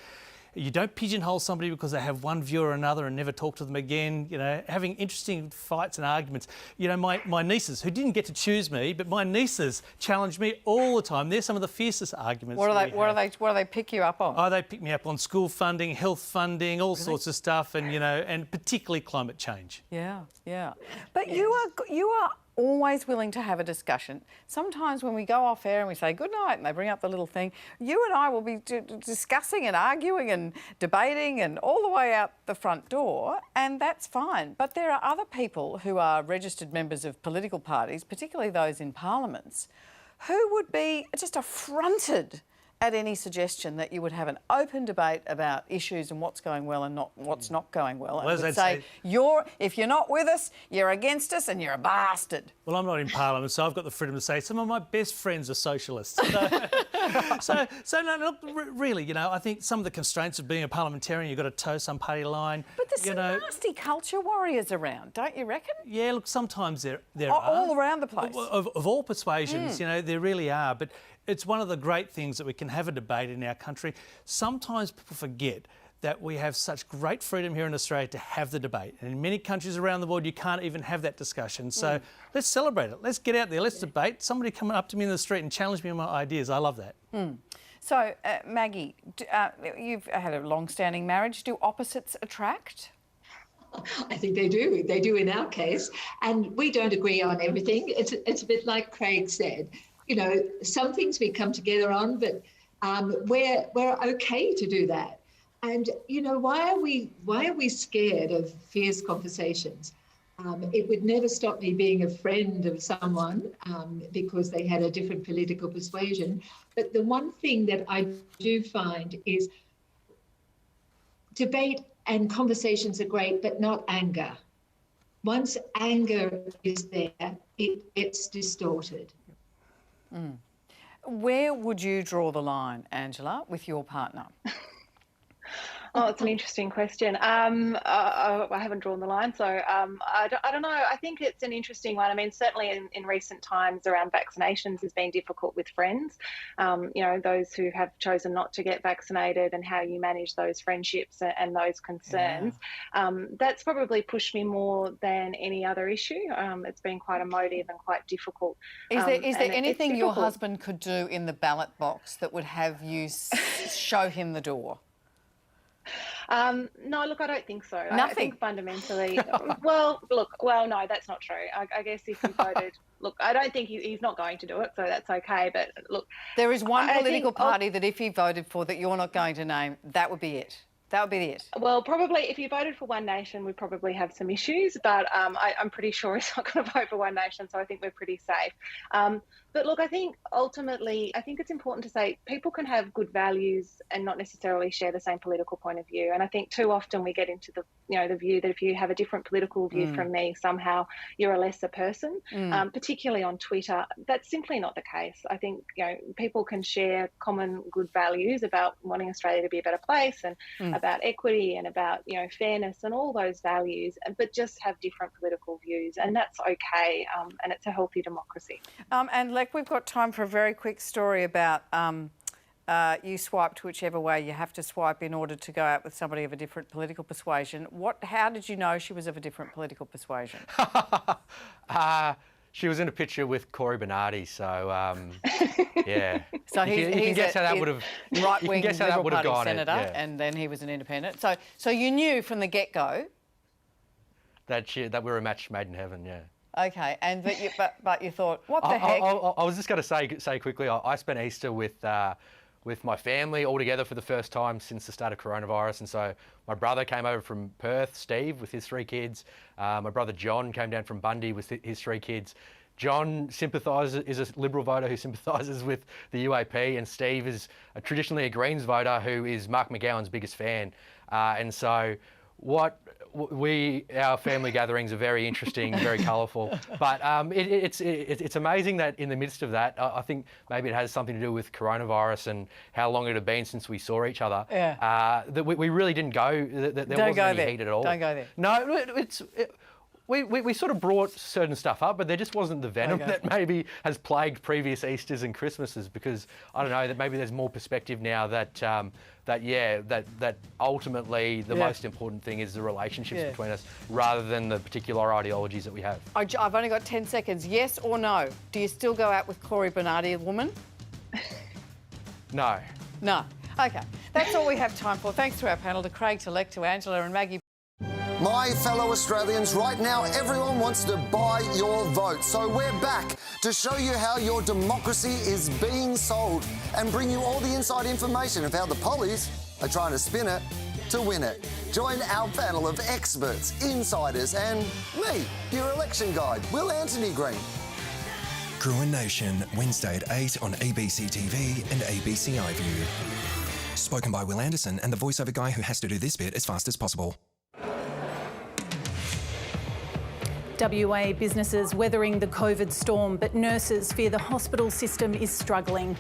You don't pigeonhole somebody because they have one view or another and never talk to them again. You know, having interesting fights and arguments. You know, my nieces, who didn't get to choose me, but my nieces challenge me all the time. They're some of the fiercest arguments. What do they pick you up on? Oh, they pick me up on school funding, health funding, all sorts of stuff, and, you know, and particularly climate change. Yeah, yeah. But you are always willing to have a discussion. Sometimes when we go off air and we say good night and they bring up the little thing, you and I will be discussing and arguing and debating and all the way out the front door, and that's fine. But there are other people who are registered members of political parties, particularly those in parliaments, who would be just affronted at any suggestion that you would have an open debate about issues and what's going well and what's not going well. And would say, if you're not with us, you're against us and you're a bastard. Well, I'm not in Parliament, so I've got the freedom to say some of my best friends are socialists. So no, look, really, you know, I think some of the constraints of being a parliamentarian, you've got to toe some party line. But there's some nasty culture warriors around, don't you reckon? Yeah, look, sometimes there are. All around the place. Of all persuasions, you know, there really are. But it's one of the great things that we can have a debate in our country. Sometimes people forget that we have such great freedom here in Australia to have the debate. And in many countries around the world, you can't even have that discussion. So let's celebrate it. Let's get out there. Let's debate. Somebody coming up to me in the street and challenge me on my ideas. I love that. So, Maggie, you've had a long-standing marriage. Do opposites attract? I think they do. They do in our case. And we don't agree on everything. It's a bit like Craig said. You know, some things we come together on, but we're okay to do that. And, you know, why are we scared of fierce conversations? It would never stop me being a friend of someone because they had a different political persuasion. But the one thing that I do find is debate and conversations are great, but not anger. Once anger is there, it gets distorted. Where would you draw the line, Angela, with your partner? Oh, it's an interesting question. I haven't drawn the line, so I don't know. I think it's an interesting one. I mean, certainly in recent times around vaccinations has been difficult with friends, you know, those who have chosen not to get vaccinated and how you manage those friendships and those concerns. That's probably pushed me more than any other issue. It's been quite emotive and quite difficult. Is there anything your husband could do in the ballot box that would have you show him the door? No, look, I don't think so. Nothing. I think fundamentally, no, that's not true. I guess if he voted, look, I don't think he's not going to do it, so that's okay. But look, there is one political party that if he voted for that you're not going to name, that would be it. That would be it. Well, probably if you voted for One Nation, we'd probably have some issues, but I'm pretty sure he's not going to vote for One Nation, so I think we're pretty safe. But look, I think ultimately, I think it's important to say people can have good values and not necessarily share the same political point of view. And I think too often we get into the, the view that if you have a different political view from me, somehow you're a lesser person, particularly on Twitter. That's simply not the case. I think, people can share common good values about wanting Australia to be a better place and about equity and about, fairness and all those values, but just have different political views. And that's okay. And it's a healthy democracy. And we've got time for a very quick story about you swiped whichever way you have to swipe in order to go out with somebody of a different political persuasion. How did you know she was of a different political persuasion? She was in a picture with Cory Bernardi, so yeah. So you can guess how that would have right-wing Liberal Party gone senator, and then he was an independent. So you knew from the get-go that we were a match made in heaven, yeah. Okay, and but you thought, what the heck? I was just going to say quickly, I spent Easter with my family all together for the first time since the start of coronavirus, and so my brother came over from Perth, Steve, with his 3 kids. My brother John came down from Bundy with his 3 kids. John is a Liberal voter who sympathises with the UAP, and Steve is traditionally a Greens voter who is Mark McGowan's biggest fan, and so our family gatherings are very interesting, very colourful. But it's amazing that in the midst of that, I think maybe it has something to do with coronavirus and how long it had been since we saw each other. Yeah. That we really didn't go. There wasn't any heat at all. Don't go there. No, we sort of brought certain stuff up, but there just wasn't the venom that maybe has plagued previous Easters and Christmases, because I don't know, that maybe there's more perspective now that ultimately the most important thing is the relationships between us rather than the particular ideologies that we have. I've only got 10 seconds. Yes or no? Do you still go out with Cory Bernardi, a woman? No. No. Okay. That's all we have time for. Thanks to our panel, to Craig, to Lek, to Angela and Maggie. My fellow Australians, right now everyone wants to buy your vote. So we're back to show you how your democracy is being sold and bring you all the inside information of how the pollies are trying to spin it to win it. Join our panel of experts, insiders and me, your election guide, Will Anthony Green. Crew and Nation, Wednesday at 8 on ABC TV and ABC iView. Spoken by Will Anderson and the voiceover guy who has to do this bit as fast as possible. WA businesses weathering the COVID storm, but nurses fear the hospital system is struggling.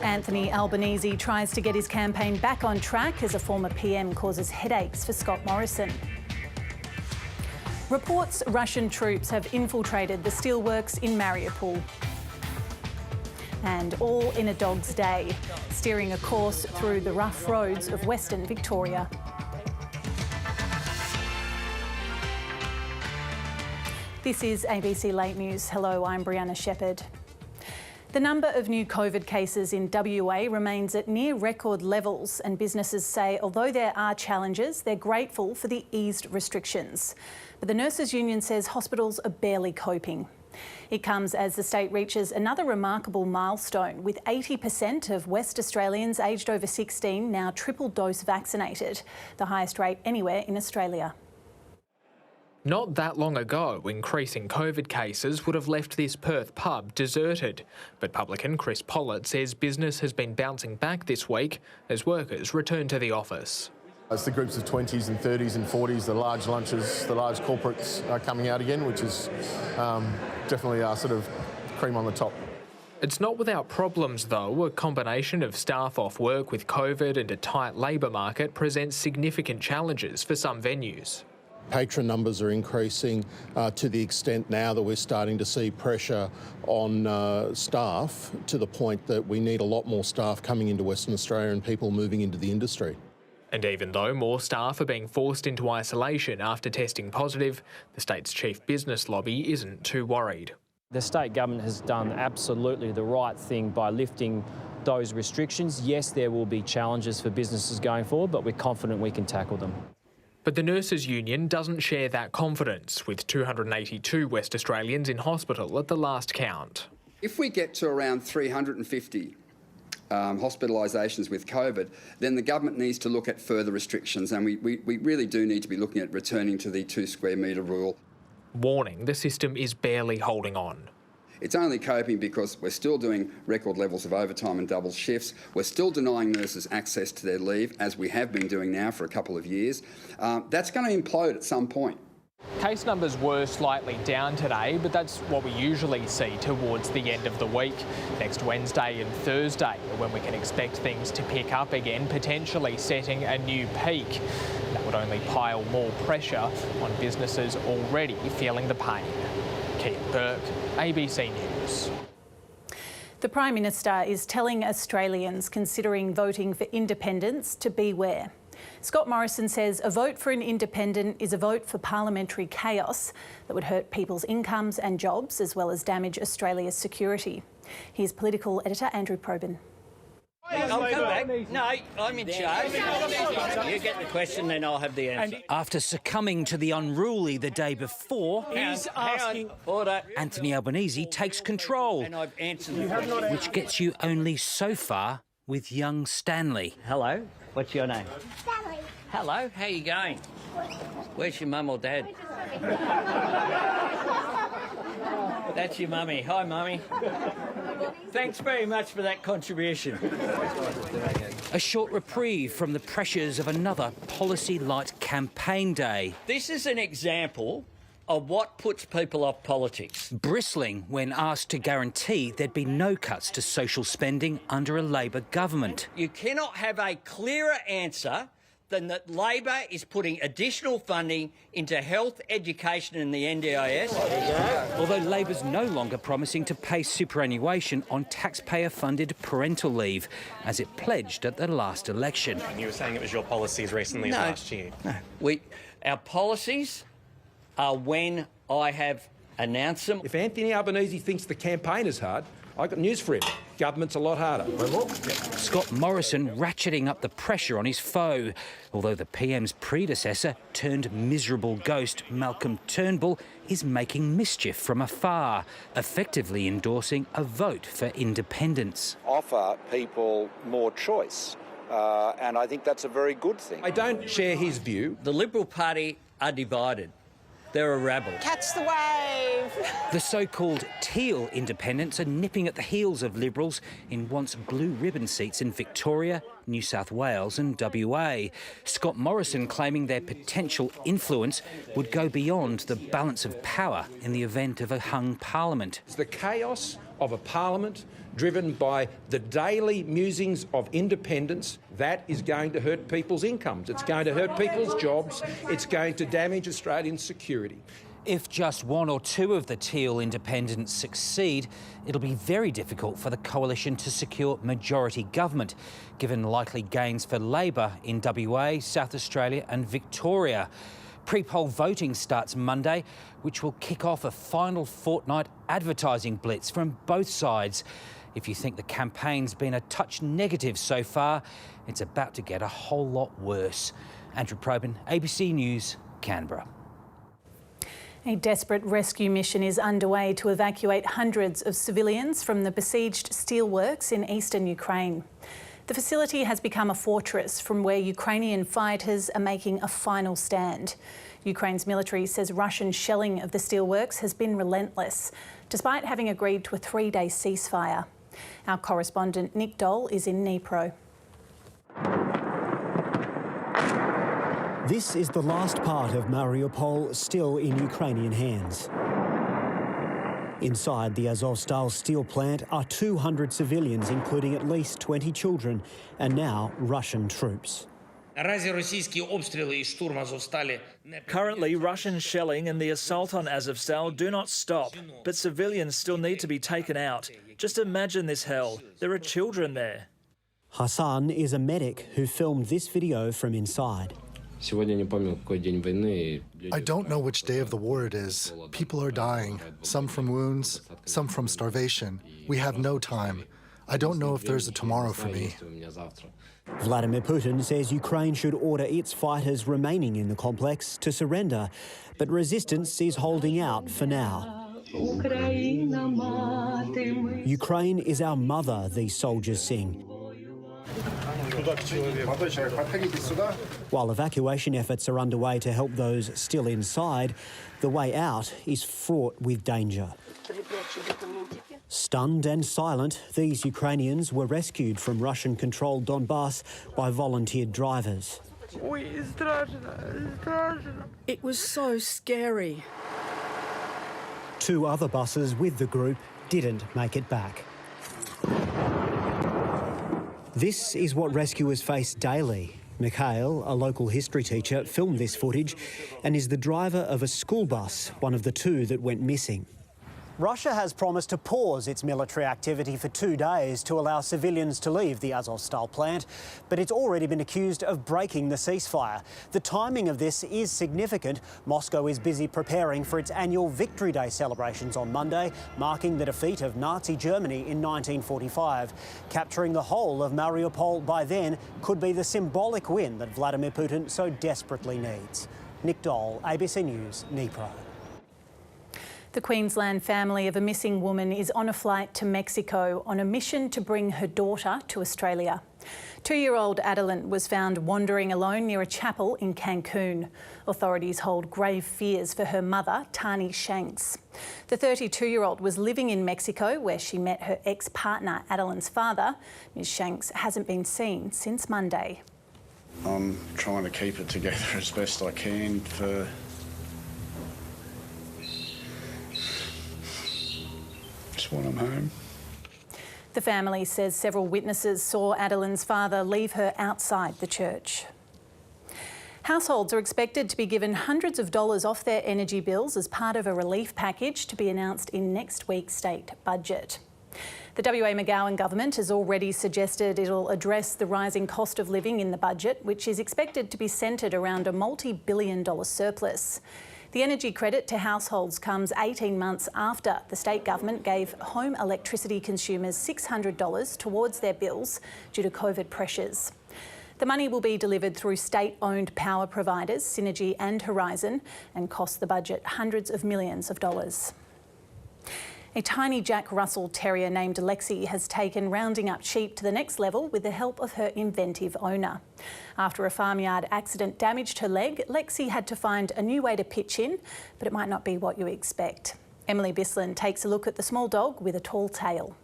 Anthony Albanese tries to get his campaign back on track as a former PM causes headaches for Scott Morrison. Reports Russian troops have infiltrated the steelworks in Mariupol. And all in a dog's day, steering a course through the rough roads of Western Victoria. This is ABC Late News. Hello, I'm Brianna Shepherd. The number of new COVID cases in WA remains at near record levels, and businesses say although there are challenges, they're grateful for the eased restrictions. But the Nurses Union says hospitals are barely coping. It comes as the state reaches another remarkable milestone, with 80% of West Australians aged over 16 now triple-dose vaccinated, the highest rate anywhere in Australia. Not that long ago, increasing COVID cases would have left this Perth pub deserted. But publican Chris Pollett says business has been bouncing back this week as workers return to the office. It's the groups of 20s and 30s and 40s, the large lunches, the large corporates are coming out again, which is definitely our sort of cream on the top. It's not without problems though. A combination of staff off work with COVID and a tight labour market presents significant challenges for some venues. Patron numbers are increasing to the extent now that we're starting to see pressure on staff, to the point that we need a lot more staff coming into Western Australia and people moving into the industry. And even though more staff are being forced into isolation after testing positive, the state's chief business lobby isn't too worried. The state government has done absolutely the right thing by lifting those restrictions. Yes, there will be challenges for businesses going forward, but we're confident we can tackle them. But the Nurses Union doesn't share that confidence, with 282 West Australians in hospital at the last count. If we get to around 350 hospitalisations with COVID, then the government needs to look at further restrictions, and we really do need to be looking at returning to the 2 square metre rule. Warning the system is barely holding on. It's only coping because we're still doing record levels of overtime and double shifts. We're still denying nurses access to their leave, as we have been doing now for a couple of years. That's going to implode at some point. Case numbers were slightly down today, but that's what we usually see towards the end of the week. Next Wednesday and Thursday are when we can expect things to pick up again, potentially setting a new peak. That would only pile more pressure on businesses already feeling the pain. Keith Burke, ABC News. The Prime Minister is telling Australians considering voting for independence to beware. Scott Morrison says a vote for an independent is a vote for parliamentary chaos that would hurt people's incomes and jobs, as well as damage Australia's security. Here's political editor Andrew Probyn. I'll come back. No, I'm in charge. You get the question, then I'll have the answer. After succumbing to the unruly the day before, He's asking. Order. Anthony Albanese takes control, And I've answered the question. which gets you only so far with young Stanley. Hello, what's your name? Stanley. Hello, how you going? Where's your mum or dad? That's your mummy. Hi, mummy. Thanks very much for that contribution. A short reprieve from the pressures of another policy-light campaign day. This is an example of what puts people off politics. Bristling when asked to guarantee there'd be no cuts to social spending under a Labor government. You cannot have a clearer answer than that Labor is putting additional funding into health, education and the NDIS. Although Labor's no longer promising to pay superannuation on taxpayer-funded parental leave, as it pledged at the last election. And you were saying it was your policies recently as last year. No, our policies are when I have announced them. If Anthony Albanese thinks the campaign is hard, I've got news for him. Government's a lot harder. Scott Morrison ratcheting up the pressure on his foe, although the PM's predecessor turned miserable ghost Malcolm Turnbull is making mischief from afar, effectively endorsing a vote for independence. Offer people more choice, and I think that's a very good thing. I don't share his view. The Liberal Party are divided. They're a rabble. Catch the wave. The so-called teal independents are nipping at the heels of Liberals in once blue ribbon seats in Victoria, New South Wales and WA. Scott Morrison claiming their potential influence would go beyond the balance of power in the event of a hung parliament. It's the chaos of a parliament driven by the daily musings of independence. That is going to hurt people's incomes. It's going to hurt people's jobs. It's going to damage Australian security. If just one or two of the teal independents succeed, it'll be very difficult for the coalition to secure majority government, given likely gains for Labor in WA, South Australia and Victoria. Pre-poll voting starts Monday, which will kick off a final fortnight advertising blitz from both sides. If you think the campaign's been a touch negative so far, it's about to get a whole lot worse. Andrew Probyn, ABC News, Canberra. A desperate rescue mission is underway to evacuate hundreds of civilians from the besieged steelworks in eastern Ukraine. The facility has become a fortress from where Ukrainian fighters are making a final stand. Ukraine's military says Russian shelling of the steelworks has been relentless, despite having agreed to a 3-day ceasefire. Our correspondent Nick Dole is in Dnipro. This is the last part of Mariupol still in Ukrainian hands. Inside the Azovstal steel plant are 200 civilians, including at least 20 children, and now Russian troops. Currently, Russian shelling and the assault on Azovstal do not stop, but civilians still need to be taken out. Just imagine this hell. There are children there. Hassan is a medic who filmed this video from inside. I don't know which day of the war it is. People are dying, some from wounds, some from starvation. We have no time. I don't know if there's a tomorrow for me. Vladimir Putin says Ukraine should order its fighters remaining in the complex to surrender, but resistance is holding out for now. Ukraine is our mother, these soldiers sing. While evacuation efforts are underway to help those still inside, the way out is fraught with danger. Stunned and silent, these Ukrainians were rescued from Russian-controlled Donbass by volunteered drivers. It was so scary. 2 other buses with the group didn't make it back. This is what rescuers face daily. Mikhail, a local history teacher, filmed this footage and is the driver of a school bus, one of the 2 that went missing. Russia has promised to pause its military activity for 2 days to allow civilians to leave the Azovstal plant, but it's already been accused of breaking the ceasefire. The timing of this is significant. Moscow is busy preparing for its annual Victory Day celebrations on Monday, marking the defeat of Nazi Germany in 1945. Capturing the whole of Mariupol by then could be the symbolic win that Vladimir Putin so desperately needs. Nick Dole, ABC News, Dnipro. The Queensland family of a missing woman is on a flight to Mexico on a mission to bring her daughter to Australia. 2-year-old Adeline was found wandering alone near a chapel in Cancun. Authorities hold grave fears for her mother, Tani Shanks. The 32-year-old was living in Mexico where she met her ex-partner, Adeline's father. Ms Shanks hasn't been seen since Monday. I'm trying to keep it together as best I can for when I'm home. The family says several witnesses saw Adeline's father leave her outside the church. Households are expected to be given hundreds of dollars off their energy bills as part of a relief package to be announced in next week's state budget. The WA McGowan government has already suggested it'll address the rising cost of living in the budget, which is expected to be centred around a multi-billion-dollar surplus. The energy credit to households comes 18 months after the state government gave home electricity consumers $600 towards their bills due to COVID pressures. The money will be delivered through state-owned power providers, Synergy and Horizon, and cost the budget hundreds of millions of dollars. A tiny Jack Russell Terrier named Lexi has taken rounding up sheep to the next level with the help of her inventive owner. After a farmyard accident damaged her leg, Lexi had to find a new way to pitch in, but it might not be what you expect. Emily Bislin takes a look at the small dog with a tall tail.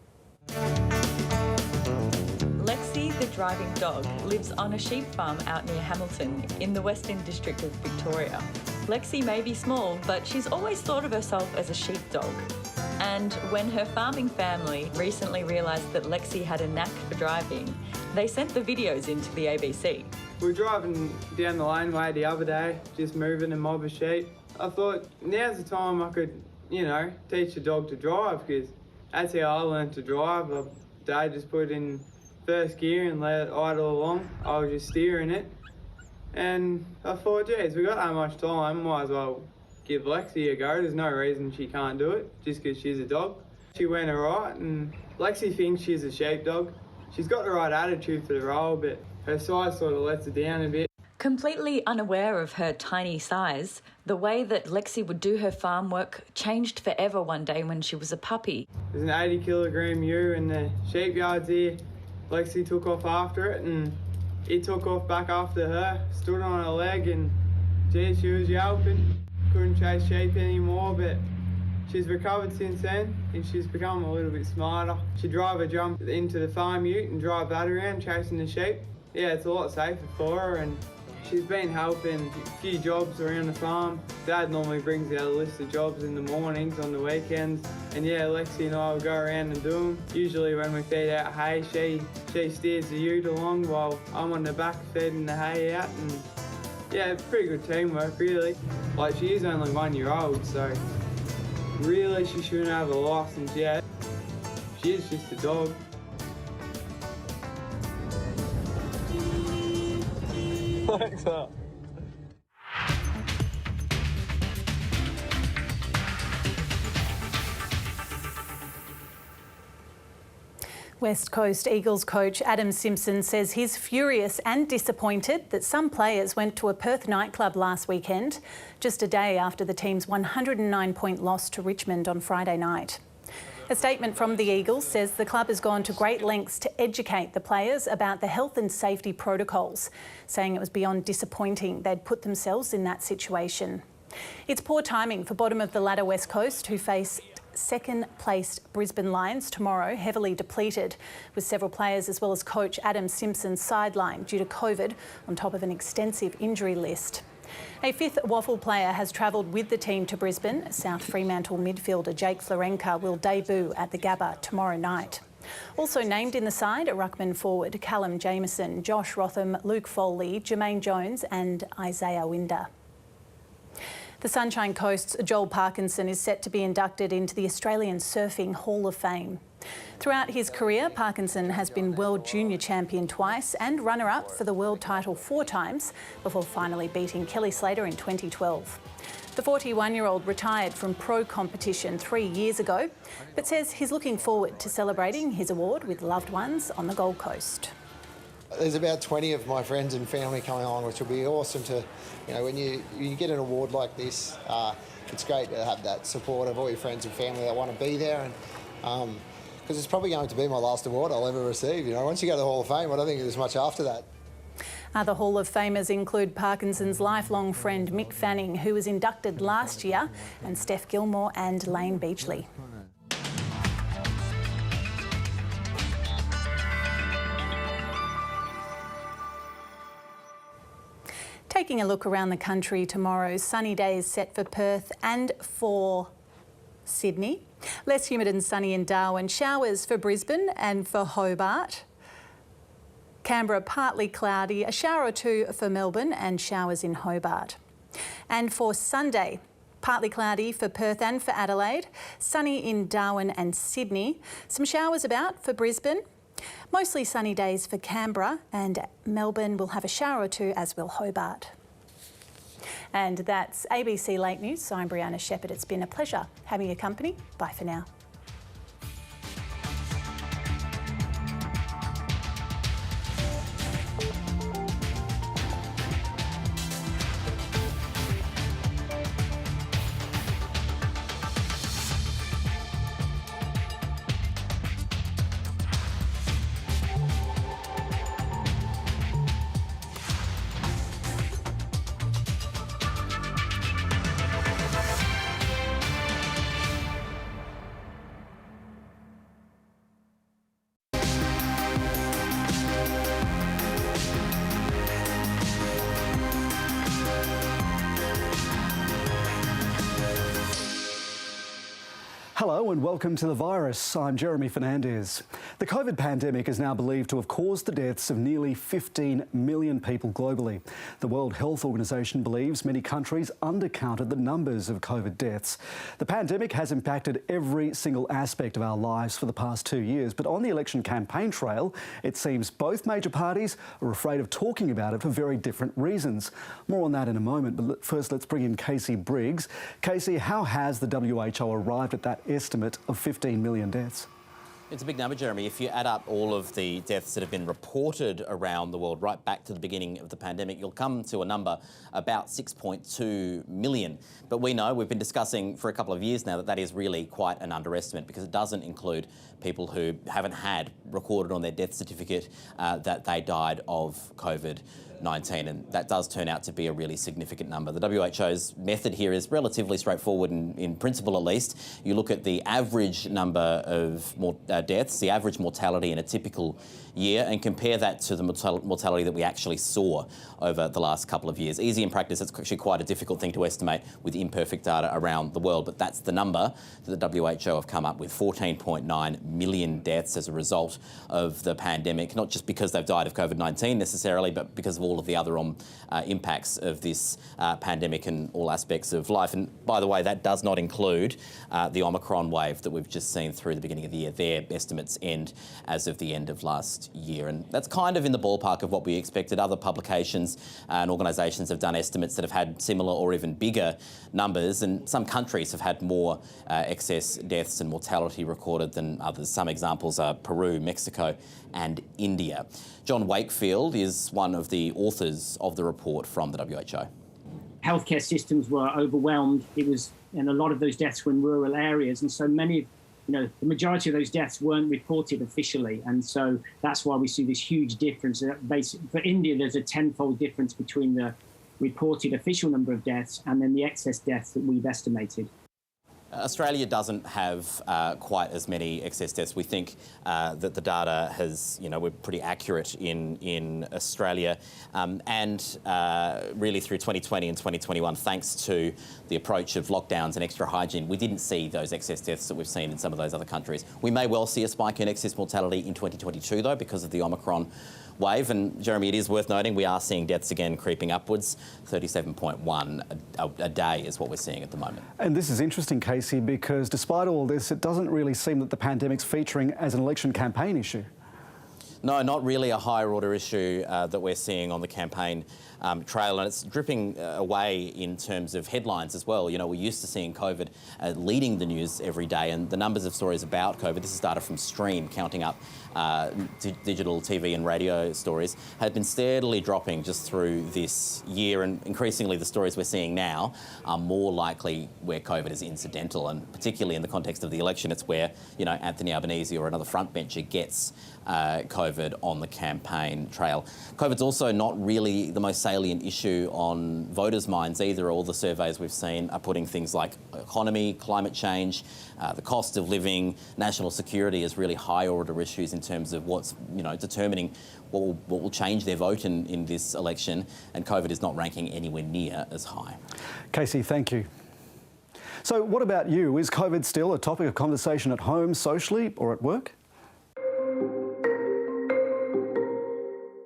Lexi, the driving dog, lives on a sheep farm out near Hamilton in the Western District of Victoria. Lexi may be small, but she's always thought of herself as a sheepdog. And when her farming family recently realised that Lexi had a knack for driving, they sent the videos into the ABC. We were driving down the laneway the other day, just moving a mob of sheep. I thought, now's the time I could, teach a dog to drive, because that's how I learned to drive. Dad just put it in first gear and let it idle along. I was just steering it. And I thought, geez, we got that much time, might as well give Lexi a go. There's no reason she can't do it, just because she's a dog. She went alright, and Lexi thinks she's a sheepdog. She's got the right attitude for the role, but her size sort of lets her down a bit. Completely unaware of her tiny size, the way that Lexi would do her farm work changed forever one day when she was a puppy. There's an 80-kilogram ewe in the sheep yards here. Lexi took off after it, and it took off back after her, stood on her leg, and geez, she was yelping. Couldn't chase sheep anymore, but she's recovered since then, and she's become a little bit smarter. She'd rather jump into the farm ute and drive that around chasing the sheep. Yeah, it's a lot safer for her, and she's been helping a few jobs around the farm. Dad normally brings out a list of jobs in the mornings, on the weekends, and yeah, Lexi and I will go around and do them. Usually when we feed out hay, she steers the ute along while I'm on the back feeding the hay out, and yeah, it's pretty good teamwork, really. Like, she is only 1 year old, so really she shouldn't have a licence yet. She is just a dog. Alexa. West Coast Eagles coach Adam Simpson says he's furious and disappointed that some players went to a Perth nightclub last weekend, just a day after the team's 109-point loss to Richmond on Friday night. A statement from the Eagles says the club has gone to great lengths to educate the players about the health and safety protocols, saying it was beyond disappointing they'd put themselves in that situation. It's poor timing for bottom of the ladder West Coast, who face second-placed Brisbane Lions tomorrow, heavily depleted, with several players as well as coach Adam Simpson sidelined due to COVID, on top of an extensive injury list. A fifth Waffle player has travelled with the team to Brisbane. South Fremantle midfielder Jake Florenka will debut at the Gabba tomorrow night. Also named in the side are ruckman forward Callum Jamieson, Josh Rotham, Luke Foley, Jermaine Jones and Isaiah Winder. The Sunshine Coast's Joel Parkinson is set to be inducted into the Australian Surfing Hall of Fame. Throughout his career, Parkinson has been World Junior Champion twice and runner-up for the world title 4 times, before finally beating Kelly Slater in 2012. The 41-year-old retired from pro competition 3 years ago, but says he's looking forward to celebrating his award with loved ones on the Gold Coast. There's about 20 of my friends and family coming along, which will be awesome to, when you get an award like this, it's great to have that support of all your friends and family that want to be there, and because it's probably going to be my last award I'll ever receive. Once you go to the Hall of Fame, I don't think there's much after that. Other Hall of Famers include Parkinson's lifelong friend Mick Fanning, who was inducted last year, and Steph Gilmore and Lane Beachley. Taking a look around the country tomorrow, sunny days set for Perth and for Sydney. Less humid and sunny in Darwin, showers for Brisbane and for Hobart. Canberra partly cloudy, a shower or two for Melbourne and showers in Hobart. And for Sunday, partly cloudy for Perth and for Adelaide, sunny in Darwin and Sydney, some showers about for Brisbane. Mostly sunny days for Canberra, and Melbourne will have a shower or two, as will Hobart. And that's ABC Late News. I'm Brianna Shepherd. It's been a pleasure having your company. Bye for now. Hello and welcome to The Virus. I'm Jeremy Fernandez. The COVID pandemic is now believed to have caused the deaths of nearly 15 million people globally. The World Health Organization believes many countries undercounted the numbers of COVID deaths. The pandemic has impacted every single aspect of our lives for the past 2 years, but on the election campaign trail, it seems both major parties are afraid of talking about it for very different reasons. More on that in a moment, but first let's bring in Casey Briggs. Casey, how has the WHO arrived at that estimate of 15 million deaths? It's a big number, Jeremy. If you add up all of the deaths that have been reported around the world right back to the beginning of the pandemic, you'll come to a number about 6.2 million. But we know, we've been discussing for a couple of years now, that that is really quite an underestimate because it doesn't include people who haven't had recorded on their death certificate that they died of COVID-19, and that does turn out to be a really significant number. The WHO's method here is relatively straightforward in principle at least. You look at the average number of deaths, the average mortality in a typical year, and compare that to the mortality that we actually saw over the last couple of years. Easy in practice, it's actually quite a difficult thing to estimate with imperfect data around the world, but that's the number that the WHO have come up with, 14.9 million deaths as a result of the pandemic, not just because they've died of COVID-19 necessarily, but because of all of the other impacts of this pandemic and all aspects of life. And by the way, that does not include the Omicron wave that we've just seen through the beginning of the year. Their estimates end as of the end of last year. And that's kind of in the ballpark of what we expected. Other publications and organisations have done estimates that have had similar or even bigger numbers, and some countries have had more excess deaths and mortality recorded than others. Some examples are Peru, Mexico and India. John Wakefield is one of the authors of the report from the WHO. Healthcare systems were overwhelmed. And a lot of those deaths were in rural areas, and so many the majority of those deaths weren't reported officially, and so that's why we see this huge difference. For India, there's a tenfold difference between the reported official number of deaths and then the excess deaths that we've estimated. Australia doesn't have quite as many excess deaths. We think that the data has, we're pretty accurate in Australia. And really through 2020 and 2021, thanks to the approach of lockdowns and extra hygiene, we didn't see those excess deaths that we've seen in some of those other countries. We may well see a spike in excess mortality in 2022, though, because of the Omicron wave. And Jeremy, it is worth noting we are seeing deaths again creeping upwards. 37.1 a day is what we're seeing at the moment. And this is interesting, Casey, because despite all this, it doesn't really seem that the pandemic's featuring as an election campaign issue. No, not really a higher order issue that we're seeing on the campaign trail, and it's dripping away in terms of headlines as well. We're used to seeing COVID leading the news every day, and the numbers of stories about COVID, this is data from Stream, counting up digital TV and radio stories, have been steadily dropping just through this year, and increasingly the stories we're seeing now are more likely where COVID is incidental, and particularly in the context of the election, it's where, Anthony Albanese or another frontbencher gets COVID on the campaign trail. COVID's also not really the most salient issue on voters' minds either. All the surveys we've seen are putting things like economy, climate change, the cost of living, national security as really high-order issues in terms of what's, determining what will change their vote in this election, and COVID is not ranking anywhere near as high. Casey, thank you. So what about you? Is COVID still a topic of conversation at home, socially, or at work?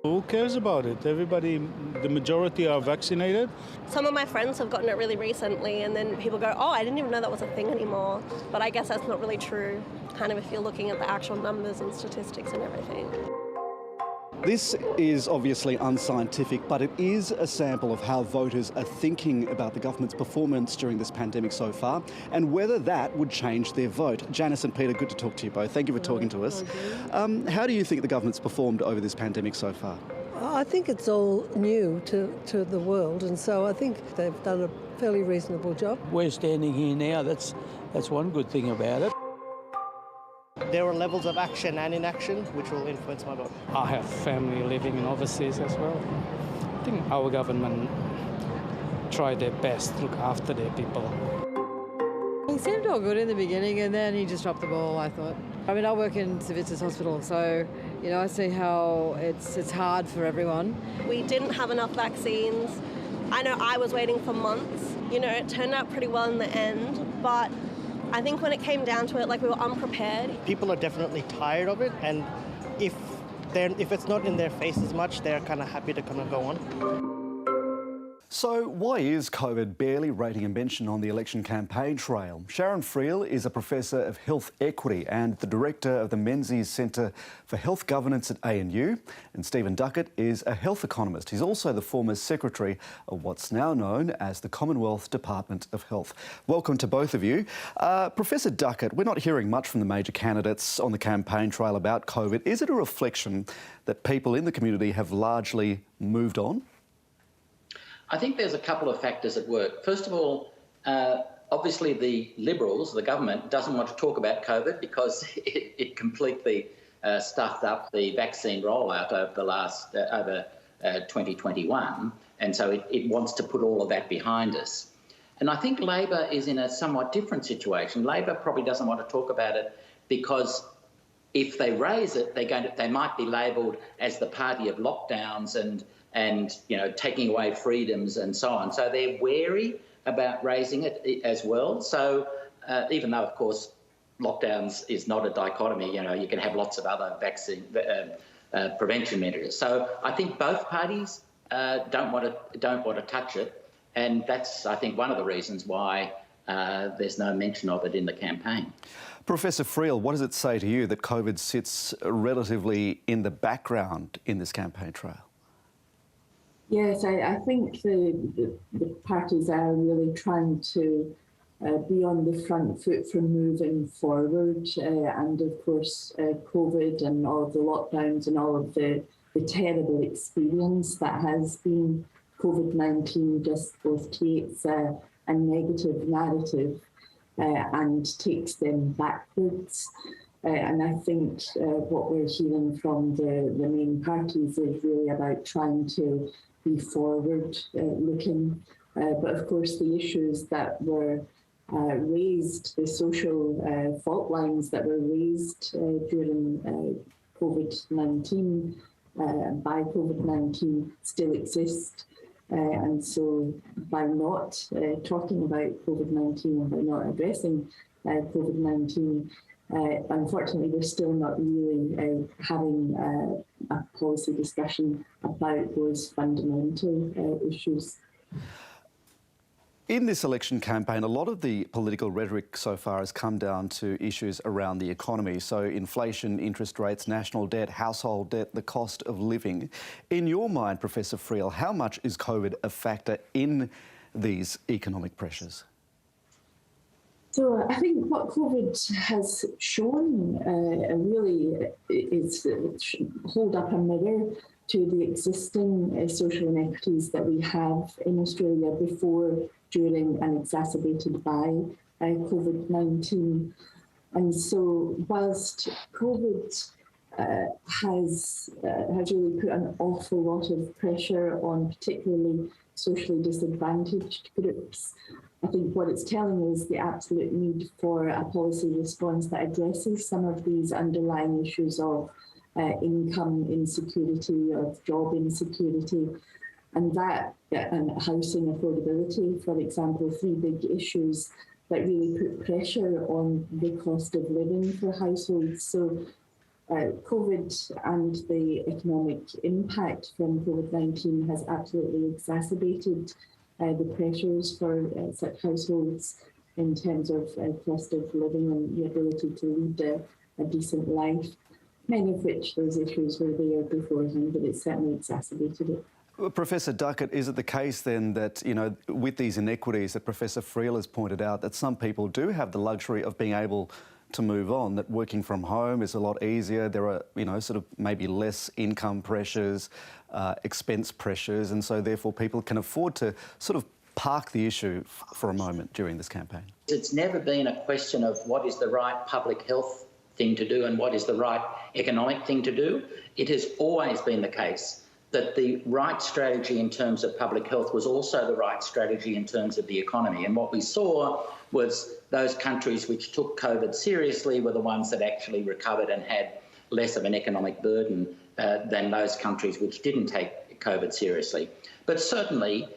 Who cares about it? Everybody, the majority are vaccinated. Some of my friends have gotten it really recently, and then people go, oh, I didn't even know that was a thing anymore. But I guess that's not really true, kind of if you're looking at the actual numbers and statistics and everything. This is obviously unscientific, but it is a sample of how voters are thinking about the government's performance during this pandemic so far and whether that would change their vote. Janice and Peter, good to talk to you both. Thank you for talking to us. How do you think the government's performed over this pandemic so far? I think it's all new to the world, and so I think they've done a fairly reasonable job. We're standing here now. That's one good thing about it. There are levels of action and inaction which will influence my vote. I have family living in overseas as well. I think our government tried their best to look after their people. He seemed all good in the beginning, and then he just dropped the ball, I thought. I mean, I work in St Vincent's Hospital, so, I see how it's hard for everyone. We didn't have enough vaccines. I know I was waiting for months. It turned out pretty well in the end, but I think when it came down to it, we were unprepared. People are definitely tired of it, and if it's not in their faces much, they're kind of happy to kind of go on. So why is COVID barely rating a mention on the election campaign trail? Sharon Friel is a Professor of Health Equity and the Director of the Menzies Centre for Health Governance at ANU. And Stephen Duckett is a health economist. He's also the former Secretary of what's now known as the Commonwealth Department of Health. Welcome to both of you. Professor Duckett, we're not hearing much from the major candidates on the campaign trail about COVID. Is it a reflection that people in the community have largely moved on? I think there's a couple of factors at work. First of all, obviously the Liberals, the government, doesn't want to talk about COVID because it completely stuffed up the vaccine rollout over 2021, and so it wants to put all of that behind us. And I think Labor is in a somewhat different situation. Labor probably doesn't want to talk about it because if they raise it, they might be labelled as the party of lockdowns and taking away freedoms and so on. So they're wary about raising it as well. So even though, of course, lockdowns is not a dichotomy, you can have lots of other vaccine prevention measures. So I think both parties don't want to touch it, and that's, I think, one of the reasons why there's no mention of it in the campaign. Professor Friel, what does it say to you that COVID sits relatively in the background in this campaign trail? Yes, I think the parties are really trying to be on the front foot for moving forward. And of course, COVID and all of the lockdowns and all of the terrible experience that has been COVID-19 just both creates a negative narrative. and takes them backwards. And I think what we're hearing from the main parties is really about trying to be forward-looking. But of course, the issues that were raised, the social fault lines that were raised during COVID-19, by COVID-19, still exist. And so by not talking about COVID-19 and by not addressing COVID-19, unfortunately, we're still not really having a policy discussion about those fundamental issues. In this election campaign, a lot of the political rhetoric so far has come down to issues around the economy. So inflation, interest rates, national debt, household debt, the cost of living. In your mind, Professor Friel, how much is COVID a factor in these economic pressures? So I think what COVID has shown really is hold up a mirror to the existing social inequities that we have in Australia before, during and exacerbated by COVID-19. And so whilst COVID has really put an awful lot of pressure on particularly socially disadvantaged groups, I think what it's telling is the absolute need for a policy response that addresses some of these underlying issues of income insecurity, of job insecurity, and housing affordability, for example, three big issues that really put pressure on the cost of living for households. So COVID and the economic impact from COVID-19 has absolutely exacerbated the pressures for such households in terms of cost of living and the ability to lead a decent life, many of which those issues were there beforehand, but it's certainly exacerbated it. Well, Professor Duckett, is it the case then that, you know, with these inequities that Professor Friel has pointed out, that some people do have the luxury of being able to move on, that working from home is a lot easier, there are, you know, sort of maybe less income pressures, expense pressures, and so therefore people can afford to sort of park the issue for a moment during this campaign? It's never been a question of what is the right public health thing to do and what is the right economic thing to do. It has always been the case that the right strategy in terms of public health was also the right strategy in terms of the economy. And what we saw was those countries which took COVID seriously were the ones that actually recovered and had less of an economic burden than those countries which didn't take COVID seriously. But certainly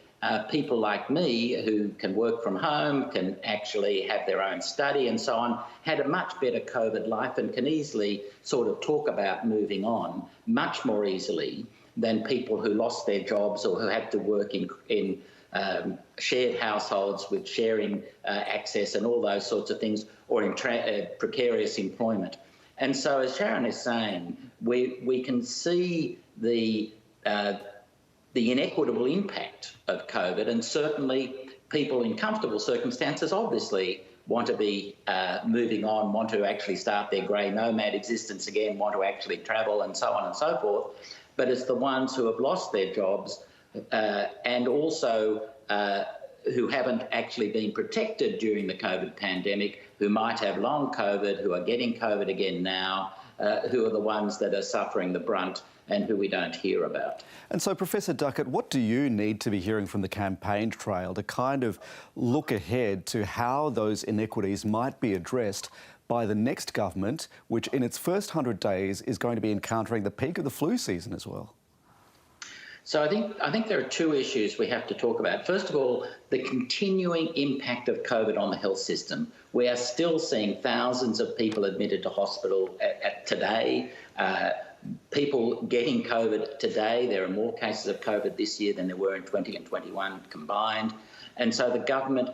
people like me who can work from home, can actually have their own study and so on, had a much better COVID life and can easily sort of talk about moving on much more easily than people who lost their jobs or who had to work in shared households with sharing access and all those sorts of things, or in precarious employment. And so, as Sharon is saying, we can see the inequitable impact of COVID, and certainly people in comfortable circumstances obviously want to be moving on, want to actually start their grey nomad existence again, want to actually travel and so on and so forth. But it's the ones who have lost their jobs and also who haven't actually been protected during the COVID pandemic, who might have long COVID, who are getting COVID again now, who are the ones that are suffering the brunt and who we don't hear about. And so, Professor Duckett, what do you need to be hearing from the campaign trail to kind of look ahead to how those inequities might be addressed by the next government, which in its first 100 days is going to be encountering the peak of the flu season as well? So I think there are two issues we have to talk about. First of all, the continuing impact of COVID on the health system. We are still seeing thousands of people admitted to hospital today. People getting COVID today. There are more cases of COVID this year than there were in 20 and 21 combined. And so the government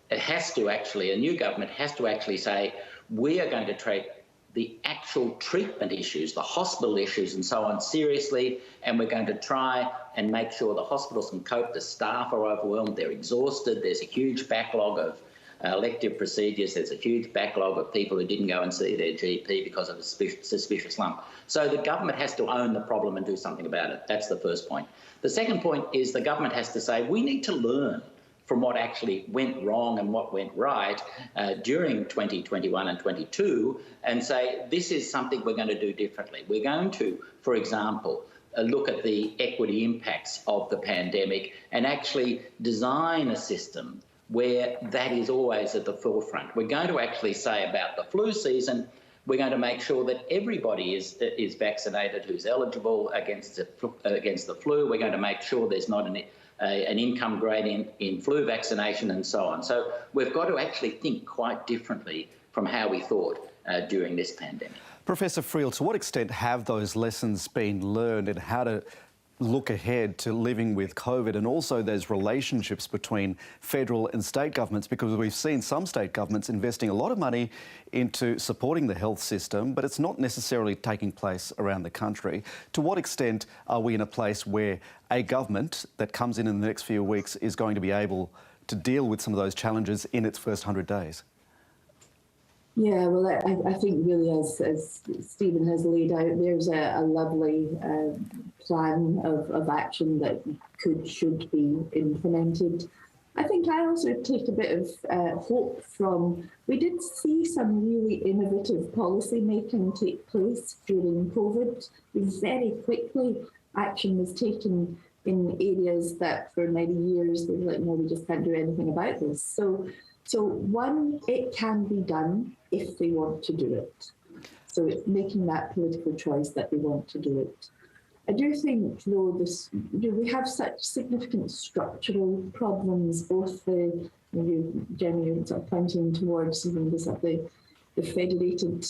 has to actually, a new government has to actually say, we are going to take the actual treatment issues, the hospital issues and so on seriously, and we're going to try and make sure the hospitals can cope. The staff are overwhelmed, they're exhausted, there's a huge backlog of elective procedures, there's a huge backlog of people who didn't go and see their GP because of a suspicious lump. So the government has to own the problem and do something about it. That's the first point. The second point is the government has to say, we need to learn from what actually went wrong and what went right during 2021 and 22 and say, this is something we're going to do differently. We're going to, for example, look at the equity impacts of the pandemic and actually design a system where that is always at the forefront. We're going to actually say about the flu season, we're going to make sure that everybody is vaccinated who's eligible against the flu. We're going to make sure there's not an income gradient in flu vaccination and so on. So we've got to actually think quite differently from how we thought during this pandemic. Professor Friel, to what extent have those lessons been learned and how to look ahead to living with COVID, and also those relationships between federal and state governments, because we've seen some state governments investing a lot of money into supporting the health system, but it's not necessarily taking place around the country. To what extent are we in a place where a government that comes in the next few weeks is going to be able to deal with some of those challenges in its first 100 days? Yeah, well, I think really, as Stephen has laid out, there's a lovely plan of action that should be implemented. I think I also take a bit of hope from, we did see some really innovative policy making take place during COVID. Very quickly, action was taken in areas that for many years they were like, no, we just can't do anything about this. So one, it can be done if they want to do it. So it's making that political choice that they want to do it. I do think, though, we have such significant structural problems, both Jenny, you're sort of pointing towards even this, the federated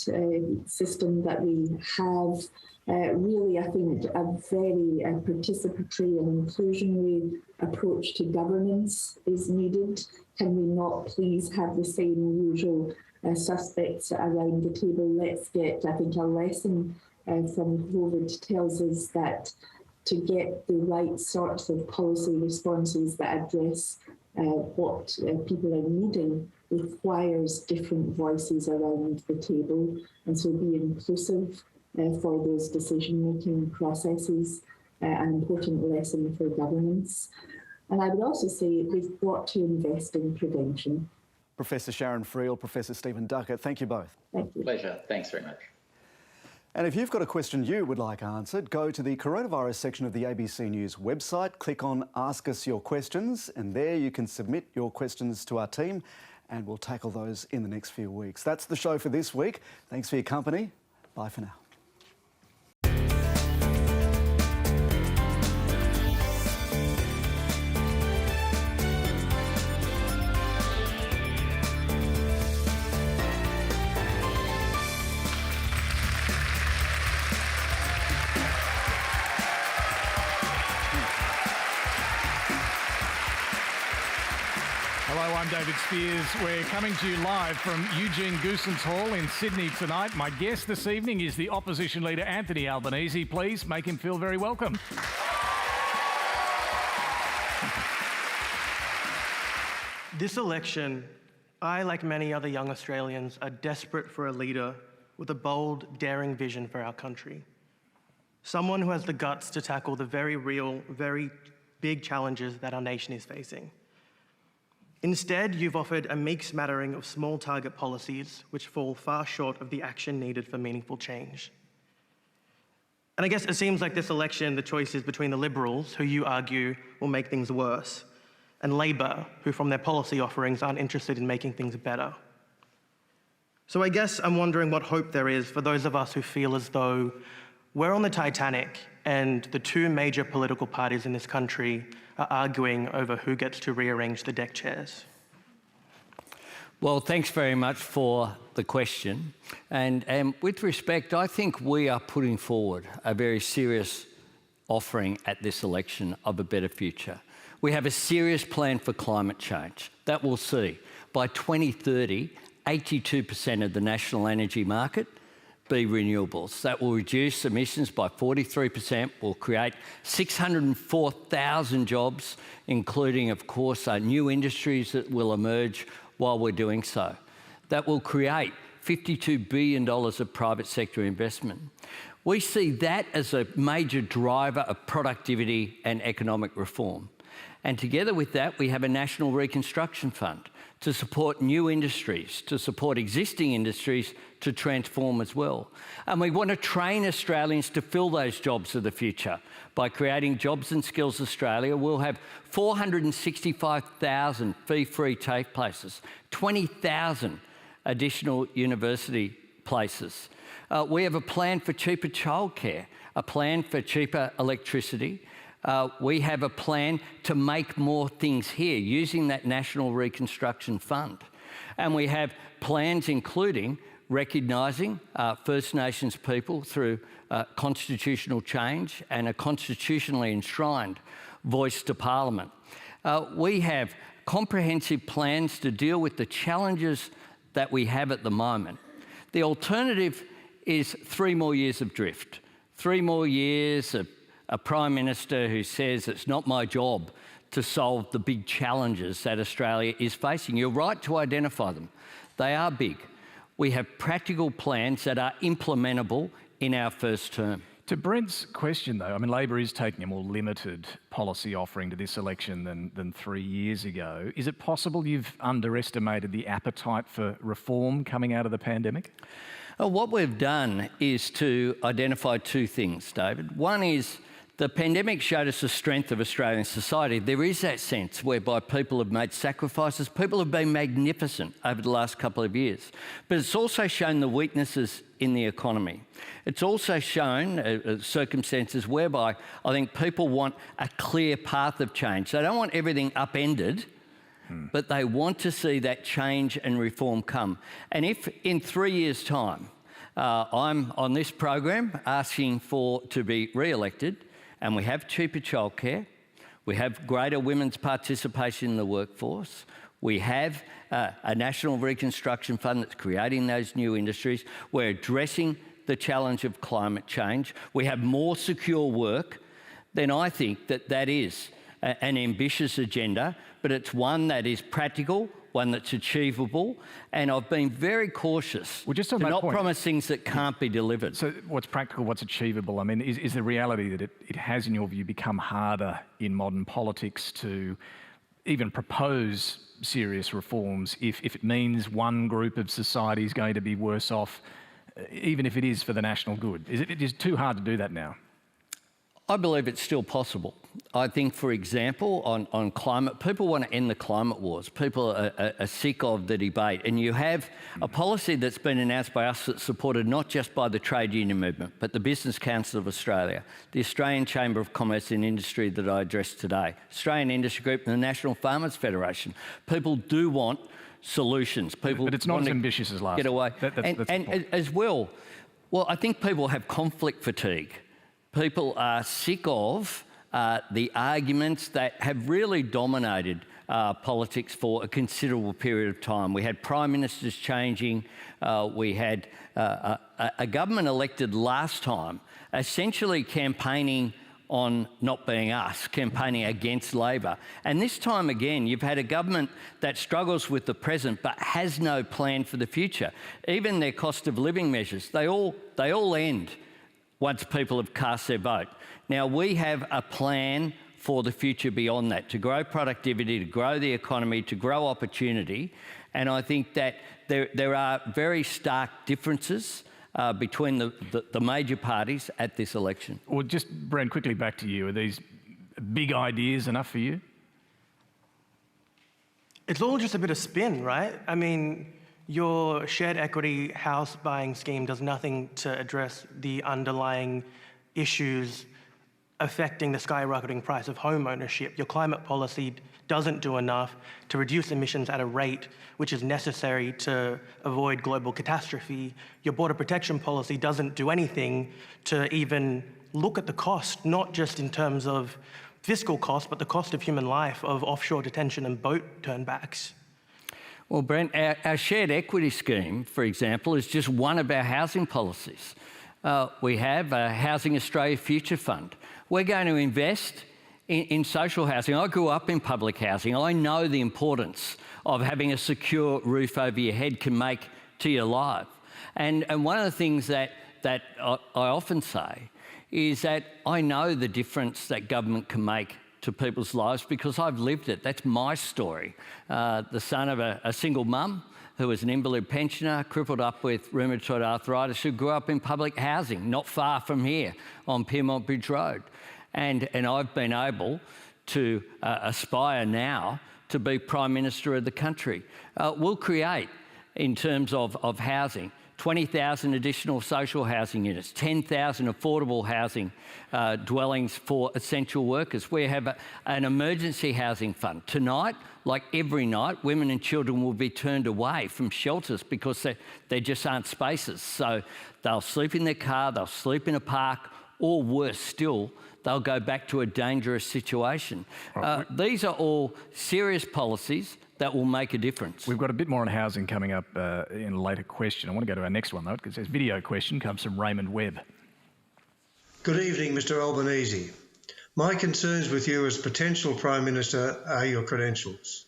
system that we have. Really, I think a very participatory and inclusionary approach to governance is needed. Can we not please have the same usual suspects around the table? Let's get, I think, a lesson from COVID tells us that to get the right sorts of policy responses that address what people are needing requires different voices around the table. And so be inclusive for those decision-making processes, an important lesson for governance. And I would also say we've got to invest in prevention. Professor Sharon Friel, Professor Stephen Duckett, thank you both. Thank you. Pleasure. Thanks very much. And if you've got a question you would like answered, go to the coronavirus section of the ABC News website, click on Ask Us Your Questions, and there you can submit your questions to our team, and we'll tackle those in the next few weeks. That's the show for this week. Thanks for your company. Bye for now. Hello, I'm David Spears. We're coming to you live from Eugene Goosens Hall in Sydney tonight. My guest this evening is the opposition leader, Anthony Albanese. Please make him feel very welcome. This election, I, like many other young Australians, are desperate for a leader with a bold, daring vision for our country. Someone who has the guts to tackle the very real, very big challenges that our nation is facing. Instead, you've offered a meek smattering of small target policies which fall far short of the action needed for meaningful change. And I guess it seems like this election, the choice is between the Liberals, who you argue will make things worse, and Labor, who from their policy offerings aren't interested in making things better. So I guess I'm wondering what hope there is for those of us who feel as though we're on the Titanic and the two major political parties in this country are arguing over who gets to rearrange the deck chairs. Well, thanks very much for the question. And with respect, I think we are putting forward a very serious offering at this election of a better future. We have a serious plan for climate change that will see by 2030, 82% of the national energy market be renewables. That will reduce emissions by 43%, will create 604,000 jobs, including, of course, new industries that will emerge while we're doing so. That will create $52 billion of private sector investment. We see that as a major driver of productivity and economic reform. And together with that, we have a National Reconstruction Fund to support new industries, to support existing industries to transform as well. And we want to train Australians to fill those jobs of the future. By creating Jobs and Skills Australia, we'll have 465,000 fee-free TAFE places, 20,000 additional university places. We have a plan for cheaper childcare, a plan for cheaper electricity. We have a plan to make more things here using that National Reconstruction Fund. And we have plans including recognising First Nations people through constitutional change and a constitutionally enshrined voice to Parliament. We have comprehensive plans to deal with the challenges that we have at the moment. The alternative is 3 more years of drift, 3 more years of a Prime Minister who says it's not my job to solve the big challenges that Australia is facing. You're right to identify them. They are big. We have practical plans that are implementable in our first term. To Brent's question, though, I mean, Labor is taking a more limited policy offering to this election than 3 years ago. Is it possible you've underestimated the appetite for reform coming out of the pandemic? What we've done is to identify 2 things, David. One is the pandemic showed us the strength of Australian society. There is that sense whereby people have made sacrifices. People have been magnificent over the last couple of years. But it's also shown the weaknesses in the economy. It's also shown circumstances whereby I think people want a clear path of change. They don't want everything upended, but they want to see that change and reform come. And if in 3 years' time I'm on this program asking to be re-elected, and we have cheaper childcare, we have greater women's participation in the workforce, we have a National Reconstruction Fund that's creating those new industries, we're addressing the challenge of climate change, we have more secure work, then I think that is an ambitious agenda, but it's one that is practical, one that's achievable, and I've been very cautious to not promise things that can't be delivered. So what's practical, what's achievable? I mean, is the reality that it has, in your view, become harder in modern politics to even propose serious reforms if it means one group of society is going to be worse off, even if it is for the national good? It is too hard to do that now? I believe it's still possible. I think, for example, on climate, people want to end the climate wars. People are sick of the debate. And you have a policy that's been announced by us that's supported not just by the trade union movement, but the Business Council of Australia, the Australian Chamber of Commerce and Industry that I addressed today, Australian Industry Group and the National Farmers Federation. People do want solutions. People but it's not as ambitious as last. Get away. And as well, I think people have conflict fatigue. People are sick of the arguments that have really dominated politics for a considerable period of time. We had prime ministers changing. We had a government elected last time essentially campaigning on not being us, campaigning against Labor. And this time again, you've had a government that struggles with the present but has no plan for the future. Even their cost of living measures, they all end once people have cast their vote. Now, we have a plan for the future beyond that, to grow productivity, to grow the economy, to grow opportunity. And I think that there are very stark differences between the major parties at this election. Well, just, Brent, quickly back to you. Are these big ideas enough for you? It's all just a bit of spin, right? I mean, your shared equity house buying scheme does nothing to address the underlying issues affecting the skyrocketing price of home ownership. Your climate policy doesn't do enough to reduce emissions at a rate which is necessary to avoid global catastrophe. Your border protection policy doesn't do anything to even look at the cost, not just in terms of fiscal cost, but the cost of human life of offshore detention and boat turnbacks. Well, Brent, our shared equity scheme, for example, is just one of our housing policies. We have a Housing Australia Future Fund. We're going to invest in social housing. I grew up in public housing. I know the importance of having a secure roof over your head can make to your life. And one of the things that I often say is that I know the difference that government can make to people's lives because I've lived it. That's my story. The son of a single mum who was an invalid pensioner, crippled up with rheumatoid arthritis, who grew up in public housing not far from here on Pyrmont Bridge Road. And I've been able to aspire now to be Prime Minister of the country. We'll create, in terms of housing, 20,000 additional social housing units, 10,000 affordable housing dwellings for essential workers. We have an emergency housing fund. Tonight, like every night, women and children will be turned away from shelters because there just aren't spaces. So they'll sleep in their car, they'll sleep in a park, or worse still, they'll go back to a dangerous situation. These are all serious policies that will make a difference. We've got a bit more on housing coming up in a later question. I want to go to our next one, though, because this video question comes from Raymond Webb. Good evening, Mr Albanese. My concerns with you as potential Prime Minister are your credentials.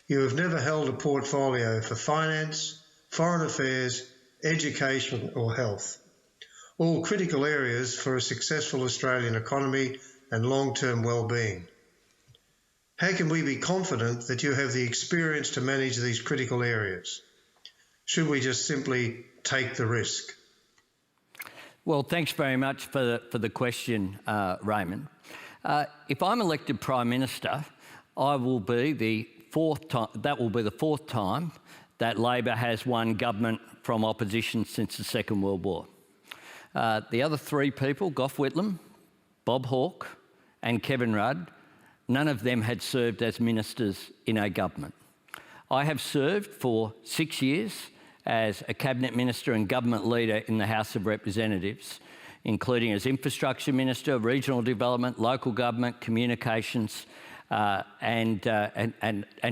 You have never held a portfolio for finance, foreign affairs, education or health, all critical areas for a successful Australian economy and long-term well-being. How can we be confident that you have the experience to manage these critical areas? Should we just simply take the risk? Well, thanks very much for the question, Raymond. If I'm elected Prime Minister, I will be the fourth time. That will be the fourth time that Labor has won government from opposition since the Second World War. The other three people, Gough Whitlam, Bob Hawke, and Kevin Rudd, none of them had served as ministers in a government. I have served for 6 years as a cabinet minister and government leader in the House of Representatives, including as infrastructure minister, regional development, local government, communications, and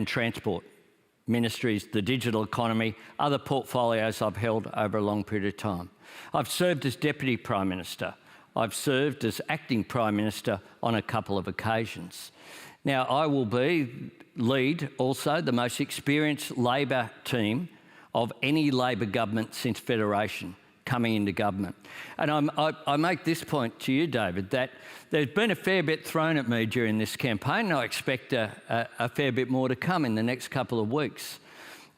transport ministries, the digital economy, other portfolios I've held over a long period of time. I've served as Deputy Prime Minister. I've served as Acting Prime Minister on a couple of occasions. Now, I will lead also the most experienced Labor team of any Labor government since Federation coming into government. And I make this point to you, David, that there's been a fair bit thrown at me during this campaign, and I expect a fair bit more to come in the next couple of weeks.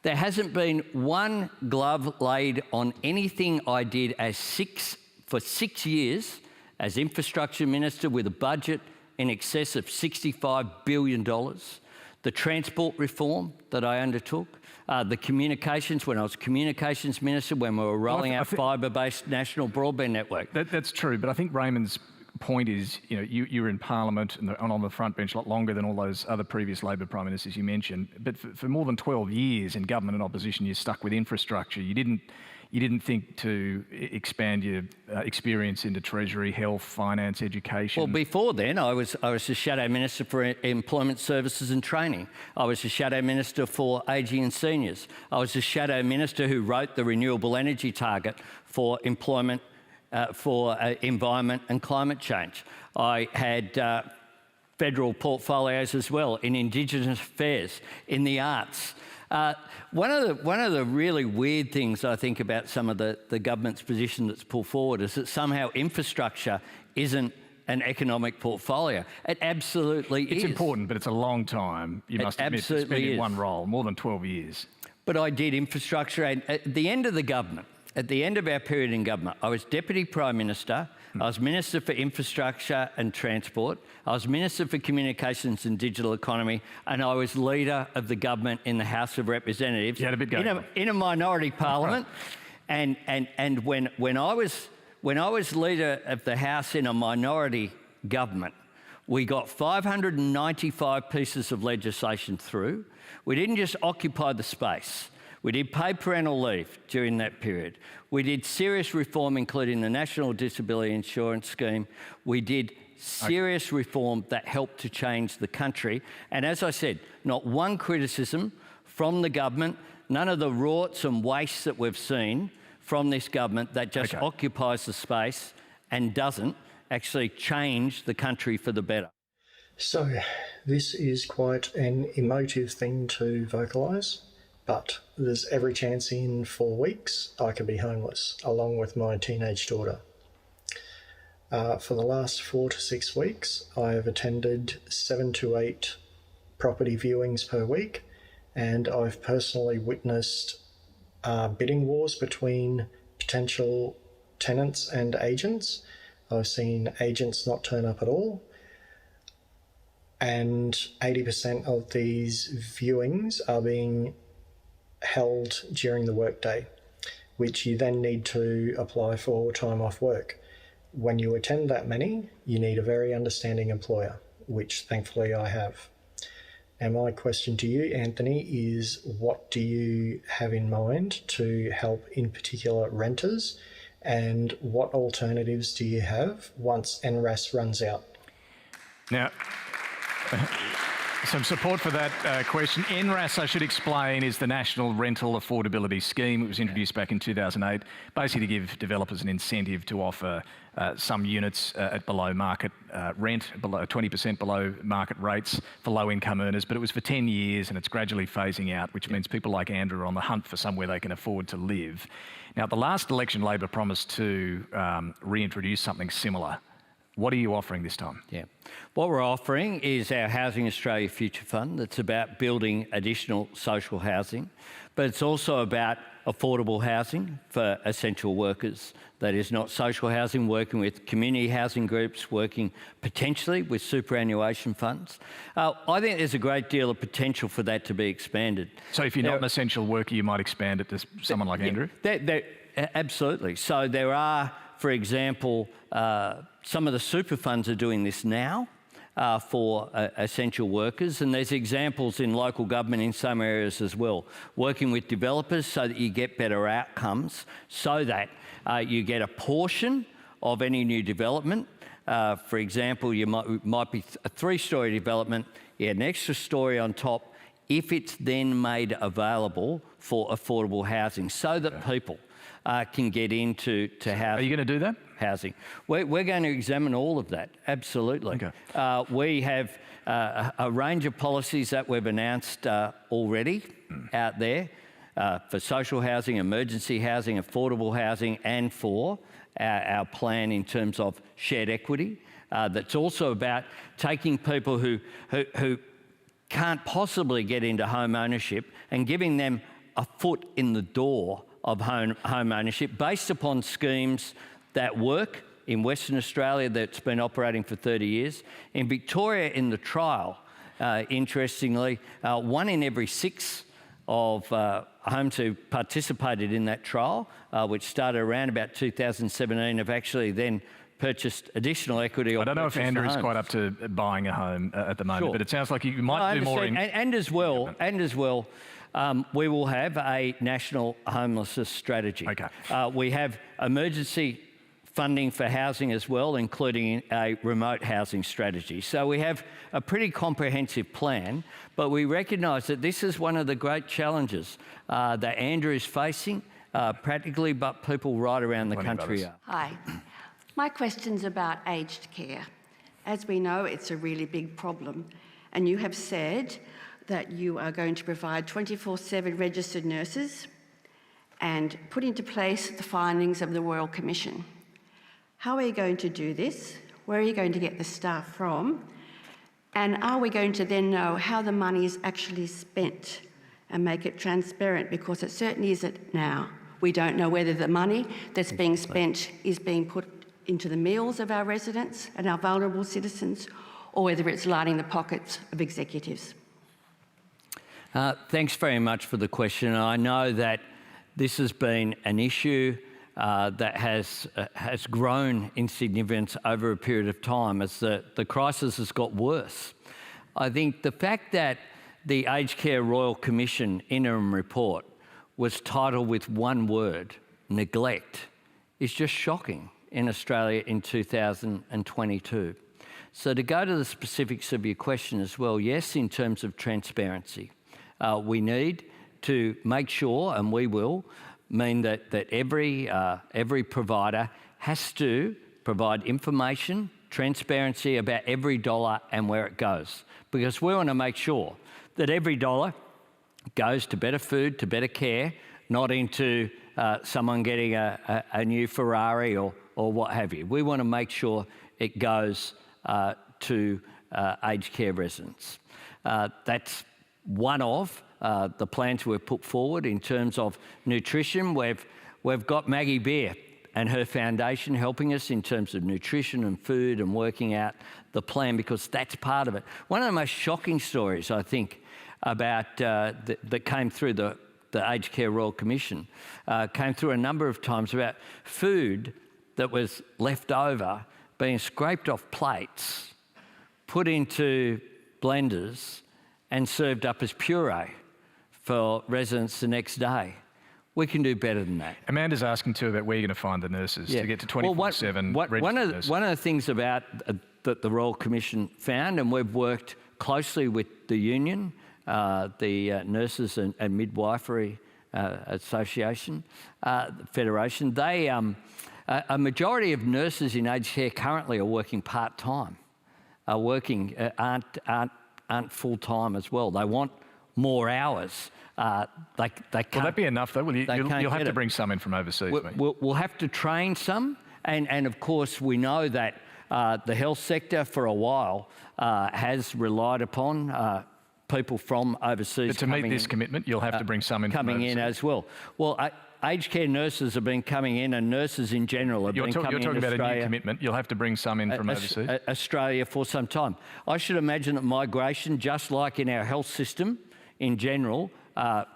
There hasn't been one glove laid on anything I did for 6 years as infrastructure minister with a budget in excess of $65 billion, the transport reform that I undertook, the communications, when I was communications minister, when we were rolling out fibre-based national broadband network. That's true, but I think Raymond's point is, you were in Parliament and on the front bench a lot longer than all those other previous Labor Prime Ministers you mentioned, but for more than 12 years in government and opposition, you're stuck with infrastructure. You didn't think to expand your experience into Treasury, health, finance, education. Well, before then, I was the Shadow Minister for Employment Services and Training. I was the Shadow Minister for Ageing and Seniors. I was the Shadow Minister who wrote the renewable energy target for employment, for environment and climate change. I had federal portfolios as well in Indigenous affairs, in the arts. One of the really weird things I think about some of the government's position that's pulled forward is that somehow infrastructure isn't an economic portfolio. It absolutely is. It's important, but it's a long time. You must admit, to spend in one role, more than 12 years. But I did infrastructure, and at the end of the government, at the end of our period in government, I was Deputy Prime Minister, I was Minister for Infrastructure and Transport, I was Minister for Communications and Digital Economy, and I was Leader of the government in the House of Representatives. You had a bit going on. In a minority parliament. And when I was Leader of the House in a minority government, we got 595 pieces of legislation through. We didn't just occupy the space. We did paid parental leave during that period. We did serious reform, including the National Disability Insurance Scheme. We did serious reform that helped to change the country. And as I said, not one criticism from the government, none of the rorts and wastes that we've seen from this government that just occupies the space and doesn't actually change the country for the better. So this is quite an emotive thing to vocalise. But there's every chance in 4 weeks I could be homeless, along with my teenage daughter. For the last 4 to 6 weeks, I have attended 7 to 8 property viewings per week, and I've personally witnessed bidding wars between potential tenants and agents. I've seen agents not turn up at all, and 80% of these viewings are being held during the workday, which you then need to apply for time off work. When you attend that many, you need a very understanding employer, which thankfully I have. And my question to you, Anthony, is what do you have in mind to help in particular renters, and what alternatives do you have once NRAS runs out? Now, some support for that question. NRAS, I should explain, is the National Rental Affordability Scheme. It was introduced back in 2008, basically to give developers an incentive to offer some units at below market rent, below 20% below market rates for low-income earners. But it was for 10 years and it's gradually phasing out, which means people like Andrew are on the hunt for somewhere they can afford to live. Now, at the last election, Labor promised to reintroduce something similar. What are you offering this time? Yeah. What we're offering is our Housing Australia Future Fund. That's about building additional social housing, but it's also about affordable housing for essential workers. That is not social housing, working with community housing groups, working potentially with superannuation funds. I think there's a great deal of potential for that to be expanded. So if you're not an essential worker, you might expand it to someone like Andrew? Absolutely. So there are, for example, some of the super funds are doing this now for essential workers, and there's examples in local government in some areas as well, working with developers so that you get better outcomes, so that you get a portion of any new development. For example, you might be a 3-storey development, you add an extra storey on top if it's then made available for affordable housing, so that people can get into housing. Are you going to do that? Housing. We're going to examine all of that, absolutely. Okay. We have a range of policies that we've announced already out there for social housing, emergency housing, affordable housing, and for our plan in terms of shared equity. That's also about taking people who can't possibly get into home ownership and giving them a foot in the door of home ownership based upon schemes that work in Western Australia that's been operating for 30 years. In Victoria, in the trial, interestingly, 1 in every 6 of homes who participated in that trial, which started around about 2017, have actually then purchased additional equity. I don't know if Andrew is quite up to buying a home at the moment, but it sounds like you might do more in... And as well, we will have a national homelessness strategy. Okay. We have emergency funding for housing as well, including a remote housing strategy. So we have a pretty comprehensive plan, but we recognise that this is one of the great challenges that Andrew is facing practically, but people right around the country are. Hi. My question's about aged care. As we know, it's a really big problem, and you have said that you are going to provide 24/7 registered nurses and put into place the findings of the Royal Commission. How are you going to do this? Where are you going to get the staff from? And are we going to then know how the money is actually spent and make it transparent? Because it certainly isn't now. We don't know whether the money that's being spent is being put into the meals of our residents and our vulnerable citizens, or whether it's lining the pockets of executives. Thanks very much for the question. I know that this has been an issue that has grown in significance over a period of time as the crisis has got worse. I think the fact that the Aged Care Royal Commission interim report was titled with one word, neglect, is just shocking in Australia in 2022. So to go to the specifics of your question as well, yes, in terms of transparency, we need to make sure, and we will, mean that every provider has to provide information, transparency about every dollar and where it goes. Because we want to make sure that every dollar goes to better food, to better care, not into someone getting a new Ferrari or or what have you. We want to make sure it goes to aged care residents. That's one of the plans we've put forward in terms of nutrition. We've got Maggie Beer and her foundation helping us in terms of nutrition and food and working out the plan, because that's part of it. One of the most shocking stories, I think, about that came through the Aged Care Royal Commission, came through a number of times about food that was left over being scraped off plates, put into blenders and served up as puree for residents the next day. We can do better than that. Amanda's asking too about where you're going to find the nurses to get to 24/7 registered nurses. One of the things about that the Royal Commission found, and we've worked closely with the union, the Nurses and Midwifery Association, Federation, they a majority of nurses in aged care currently are working part-time, aren't full-time as well. They want more hours. They can't. Will that be enough though? You'll have to bring some in from overseas. We'll have to train some, and of course we know that the health sector for a while has relied upon people from overseas. But to meet this commitment, you'll have to bring some in from overseas. Coming in as well. Well, aged care nurses have been coming in, and nurses in general have been coming in. You're talking about a new commitment. You'll have to bring some in from overseas. Australia for some time. I should imagine that migration, just like in our health system in general,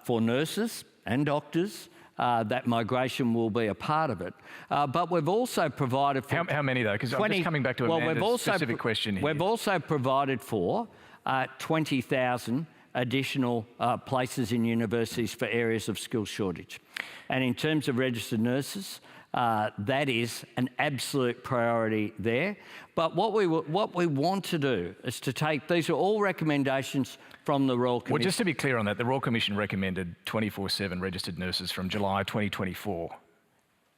for nurses and doctors, that migration will be a part of it. But we've also provided for... How many though? Because I'm just coming back to Amanda's specific question here. We've also provided for 20,000 additional places in universities for areas of skill shortage. And in terms of registered nurses, that is an absolute priority there. But what we want to do is to take, these are all recommendations from the Royal Commission. Well, just to be clear on that, the Royal Commission recommended 24/7 registered nurses from July 2024.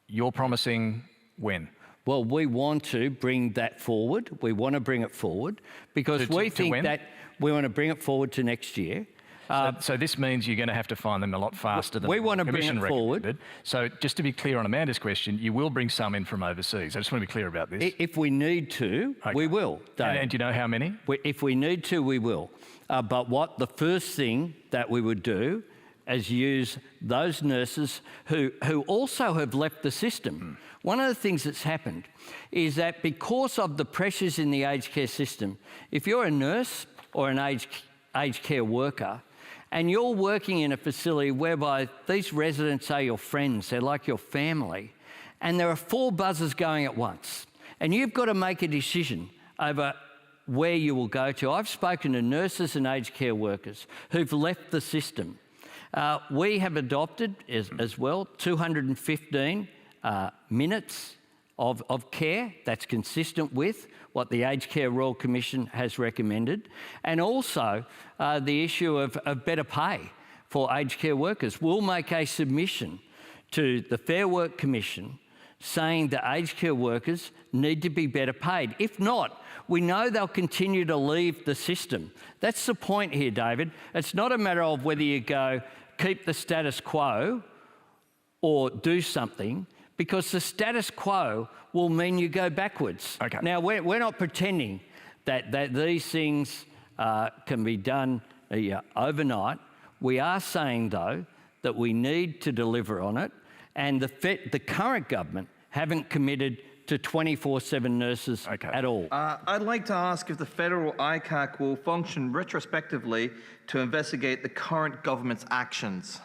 You're promising when? Well, we want to bring that forward. We want to bring it forward because we think that we want to bring it forward to next year. So this means you're going to have to find them a lot faster than we want to bring it forward. So just to be clear on Amanda's question, you will bring some in from overseas. I just want to be clear about this. If we need to, we will. And do you know how many? If we need to, we will. But the first thing that we would do is use those nurses who also have left the system. One of the things that's happened is that because of the pressures in the aged care system, if you're a nurse or an aged care worker, and you're working in a facility whereby these residents are your friends, they're like your family, and there are 4 buzzers going at once, and you've got to make a decision over where you will go to. I've spoken to nurses and aged care workers who've left the system. We have adopted as well 215 minutes of care that's consistent with what the Aged Care Royal Commission has recommended, and also the issue of better pay for aged care workers. We'll make a submission to the Fair Work Commission saying that aged care workers need to be better paid. If not, we know they'll continue to leave the system. That's the point here, David. It's not a matter of whether you go keep the status quo or do something, because the status quo will mean you go backwards. Okay. Now, we're not pretending that these things can be done overnight. We are saying, though, that we need to deliver on it, and the current government haven't committed to 24/7 nurses at all. I'd like to ask if the federal ICAC will function retrospectively to investigate the current government's actions.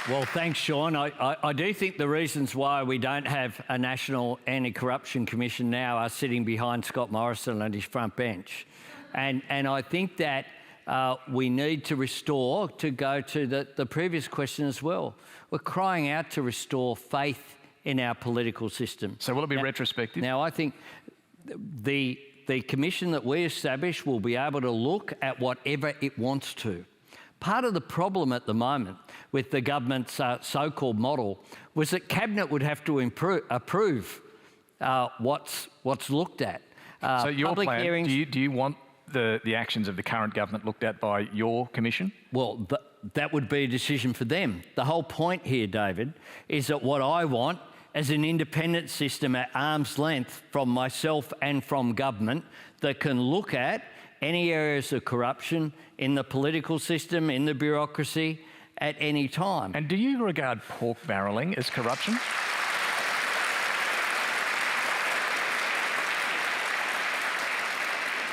Well, thanks, Sean. I do think the reasons why we don't have a National Anti-Corruption Commission now are sitting behind Scott Morrison and his front bench. And I think that we need to restore, to go to the previous question as well, we're crying out to restore faith in our political system. So will it be retrospective? Now, I think the commission that we establish will be able to look at whatever it wants to. Part of the problem at the moment with the government's so-called model was that Cabinet would have to approve what's looked at. So your plan, do you want the actions of the current government looked at by your commission? Well, that would be a decision for them. The whole point here, David, is that what I want is an independent system at arm's length from myself and from government that can look at any areas of corruption in the political system, in the bureaucracy, at any time. And do you regard pork barrelling as corruption?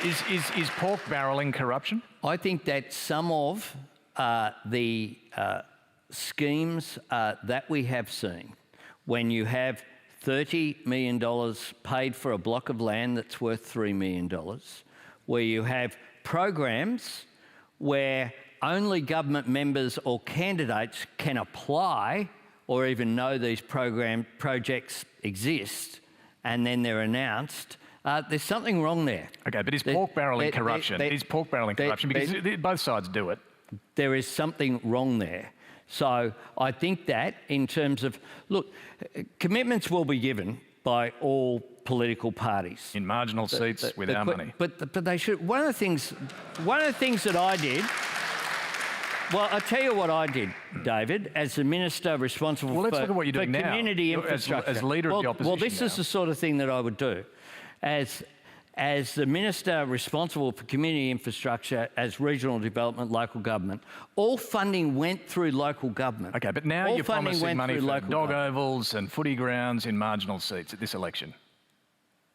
Is pork barrelling corruption? I think that some of the schemes that we have seen, when you have $30 million paid for a block of land that's worth $3 million, where you have programs where only government members or candidates can apply or even know these projects exist, and then they're announced, there's something wrong there. Okay, but is pork barrelling corruption? Is pork barrelling corruption? Because both sides do it. There is something wrong there. So I think that in terms of, look, commitments will be given by all political parties. In marginal seats with our money. But they should, one of the things that I did, well, I'll tell you what I did, David, as the minister responsible let's for look at what you're doing community now, infrastructure. as leader of the opposition. Well, this is the sort of thing that I would do. As the minister responsible for community infrastructure, as regional development, local government, all funding went through local government. Okay, but now all you're promising money for dog government. ovals and footy grounds in marginal seats at this election.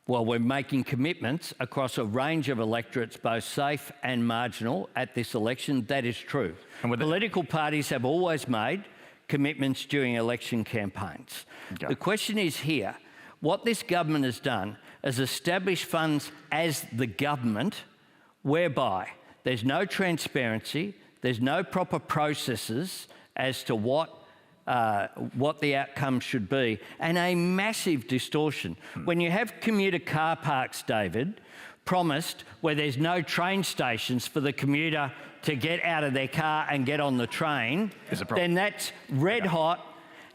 Well, we're making commitments across a range of electorates, both safe and marginal, at this election. That is true. And political parties have always made commitments during election campaigns. Okay. The question is here, what this government has done is establish funds as the government whereby there's no transparency, there's no proper processes as to what the outcome should be, and a massive distortion. When you have commuter car parks, David, promised where there's no train stations for the commuter to get out of their car and get on the train, then that's red hot,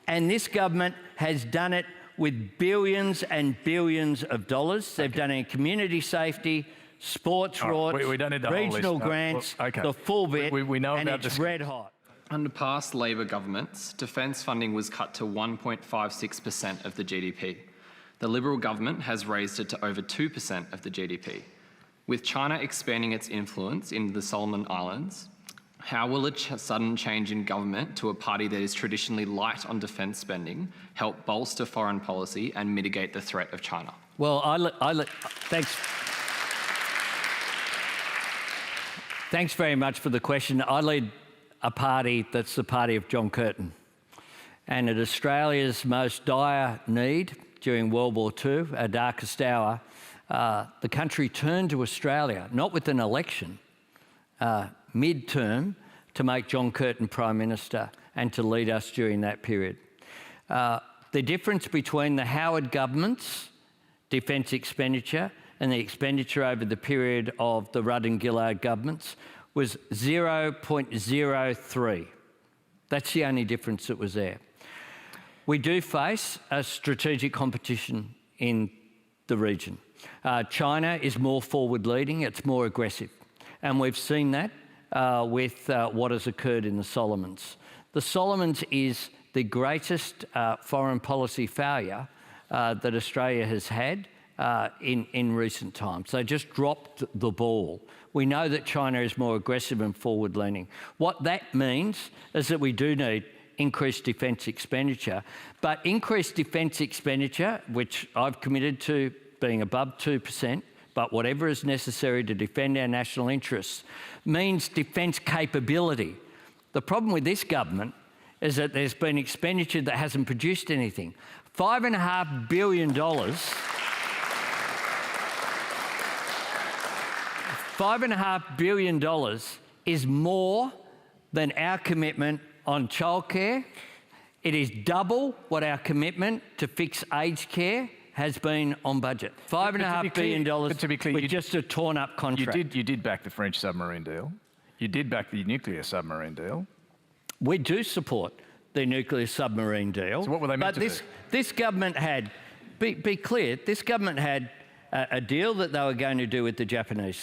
and this government has done it with billions and billions of dollars. They've done it in community safety, sports rorts, we don't need the regional whole list. grants, Okay. the full bit, we know and about it's this. red hot. Under past Labor governments, defence funding was cut to 1.56% of the GDP. The Liberal government has raised it to over 2% of the GDP. With China expanding its influence in the Solomon Islands, how will a sudden change in government to a party that is traditionally light on defence spending help bolster foreign policy and mitigate the threat of China? Well, thanks very much for the question. I lead a party that's the party of John Curtin. And at Australia's most dire need during World War II, our darkest hour, the country turned to Australia, not with an election, mid-term, to make John Curtin Prime Minister and to lead us during that period. The difference between the Howard government's defence expenditure and the expenditure over the period of the Rudd and Gillard governments was 0.03. That's the only difference that was there. We do face a strategic competition in the region. China is more forward-leading, it's more aggressive. And we've seen that with what has occurred in the Solomons. The Solomons is the greatest foreign policy failure that Australia has had in recent times. They just dropped the ball. We know that China is more aggressive and forward-leaning. What that means is that we do need increased defence expenditure, but increased defence expenditure, which I've committed to being above 2%, but whatever is necessary to defend our national interests, means defence capability. The problem with this government is that there's been expenditure that hasn't produced anything. $5.5 billion $5.5 billion is more than our commitment on childcare. It is double what our commitment to fix aged care has been on budget. $5.5 billion with just a torn-up contract. You did back the French submarine deal. You did back the nuclear submarine deal. We do support the nuclear submarine deal. So what were they meant to do? This government had, be clear, this government had a deal that they were going to do with the Japanese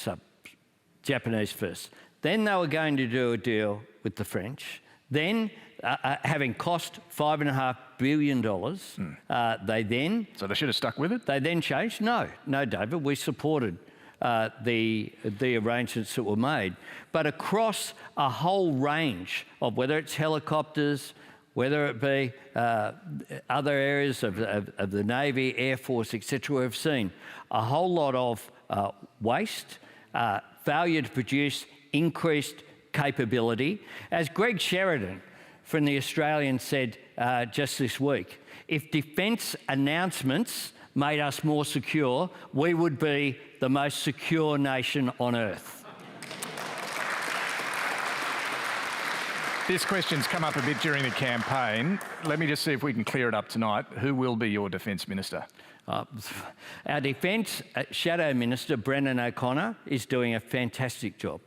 Japanese first. Then they were going to do a deal with the French. Then, having cost $5.5 billion, they then... So they should have stuck with it? They then changed. No, David, we supported the arrangements that were made. But across a whole range of whether it's helicopters, whether it be other areas of the Navy, Air Force, etc., we've seen a whole lot of waste, failure to produce increased capability. As Greg Sheridan from The Australian said just this week, if defence announcements made us more secure, we would be the most secure nation on earth. This question's come up a bit during the campaign. Let me just see if we can clear it up tonight. Who will be your Defence Minister? Our Defence Shadow Minister, Brendan O'Connor, is doing a fantastic job.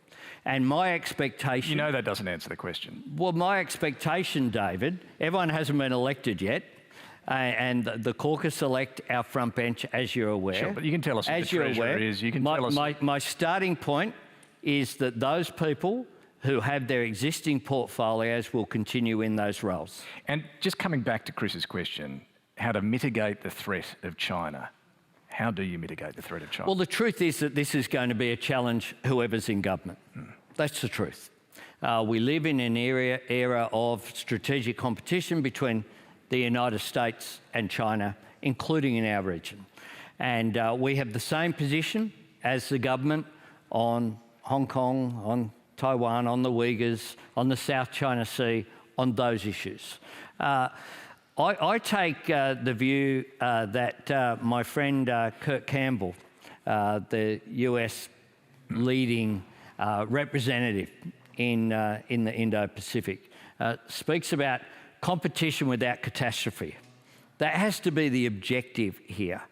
And my expectation... You know that doesn't answer the question. Well, my expectation, David, everyone hasn't been elected yet, and the caucus elect our front bench, as you're aware. Sure, but you can tell us who the Treasurer is. You can tell us... My starting point is that those people who have their existing portfolios will continue in those roles. And just coming back to Chris's question, how to mitigate the threat of China. How do you mitigate the threat of China? Well, the truth is that this is going to be a challenge whoever's in government. That's the truth. We live in an era of strategic competition between the United States and China, including in our region. And we have the same position as the government on Hong Kong, on Taiwan, on the Uyghurs, on the South China Sea, on those issues. I take the view that my friend Kurt Campbell, the US leading representative in the Indo-Pacific, speaks about competition without catastrophe. That has to be the objective here.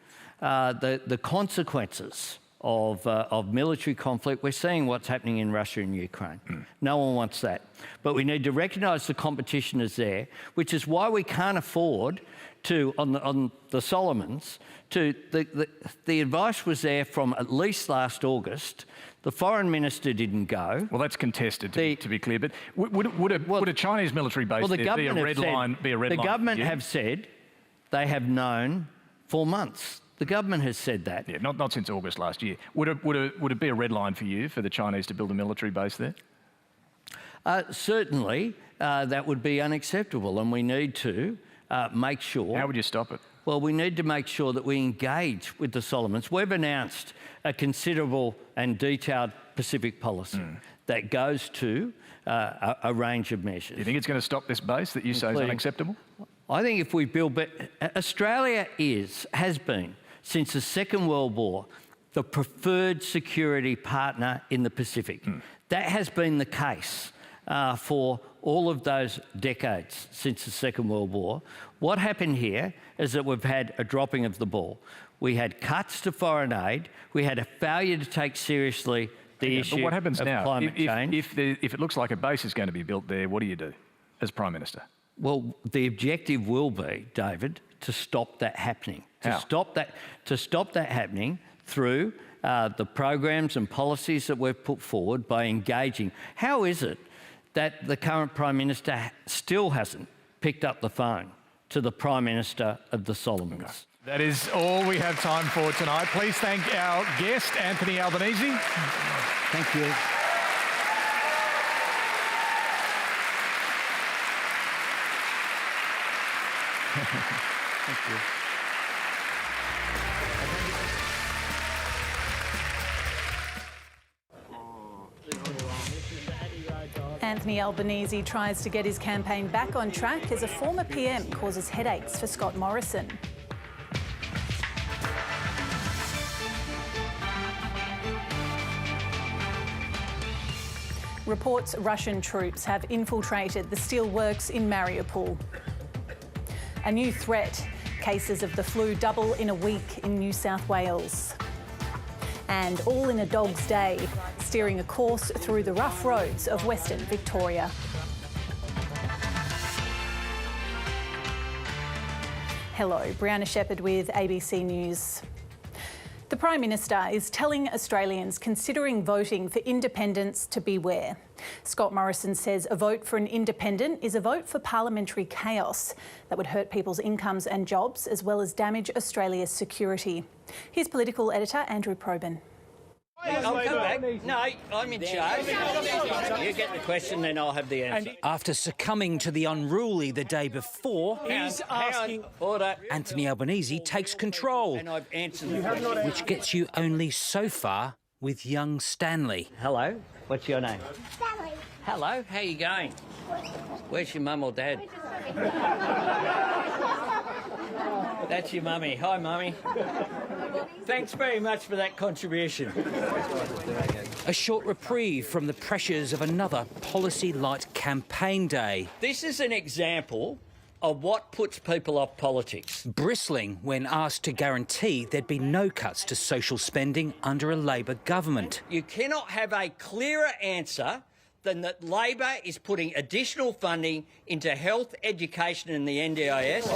The consequences of military conflict, we're seeing what's happening in Russia and Ukraine. No one wants that. But we need to recognise the competition is there, which is why we can't afford to, on the Solomons, the advice was there from at least last August. The foreign minister didn't go. Well, that's contested, to be clear. But would a Chinese military base be a red line? The government have said they have known for months. The government has said that. Yeah, not since August last year. Would it be a red line for you for the Chinese to build a military base there? Certainly, that would be unacceptable, and we need to make sure... How would you stop it? Well, we need to make sure that we engage with the Solomons. We've announced a considerable and detailed Pacific policy that goes to a range of measures. Do you think it's going to stop this base that you say is unacceptable? I think if we build... Australia has been, since the Second World War, the preferred security partner in the Pacific. That has been the case for all of those decades since the Second World War. What happened here is that we've had a dropping of the ball. We had cuts to foreign aid. We had a failure to take seriously the issue but what happens of now? climate change. If it looks like a base is going to be built there, what do you do as Prime Minister? Well, the objective will be, David, to stop that happening. How? To stop that happening through the programs and policies that we've put forward by engaging. How is it that the current Prime Minister still hasn't picked up the phone to the Prime Minister of the Solomons? Okay. That is all we have time for tonight. Please thank our guest, Anthony Albanese. Thank you. Thank you. Anthony Albanese tries to get his campaign back on track as a former PM causes headaches for Scott Morrison. Reports Russian troops have infiltrated the steelworks in Mariupol. A new threat, cases of the flu double in a week in New South Wales. And all in a dog's day, steering a course through the rough roads of Western Victoria. Hello, Brianna Shepherd with ABC News. The Prime Minister is telling Australians considering voting for independence to beware. Scott Morrison says a vote for an independent is a vote for parliamentary chaos that would hurt people's incomes and jobs, as well as damage Australia's security. Here's political editor Andrew Probyn. I'll come back. No, I'm in charge. You get the question, then I'll have the answer. After succumbing to the unruly the day before, Order. Anthony Albanese takes control, And I've answered the question. which gets you only so far with young Stanley. Hello, what's your name? Stanley. Hello, how you going? Where's your mum or dad? That's your mummy. Hi, mummy. Thanks very much for that contribution. A short reprieve from the pressures of another policy-light campaign day. This is an example of what puts people off politics. Bristling when asked to guarantee there'd be no cuts to social spending under a Labor government. You cannot have a clearer answer than that Labor is putting additional funding into health, education and the NDIS.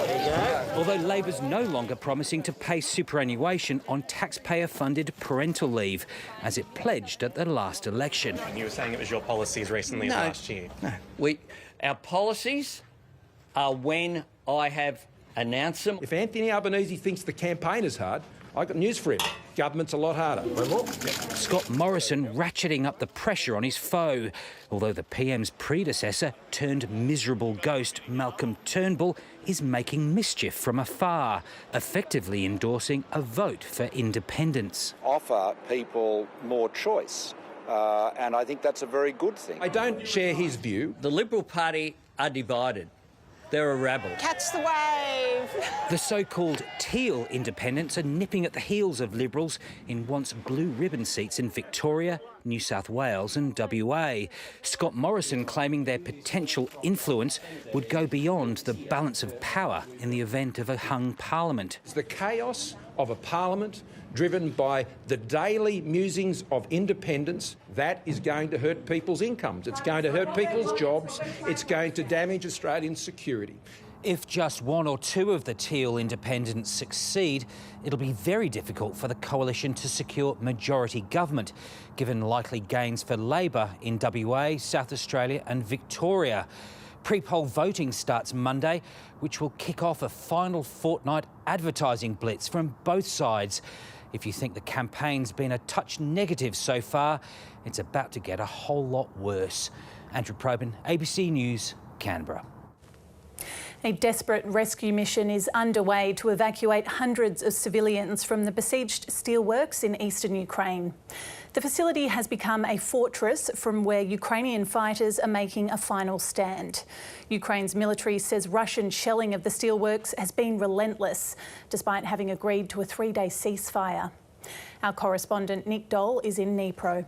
Although Labor's no longer promising to pay superannuation on taxpayer-funded parental leave, as it pledged at the last election. You were saying it was your policies recently as last year. No, our policies are when I have announced them. If Anthony Albanese thinks the campaign is hard, I've got news for him. Government's a lot harder. Scott Morrison ratcheting up the pressure on his foe, although the PM's predecessor turned miserable ghost Malcolm Turnbull is making mischief from afar, effectively endorsing a vote for independence. Offer people more choice, and I think that's a very good thing. I don't share his view. The Liberal Party are divided. They're a rabble. Catch the wave. The so-called teal independents are nipping at the heels of Liberals in once blue ribbon seats in Victoria, New South Wales and WA. Scott Morrison claiming their potential influence would go beyond the balance of power in the event of a hung parliament. It's the chaos of a parliament driven by the daily musings of independence that is going to hurt people's incomes. It's going to hurt people's jobs. It's going to damage Australian security. If just one or two of the teal independents succeed, it'll be very difficult for the coalition to secure majority government, given likely gains for Labor in WA, South Australia and Victoria. Pre-poll voting starts Monday, which will kick off a final fortnight advertising blitz from both sides. If you think the campaign's been a touch negative so far, it's about to get a whole lot worse. Andrew Probyn, ABC News, Canberra. A desperate rescue mission is underway to evacuate hundreds of civilians from the besieged steelworks in eastern Ukraine. The facility has become a fortress from where Ukrainian fighters are making a final stand. Ukraine's military says Russian shelling of the steelworks has been relentless, despite having agreed to a 3-day ceasefire. Our correspondent Nick Dole is in Dnipro.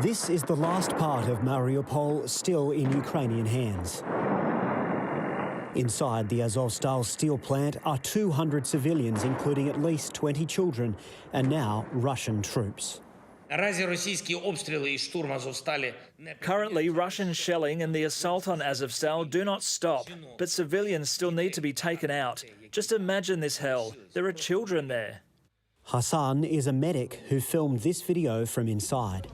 This is the last part of Mariupol still in Ukrainian hands. Inside the Azovstal steel plant are 200 civilians, including at least 20 children, and now Russian troops. Currently, Russian shelling and the assault on Azovstal do not stop, but civilians still need to be taken out. Just imagine this hell. There are children there. Hassan is a medic who filmed this video from inside.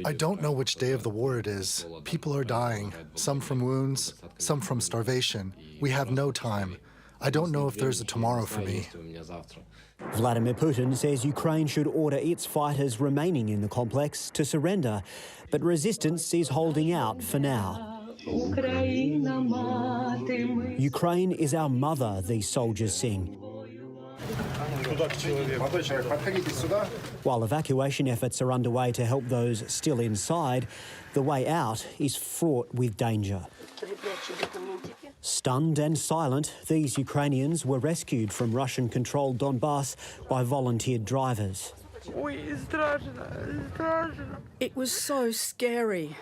I don't know which day of the war it is. People are dying, some from wounds, some from starvation. We have no time. I don't know if there's a tomorrow for me. Vladimir Putin says Ukraine should order its fighters remaining in the complex to surrender, but resistance is holding out for now. Ukraine is our mother, these soldiers sing. While evacuation efforts are underway to help those still inside, the way out is fraught with danger. Stunned and silent, these Ukrainians were rescued from Russian-controlled Donbass by volunteered drivers. It was so scary.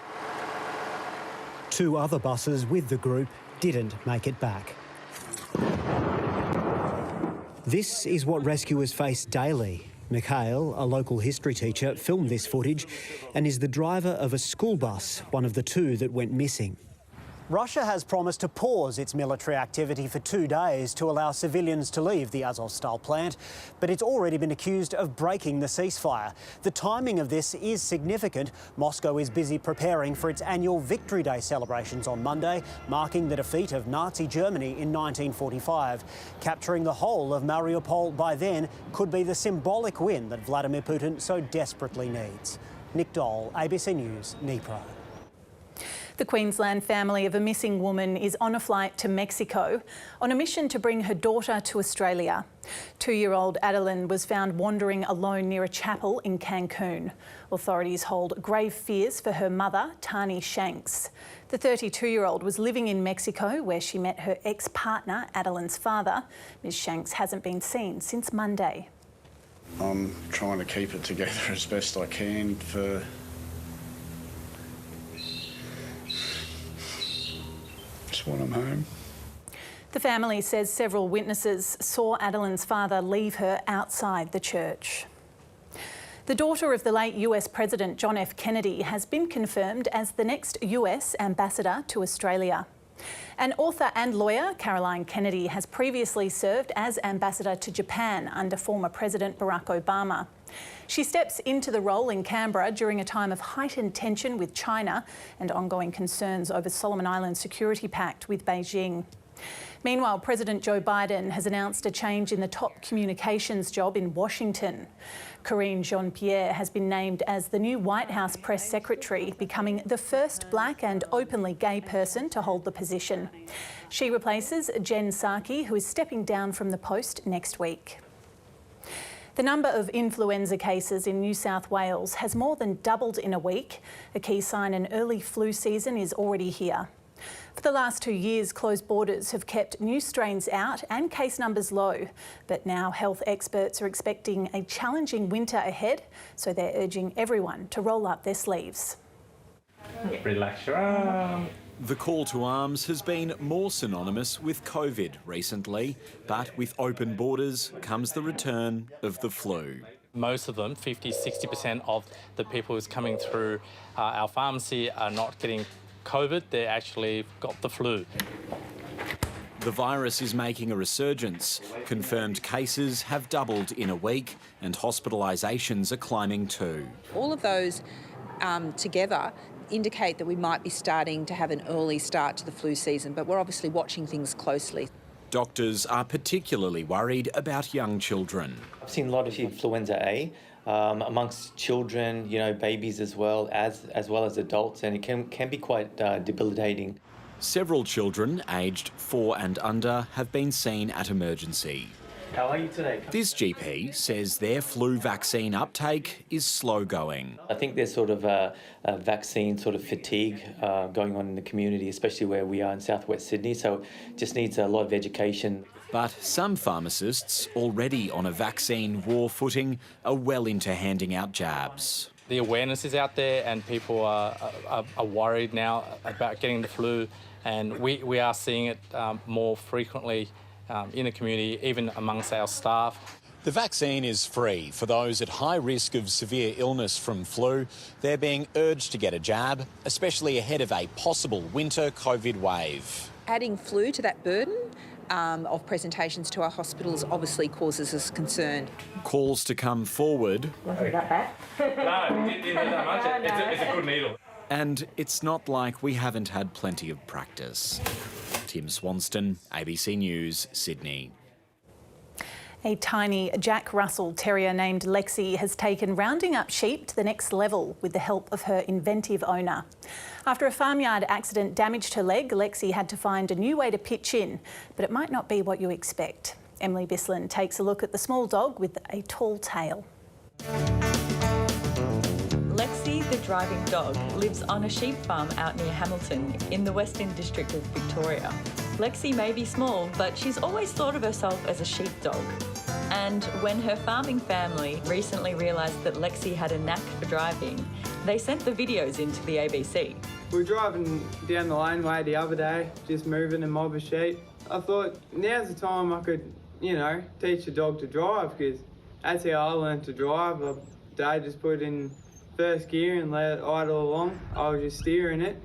2 other buses with the group didn't make it back. This is what rescuers face daily. Mikhail, a local history teacher, filmed this footage and is the driver of a school bus, one of the 2 that went missing. Russia has promised to pause its military activity for 2 days to allow civilians to leave the Azovstal plant, but it's already been accused of breaking the ceasefire. The timing of this is significant. Moscow is busy preparing for its annual Victory Day celebrations on Monday, marking the defeat of Nazi Germany in 1945. Capturing the whole of Mariupol by then could be the symbolic win that Vladimir Putin so desperately needs. Nick Dole, ABC News, Dnipro. The Queensland family of a missing woman is on a flight to Mexico on a mission to bring her daughter to Australia. 2-year-old Adeline was found wandering alone near a chapel in Cancun. Authorities hold grave fears for her mother, Tani Shanks. The 32-year-old was living in Mexico where she met her ex-partner, Adeline's father. Ms Shanks hasn't been seen since Monday. I'm trying to keep it together as best I can for when I'm home. The family says several witnesses saw Adeline's father leave her outside the church. The daughter of the late US President John F. Kennedy has been confirmed as the next US ambassador to Australia. An author and lawyer, Caroline Kennedy, has previously served as ambassador to Japan under former President Barack Obama. She steps into the role in Canberra during a time of heightened tension with China and ongoing concerns over Solomon Islands Security Pact with Beijing. Meanwhile, President Joe Biden has announced a change in the top communications job in Washington. Karine Jean-Pierre has been named as the new White House press secretary, becoming the first black and openly gay person to hold the position. She replaces Jen Psaki, who is stepping down from the post next week. The number of influenza cases in New South Wales has more than doubled in a week. A key sign an early flu season is already here. For the last 2 years, closed borders have kept new strains out and case numbers low. But now health experts are expecting a challenging winter ahead, so they're urging everyone to roll up their sleeves. Relax your arm. The call to arms has been more synonymous with COVID recently, but with open borders comes the return of the flu. Most of them, 50-60% of the people who's coming through our pharmacy are not getting COVID, they actually got the flu. The virus is making a resurgence. Confirmed cases have doubled in a week and hospitalisations are climbing too. All of those together indicate that we might be starting to have an early start to the flu season, but we're obviously watching things closely. Doctors are particularly worried about young children. I've seen a lot of influenza A amongst children, babies as well as adults, and it can be quite debilitating. Several children aged 4 and under have been seen at emergency. How are you today? This GP says their flu vaccine uptake is slow going. I think there's sort of a vaccine fatigue going on in the community, especially where we are in southwest Sydney, so it just needs a lot of education. But some pharmacists, already on a vaccine war footing, are well into handing out jabs. The awareness is out there and people are worried now about getting the flu, and we are seeing it more frequently in the community, even amongst our staff. The vaccine is free for those at high risk of severe illness from flu. They're being urged to get a jab, especially ahead of a possible winter COVID wave. Adding flu to that burden of presentations to our hospitals obviously causes us concern. Calls to come forward. Was it that bad? No, it didn't hurt that much. It's a good needle. And it's not like we haven't had plenty of practice. Tim Swanston, ABC News, Sydney. A tiny Jack Russell Terrier named Lexi has taken rounding up sheep to the next level with the help of her inventive owner. After a farmyard accident damaged her leg, Lexi had to find a new way to pitch in, but it might not be what you expect. Emily Bislin takes a look at the small dog with a tall tail. Lexi, the driving dog, lives on a sheep farm out near Hamilton in the Western District of Victoria. Lexi may be small, but she's always thought of herself as a sheepdog. And when her farming family recently realised that Lexi had a knack for driving, they sent the videos into the ABC. We were driving down the laneway the other day, just moving a mob of sheep. I thought, now's the time I could, teach the dog to drive, because that's how I learned to drive. Dad just put it in first gear and let it idle along. I was just steering it.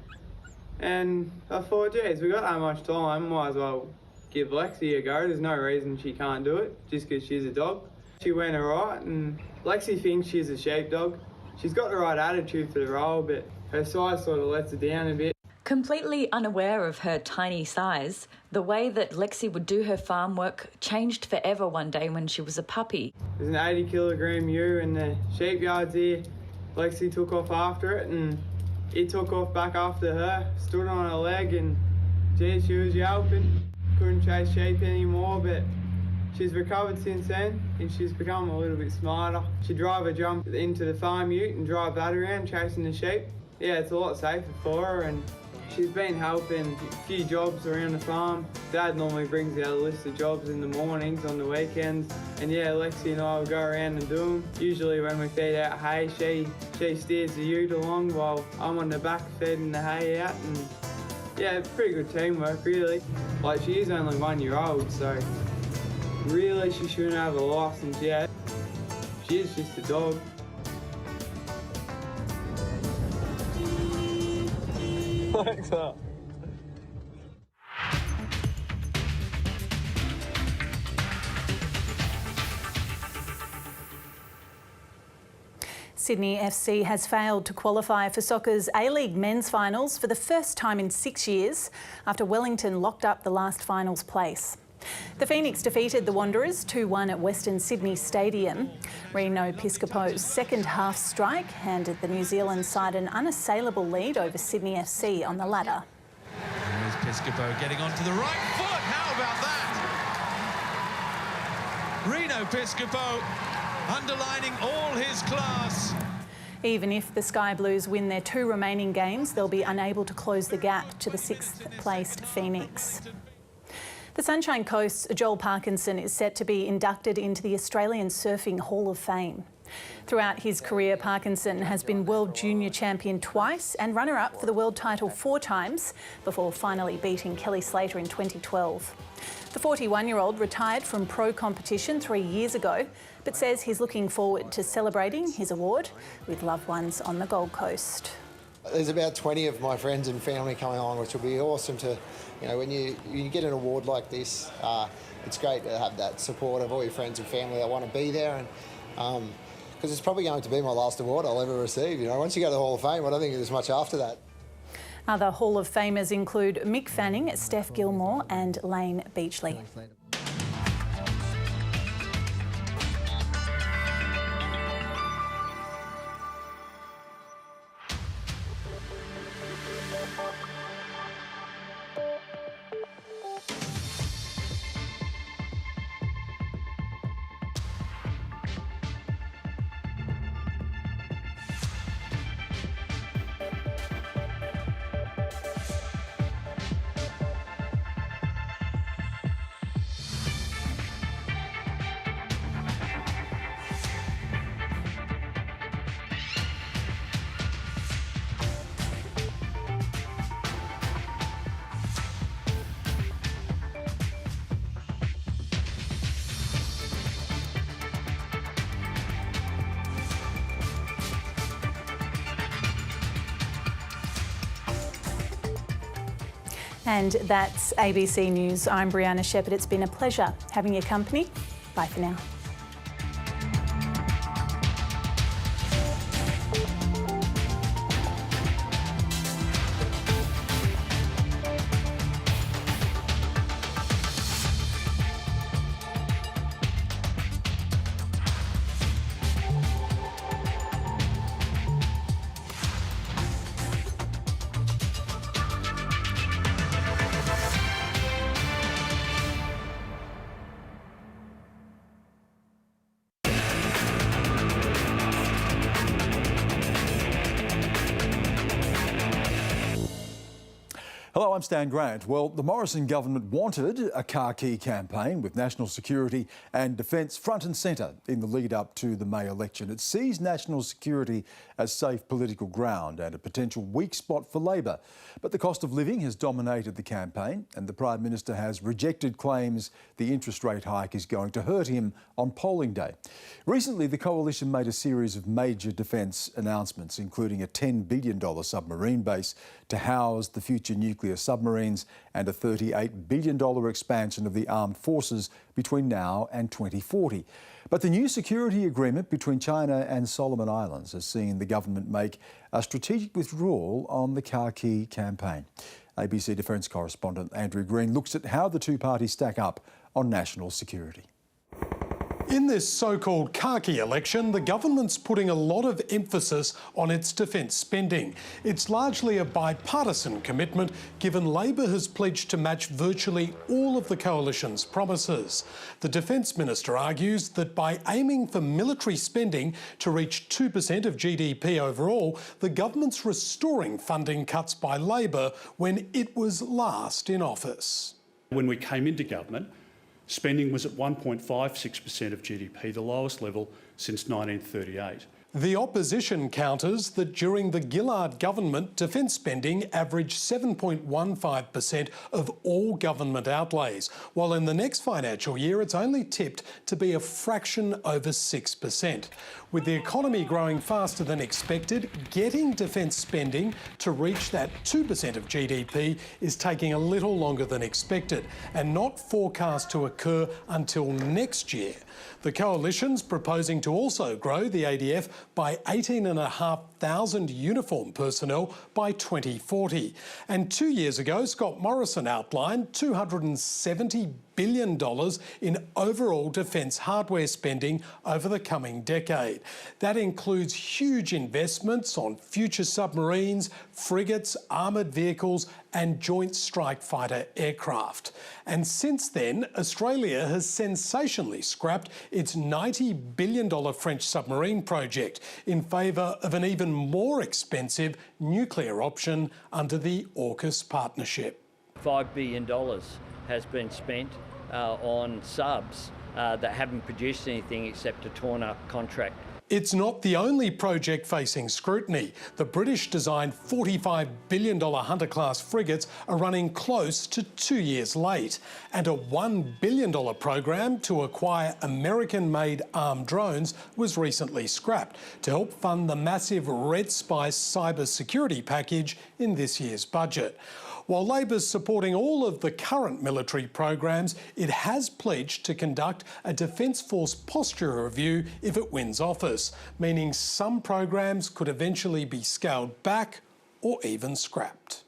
And I thought, geez, we got that much time, might as well give Lexi a go. There's no reason she can't do it, just because she's a dog. She went alright, and Lexi thinks she's a sheepdog. She's got the right attitude for the role, but her size sort of lets her down a bit. Completely unaware of her tiny size, the way that Lexi would do her farm work changed forever one day when she was a puppy. There's an 80 kilogram ewe in the sheep yards here. Lexi took off after it, and he took off back after her, stood on her leg, and gee, she was yelping. Couldn't chase sheep anymore, but she's recovered since then, and she's become a little bit smarter. She drive a jump into the farm ute and drive that around, chasing the sheep. Yeah, it's a lot safer for her, and she's been helping a few jobs around the farm. Dad normally brings out a list of jobs in the mornings, on the weekends, and yeah, Lexi and I will go around and do them. Usually when we feed out hay, she steers the ute along while I'm on the back feeding the hay out, and yeah, it's pretty good teamwork, really. Like, she is only 1 year old, so really she shouldn't have a licence yet. She is just a dog. Alexa. Sydney FC has failed to qualify for soccer's A-League men's finals for the first time in 6 years after Wellington locked up the last finals place. The Phoenix defeated the Wanderers 2-1 at Western Sydney Stadium. Reno Piscopo's second half strike handed the New Zealand side an unassailable lead over Sydney FC on the ladder. There's Piscopo getting onto the right foot. How about that? Reno Piscopo underlining all his class. Even if the Sky Blues win their 2 remaining games, they'll be unable to close the gap to the 6th placed Phoenix. The Sunshine Coast's Joel Parkinson is set to be inducted into the Australian Surfing Hall of Fame. Throughout his career, Parkinson has been World Junior Champion twice and runner-up for the world title 4 times before finally beating Kelly Slater in 2012. The 41-year-old retired from pro competition 3 years ago, but says he's looking forward to celebrating his award with loved ones on the Gold Coast. There's about 20 of my friends and family coming along, which will be awesome to, you know, when you get an award like this, it's great to have that support of all your friends and family that want to be there, and because it's probably going to be my last award I'll ever receive. You know, once you go to the Hall of Fame, I don't think there's much after that. Other Hall of Famers include Mick Fanning, Steph Gilmore and Lane Beachley. And that's ABC News. I'm Brianna Shepherd. It's been a pleasure having your company. Bye for now. Hello, I'm Stan Grant. Well, the Morrison government wanted a car key campaign with national security and defence front and centre in the lead up to the May election. It sees national security as safe political ground and a potential weak spot for Labor. But the cost of living has dominated the campaign and the Prime Minister has rejected claims the interest rate hike is going to hurt him on polling day. Recently, the coalition made a series of major defence announcements, including a $10 billion submarine base to house the future nuclear submarines and a $38 billion expansion of the armed forces between now and 2040. But the new security agreement between China and Solomon Islands has seen the government make a strategic withdrawal on the car key campaign. ABC Defence correspondent Andrew Green looks at how the two parties stack up on national security. In this so-called khaki election, the government's putting a lot of emphasis on its defence spending. It's largely a bipartisan commitment, given Labor has pledged to match virtually all of the coalition's promises. The Defence Minister argues that by aiming for military spending to reach 2% of GDP overall, the government's restoring funding cuts by Labor when it was last in office. When we came into government, spending was at 1.56% of GDP, the lowest level since 1938. The opposition counters that during the Gillard government, defence spending averaged 7.15% of all government outlays, while in the next financial year it's only tipped to be a fraction over 6%. With the economy growing faster than expected, getting defence spending to reach that 2% of GDP is taking a little longer than expected and not forecast to occur until next year. The coalition's proposing to also grow the ADF by 18,500 uniformed personnel by 2040. And 2 years ago, Scott Morrison outlined $270 billion in overall defence hardware spending over the coming decade. That includes huge investments on future submarines, frigates, armoured vehicles and joint strike fighter aircraft. And since then, Australia has sensationally scrapped its $90 billion French submarine project in favour of an even more expensive nuclear option under the AUKUS partnership. $5 billion has been spent on subs that haven't produced anything except a torn-up contract. It's not the only project facing scrutiny. The British-designed $45 billion Hunter-class frigates are running close to 2 years late, and a $1 billion program to acquire American-made armed drones was recently scrapped to help fund the massive Red Spice cyber security package in this year's budget. While Labor's supporting all of the current military programs, it has pledged to conduct a Defence Force posture review if it wins office, meaning some programs could eventually be scaled back or even scrapped.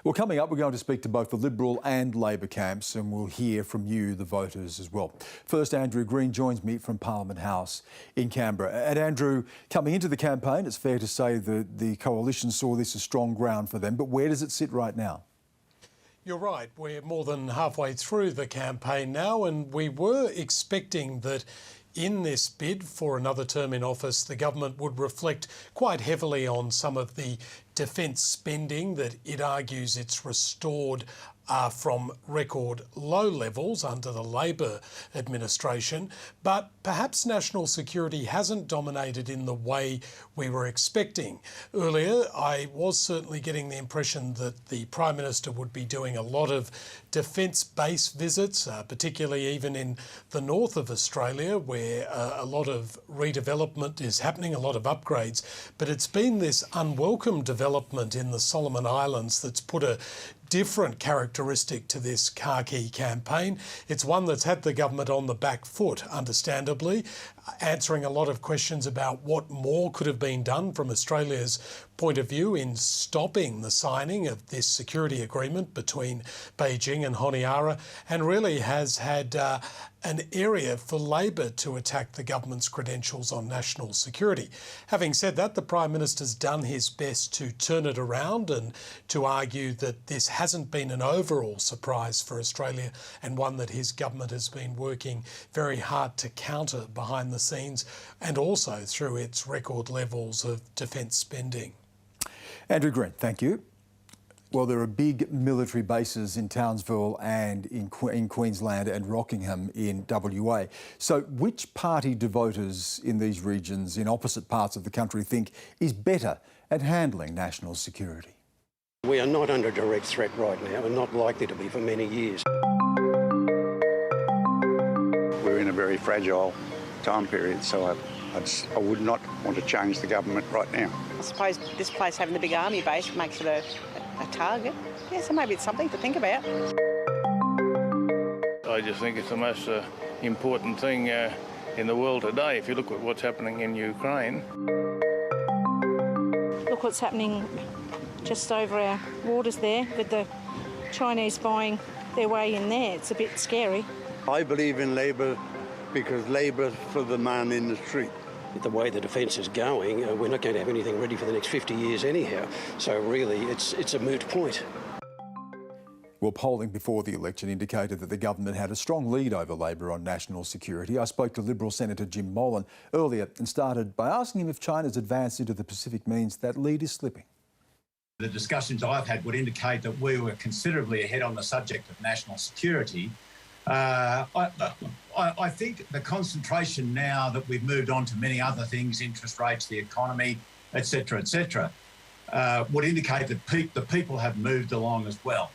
Well, coming up, we're going to speak to both the Liberal and Labor camps, and we'll hear from you, the voters, as well. First, Andrew Green joins me from Parliament House in Canberra. And Andrew, coming into the campaign, it's fair to say that the coalition saw this as strong ground for them, but where does it sit right now? You're right. We're more than halfway through the campaign now, and we were expecting that in this bid for another term in office, the government would reflect quite heavily on some of the defence spending that it argues it's restored from record low levels under the Labor administration, but perhaps national security hasn't dominated in the way we were expecting. Earlier, I was certainly getting the impression that the Prime Minister would be doing a lot of defence base visits, particularly even in the north of Australia, where a lot of redevelopment is happening, a lot of upgrades. But it's been this unwelcome development in the Solomon Islands that's put a different characteristic to this khaki campaign. It's one that's had the government on the back foot, understandably, answering a lot of questions about what more could have been done from Australia's point of view in stopping the signing of this security agreement between Beijing and Honiara, and really has had an area for Labor to attack the government's credentials on national security. Having said that, the Prime Minister's done his best to turn it around and to argue that this hasn't been an overall surprise for Australia, and one that his government has been working very hard to counter behind the scenes, and also through its record levels of defence spending. Andrew Green, thank you. Well, there are big military bases in Townsville and in Queensland and Rockingham in WA. So which party do voters in these regions in opposite parts of the country think is better at handling national security? We are not under direct threat right now and not likely to be for many years. We're in a very fragile time period, so I would not want to change the government right now. I suppose this place having the big army base makes it a target. Yeah, so maybe it's something to think about. I just think it's the most important thing in the world today. If you look at what's happening in Ukraine. Look what's happening just over our waters there with the Chinese buying their way in there. It's a bit scary. I believe in Labor because Labor's for the man in the street. The way the defence is going, we're not going to have anything ready for the next 50 years anyhow. So really, it's a moot point. Well, polling before the election indicated that the government had a strong lead over Labor on national security. I spoke to Liberal Senator Jim Molan earlier and started by asking him if China's advance into the Pacific means that lead is slipping. The discussions I've had would indicate that we were considerably ahead on the subject of national security. I think the concentration now that we've moved on to many other things, interest rates, the economy, etc., would indicate that the people have moved along as well.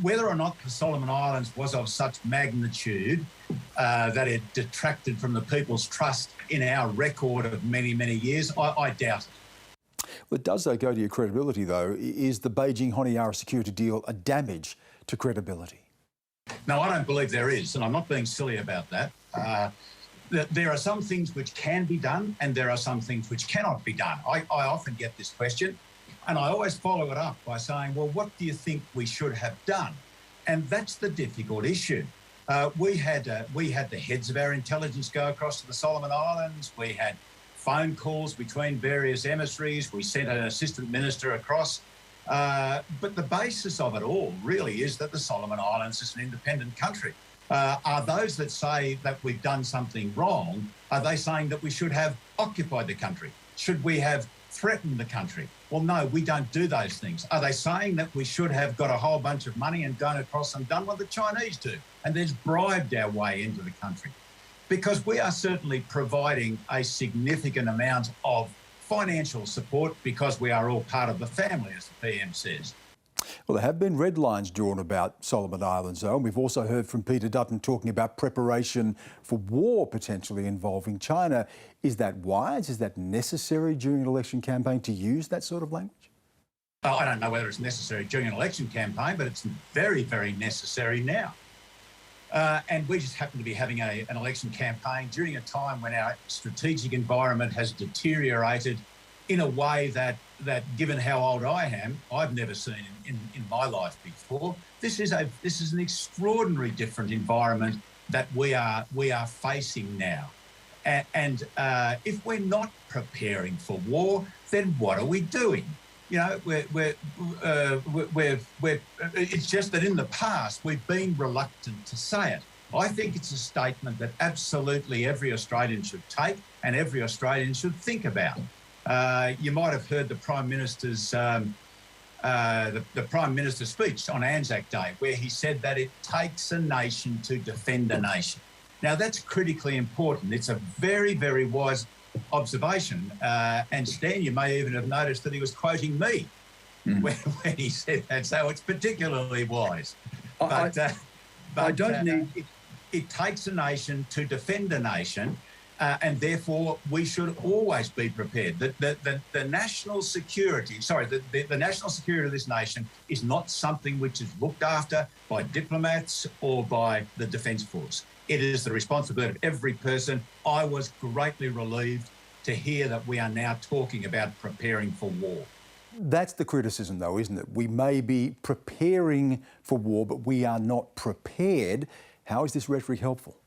Whether or not the Solomon Islands was of such magnitude that it detracted from the people's trust in our record of many, many years, I doubt it. Well, it does, though, go to your credibility, though. Is the Beijing-Honiara security deal a damage to credibility? No, I don't believe there is, and I'm not being silly about that. There are some things which can be done, and there are some things which cannot be done. I often get this question, and I always follow it up by saying, well, what do you think we should have done? And that's the difficult issue. We had the heads of our intelligence go across to the Solomon Islands. We had phone calls between various emissaries. We sent an assistant minister across. But the basis of it all really is that the Solomon Islands is an independent country. Are those that say that we've done something wrong, are they saying that we should have occupied the country? Should we have threatened the country? Well, no, we don't do those things. Are they saying that we should have got a whole bunch of money and gone across and done what the Chinese do and then bribed our way into the country? Because we are certainly providing a significant amount of financial support because we are all part of the family, as the PM says. Well, there have been red lines drawn about Solomon Islands, though, and we've also heard from Peter Dutton talking about preparation for war potentially involving China. Is that wise? Is that necessary during an election campaign to use that sort of language? I don't know whether it's necessary during an election campaign, but it's very, very necessary now. And we just happen to be having an election campaign during a time when our strategic environment has deteriorated in a way that given how old I am, I've never seen in my life before. This is an extraordinary different environment that we are facing now. And if we're not preparing for war, then what are we doing? You know, it's just that in the past we've been reluctant to say it. I think it's a statement that absolutely every Australian should take and every Australian should think about. You might have heard the Prime Minister's the Prime Minister's speech on Anzac Day, where he said that it takes a nation to defend a nation. Now that's critically important. It's a very, very wise observation, and Stan, you may even have noticed that he was quoting me when he said that, so it's particularly wise. It takes a nation to defend a nation, and therefore we should always be prepared. The national security, the national security of this nation is not something which is looked after by diplomats or by the Defence Force. It is the responsibility of every person. I was greatly relieved to hear that we are now talking about preparing for war. That's the criticism, though, isn't it? We may be preparing for war, but we are not prepared. How is this rhetoric helpful?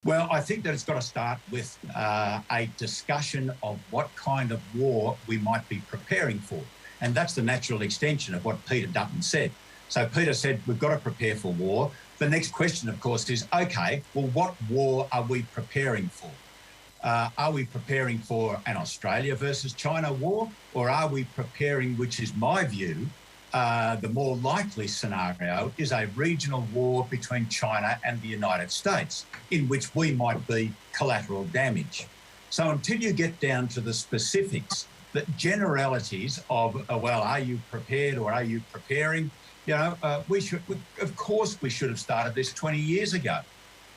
Well, I think that it's got to start with a discussion of what kind of war we might be preparing for. And that's the natural extension of what Peter Dutton said. So Peter said, we've got to prepare for war. The next question, of course, is, OK, well, what war are we preparing for? Are we preparing for an Australia versus China war, or are we preparing, which is my view, the more likely scenario is a regional war between China and the United States, in which we might be collateral damage. So until you get down to the specifics, the generalities of, well, are you prepared or are you preparing? You know, of course we should have started this 20 years ago.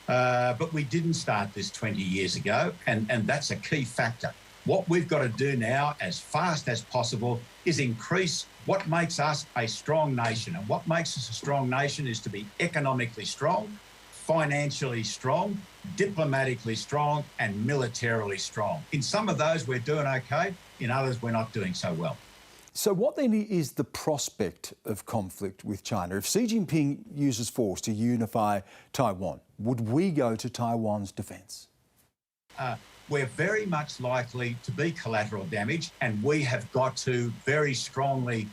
But we didn't start this 20 years ago, and that's a key factor. What we've got to do now, as fast as possible, is increase what makes us a strong nation. And what makes us a strong nation is to be economically strong, financially strong, diplomatically strong, and militarily strong. In some of those, we're doing okay. In others, we're not doing so well. So what then is the prospect of conflict with China? If Xi Jinping uses force to unify Taiwan, would we go to Taiwan's defence? We're very much likely to be collateral damage, and we have got to very strongly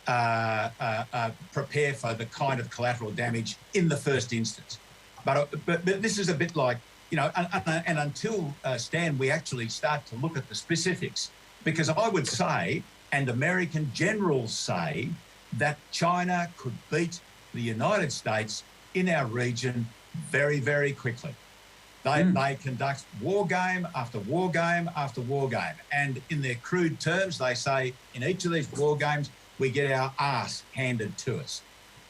prepare for the kind of collateral damage in the first instance. But this is a bit like, you know, and until, Stan, we actually start to look at the specifics, because I would say, and American generals say, that China could beat the United States in our region very, very quickly. They conduct war game after war game after war game. And in their crude terms, they say, in each of these war games, we get our ass handed to us.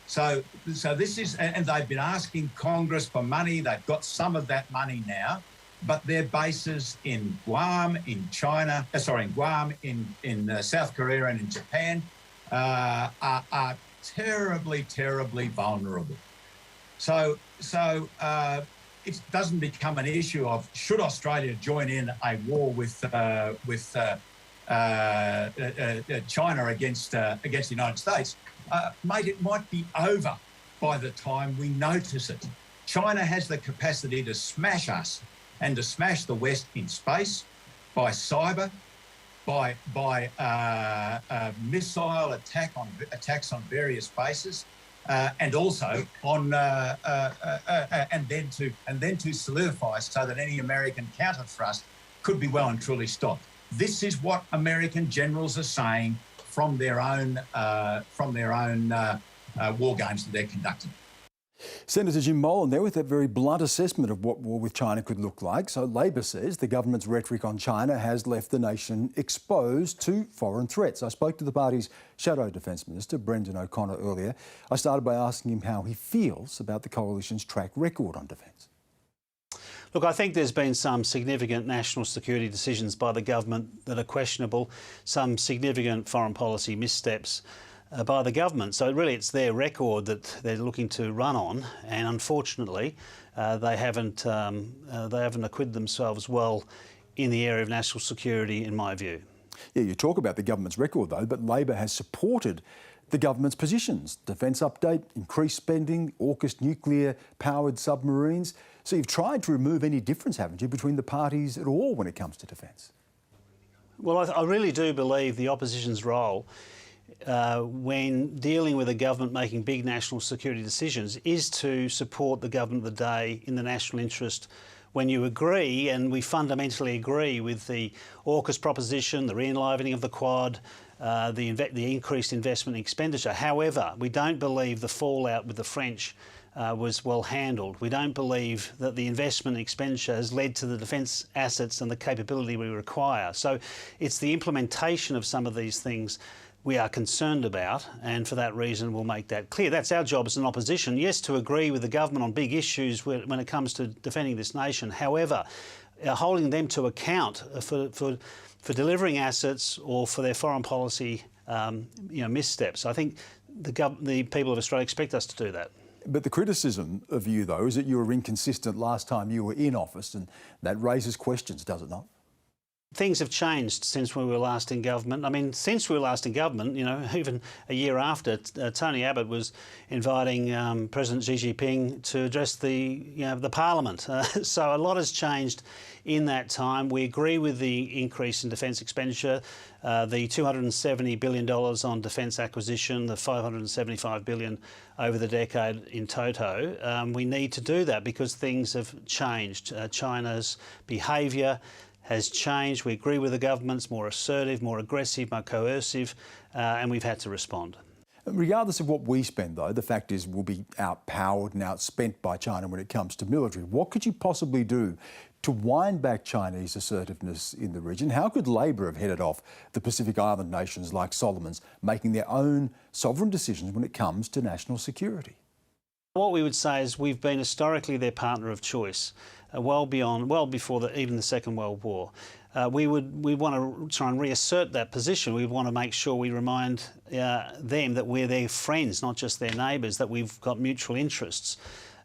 So this is, and they've been asking Congress for money. They've got some of that money now, but their bases in Guam, in China, in Guam, in South Korea and in Japan are terribly, terribly vulnerable. So it doesn't become an issue of should Australia join in a war with China against the United States. Mate, it might be over by the time we notice it. China has the capacity to smash us and to smash the West in space, by cyber, by missile attacks on various bases, and also on and then to solidify so that any American counter thrust could be well and truly stopped. This is what American generals are saying from their own war games that they're conducting. Senator Jim Molan there with that very blunt assessment of what war with China could look like. So Labor says the government's rhetoric on China has left the nation exposed to foreign threats. I spoke to the party's Shadow Defence Minister, Brendan O'Connor, earlier. I started by asking him how he feels about the coalition's track record on defence. Look, I think there's been some significant national security decisions by the government that are questionable, some significant foreign policy missteps by the government. So really it's their record that they're looking to run on, and unfortunately they haven't acquitted themselves well in the area of national security, in my view. Yeah, you talk about the government's record though, but Labor has supported the government's positions. Defence update, increased spending, AUKUS nuclear-powered submarines. So you've tried to remove any difference, haven't you, between the parties at all when it comes to defence? Well, I really do believe the opposition's role when dealing with a government making big national security decisions is to support the government of the day in the national interest. When you agree, and we fundamentally agree with the AUKUS proposition, the re-enlivening of the Quad, the increased investment and expenditure. However, we don't believe the fallout with the French was well handled. We don't believe that the investment and expenditure has led to the defence assets and the capability we require. So it's the implementation of some of these things we are concerned about, and for that reason we'll make that clear. That's our job as an opposition, yes, to agree with the government on big issues when it comes to defending this nation. However, holding them to account for delivering assets or for their foreign policy missteps. I think the people of Australia expect us to do that. But the criticism of you, though, is that you were inconsistent last time you were in office, and that raises questions, does it not? Things have changed since we were last in government. I mean, since we were last in government, you know, even a year after, Tony Abbott was inviting President Xi Jinping to address the Parliament. So a lot has changed in that time. We agree with the increase in defence expenditure, the $270 billion on defence acquisition, the $575 billion over the decade in toto. We need to do that because things have changed. China's behaviour has changed. We agree with the government's more assertive, more aggressive, more coercive, and we've had to respond. Regardless of what we spend, though, the fact is we'll be outpowered and outspent by China when it comes to military. What could you possibly do to wind back Chinese assertiveness in the region? How could Labor have headed off the Pacific Island nations like Solomon's, making their own sovereign decisions when it comes to national security? What we would say is we've been historically their partner of choice, well before even the Second World War. We want to try and reassert that position. We want to make sure we remind them that we're their friends, not just their neighbours, that we've got mutual interests.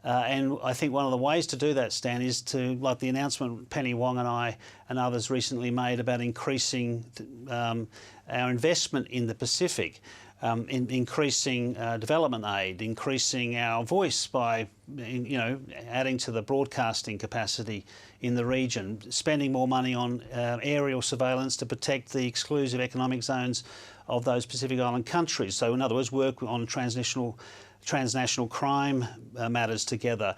And I think one of the ways to do that, Stan, is to, like the announcement Penny Wong and I and others recently made about increasing our investment in the Pacific. Increasing development aid, increasing our voice by, adding to the broadcasting capacity in the region, spending more money on aerial surveillance to protect the exclusive economic zones of those Pacific Island countries. So, in other words, work on transnational crime matters together.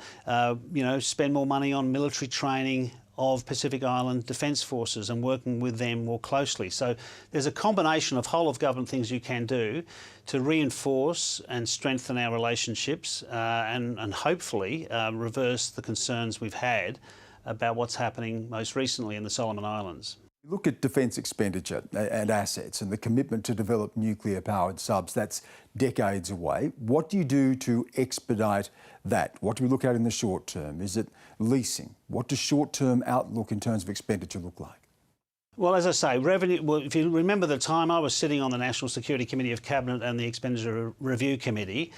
Spend more money on military training of Pacific Island Defence Forces and working with them more closely. So there's a combination of whole of government things you can do to reinforce and strengthen our relationships and hopefully reverse the concerns we've had about what's happening most recently in the Solomon Islands. Look at defence expenditure and assets and the commitment to develop nuclear-powered subs. That's decades away. What do you do to expedite that? What do we look at in the short term? Is it leasing? What does short-term outlook in terms of expenditure look like? Well, as I say, revenue. Well, if you remember the time I was sitting on the National Security Committee of Cabinet and the Expenditure Review Committee,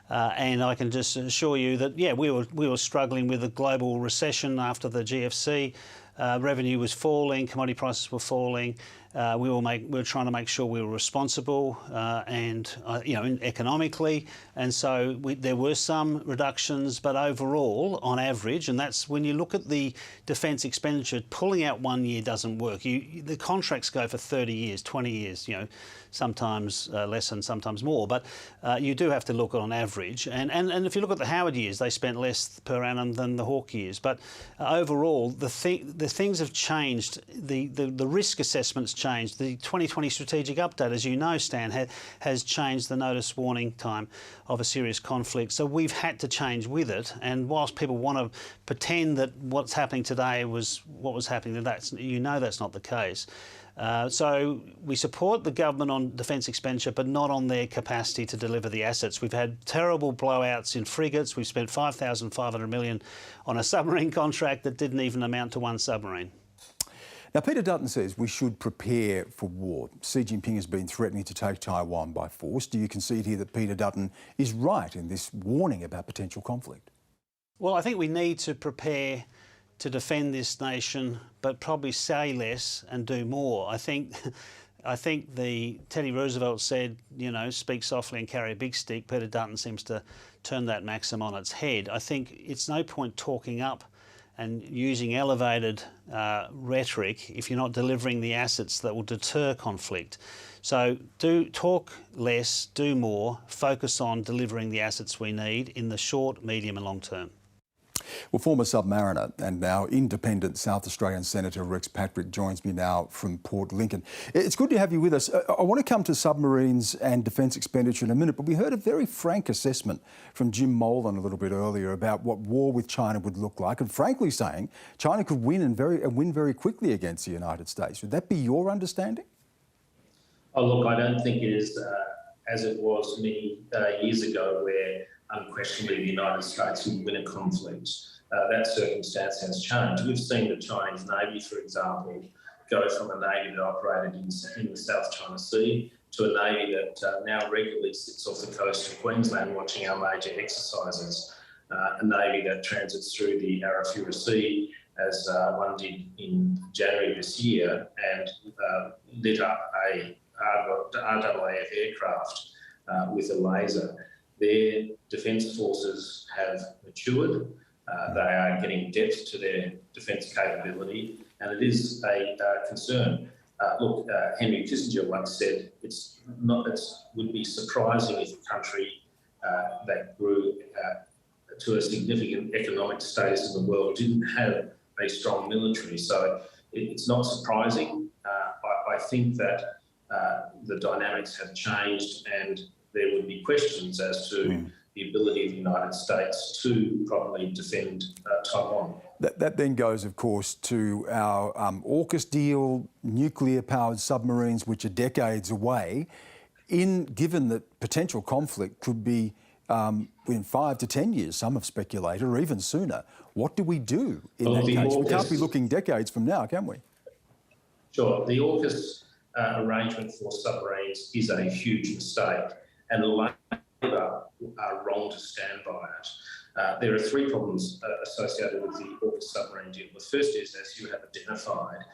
and I can just assure you that, yeah, we were struggling with a global recession after the GFC. Revenue was falling, commodity prices were falling. We were trying to make sure we were responsible and economically, and so there were some reductions, but overall, on average, and that's when you look at the defence expenditure, pulling out 1 year doesn't work. The contracts go for 30 years, 20 years, sometimes less and sometimes more, but you do have to look at on average. And if you look at the Howard years, they spent less per annum than the Hawke years. But overall, the things have changed. The risk assessments changed. The 2020 strategic update, as you know, Stan, has changed the notice warning time of a serious conflict. So we've had to change with it. And whilst people want to pretend that what's happening today was what was happening then, that's not the case. So we support the government on defence expenditure, but not on their capacity to deliver the assets. We've had terrible blowouts in frigates. We've spent $5,500 million on a submarine contract that didn't even amount to one submarine. Now, Peter Dutton says we should prepare for war. Xi Jinping has been threatening to take Taiwan by force. Do you concede here that Peter Dutton is right in this warning about potential conflict? Well, I think we need to prepare to defend this nation, but probably say less and do more. I think Teddy Roosevelt said, speak softly and carry a big stick. Peter Dutton seems to turn that maxim on its head. I think it's no point talking up and using elevated rhetoric if you're not delivering the assets that will deter conflict. So talk less, do more, focus on delivering the assets we need in the short, medium and long term. Well, former submariner and now independent South Australian Senator Rex Patrick joins me now from Port Lincoln. It's good to have you with us. I want to come to submarines and defence expenditure in a minute, but we heard a very frank assessment from Jim Molan a little bit earlier about what war with China would look like, and frankly saying China could win win very quickly against the United States. Would that be your understanding? Oh, look, I don't think it is as it was many years ago, where unquestionably the United States would win a conflict. That circumstance has changed. We've seen the Chinese Navy, for example, go from a Navy that operated in the South China Sea to a Navy that now regularly sits off the coast of Queensland watching our major exercises, a Navy that transits through the Arafura Sea, as one did in January this year, and lit up a RAAF aircraft with a laser. Their defence forces have matured. They are getting depth to their defence capability, and it is a concern. Look, Henry Kissinger once said it would be surprising if a country that grew to a significant economic status in the world didn't have a strong military. So it's not surprising. I think that the dynamics have changed, and there would be questions as to the ability of the United States to properly defend Taiwan. That then goes, of course, to our AUKUS deal, nuclear-powered submarines, which are decades away. Given that potential conflict could be in 5 to 10 years, some have speculated, or even sooner, what do we do in that case? We can't be looking decades from now, can we? Sure. The AUKUS arrangement for submarines is a huge mistake, and the Labor are wrong to stand by it. There are 3 problems associated with the AUKUS submarine deal. The first is, as you have identified,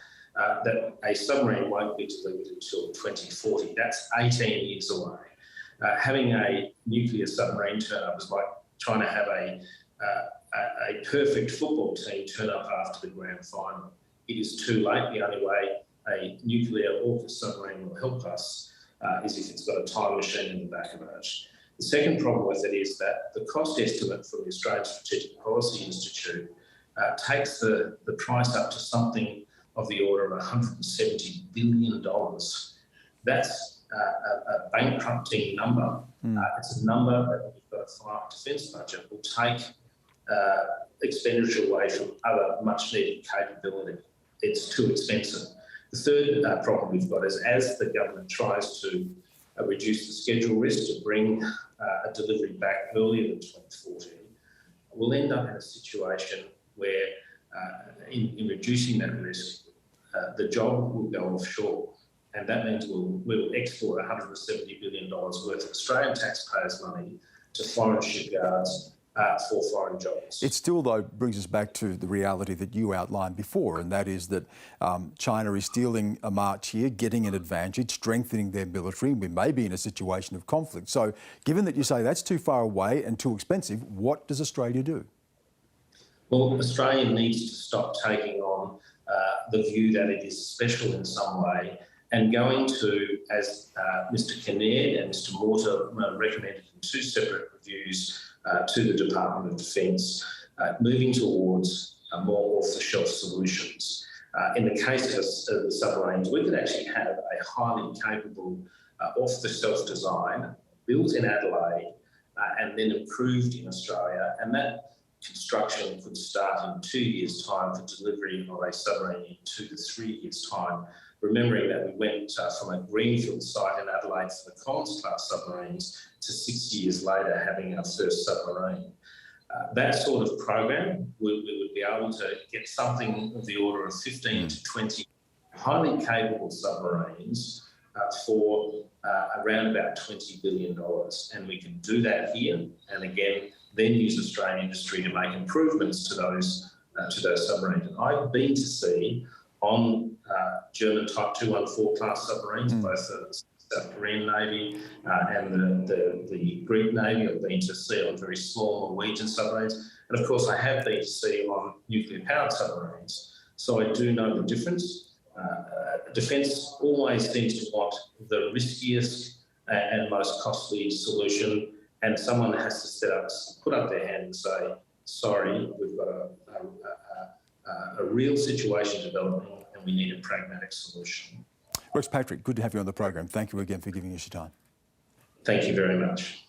that a submarine won't be delivered until 2040. That's 18 years away. Having a nuclear submarine turn up is like trying to have a perfect football team turn up after the grand final. It is too late. The only way a nuclear AUKUS submarine will help us is if it's got a time machine in the back of it. The second problem with it is that the cost estimate from the Australian Strategic Policy Institute takes the price up to something of the order of $170 billion. That's a bankrupting number. It's a number that, when you've got a finite defence budget, will take expenditure away from other much-needed capability. It's too expensive. The third problem we've got is, as the government tries to reduce the schedule risk to bring a delivery back earlier than 2014, we'll end up in a situation where, in reducing that risk, the job will go offshore. And that means we'll export $170 billion worth of Australian taxpayers' money to foreign shipyards for foreign jobs. It still, though, brings us back to the reality that you outlined before, and that is that China is stealing a march here, getting an advantage, strengthening their military. We may be in a situation of conflict. So given that you say that's too far away and too expensive, what does Australia do? Well, Australia needs to stop taking on the view that it is special in some way, and going to, as Mr Kinnaird and Mr Morter recommended in 2 separate reviews to the Department of Defence, moving towards more off-the-shelf solutions. In the case of the submarines, we could actually have a highly capable off-the-shelf design built in Adelaide and then improved in Australia, and that construction could start in 2 years' time for delivery of a submarine in 2 to 3 years' time, remembering that we went from a greenfield site in Adelaide for the Collins-class submarines to 6 years later having our first submarine. That sort of program, we would be able to get something of the order of 15 to 20 highly capable submarines for around about $20 billion. And we can do that here, and again, then use Australian industry to make improvements to those submarines. And I've been to sea on German Type 214 class submarines, both the South Korean Navy and the Greek Navy. I've been to sea on very small Norwegian submarines. And of course, I have been to sea on nuclear-powered submarines. So I do know the difference. Defence always seems to want the riskiest and most costly solution, and someone has to put up their hand and say, sorry, we've got a real situation developing and we need a pragmatic solution. Rex Patrick, good to have you on the program. Thank you again for giving us your time. Thank you very much.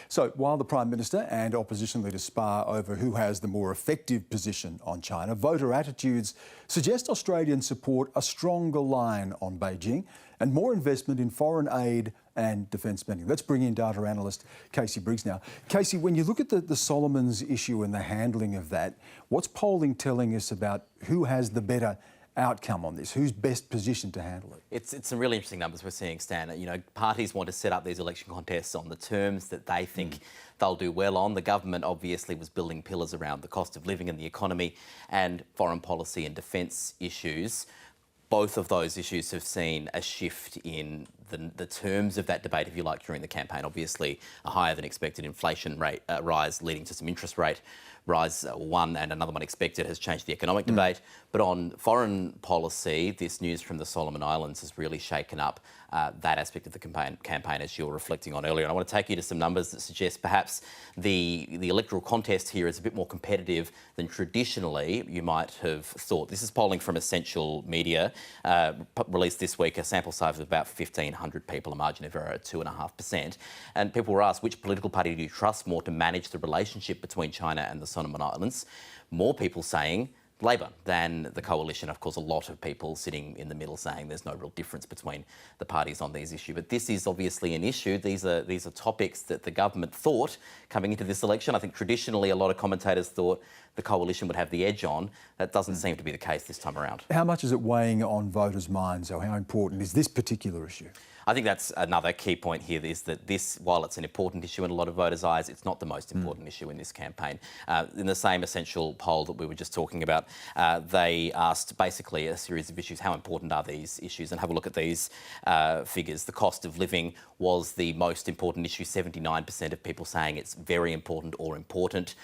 So while the Prime Minister and opposition leaders spar over who has the more effective position on China, voter attitudes suggest Australians support a stronger line on Beijing and more investment in foreign aid and defence spending. Let's bring in data analyst Casey Briggs now. Casey, when you look at the Solomons issue and the handling of that, what's polling telling us about who has the better outcome on this? Who's best positioned to handle it? It's some really interesting numbers we're seeing, Stan. You know, parties want to set up these election contests on the terms that they think they'll do well on. The government obviously was building pillars around the cost of living and the economy and foreign policy and defence issues. Both of those issues have seen a shift in the terms of that debate, if you like, during the campaign. Obviously, a higher than expected inflation rate rise leading to some interest rate rise, one and another one expected, has changed the economic debate. But on foreign policy, this news from the Solomon Islands has really shaken up that aspect of the campaign, as you were reflecting on earlier. And I want to take you to some numbers that suggest perhaps the electoral contest here is a bit more competitive than traditionally you might have thought. This is polling from Essential Media, released this week, a sample size of about 1,500 people, a margin of error at 2.5%. And people were asked, which political party do you trust more to manage the relationship between China and the Solomon Islands? More people saying Labor than the coalition. Of course, a lot of people sitting in the middle saying there's no real difference between the parties on these issues. But this is obviously an issue. These are topics that the government thought coming into this election. I think traditionally a lot of commentators thought the coalition would have the edge on. That doesn't seem to be the case this time around. How much is it weighing on voters' minds, or how important is this particular issue? I think that's another key point here, is that this, while it's an important issue in a lot of voters' eyes, it's not the most important issue in this campaign. In the same Essential poll that we were just talking about, they asked basically a series of issues. How important are these issues? And have a look at these figures. The cost of living was the most important issue, 79% of people saying it's very important or important.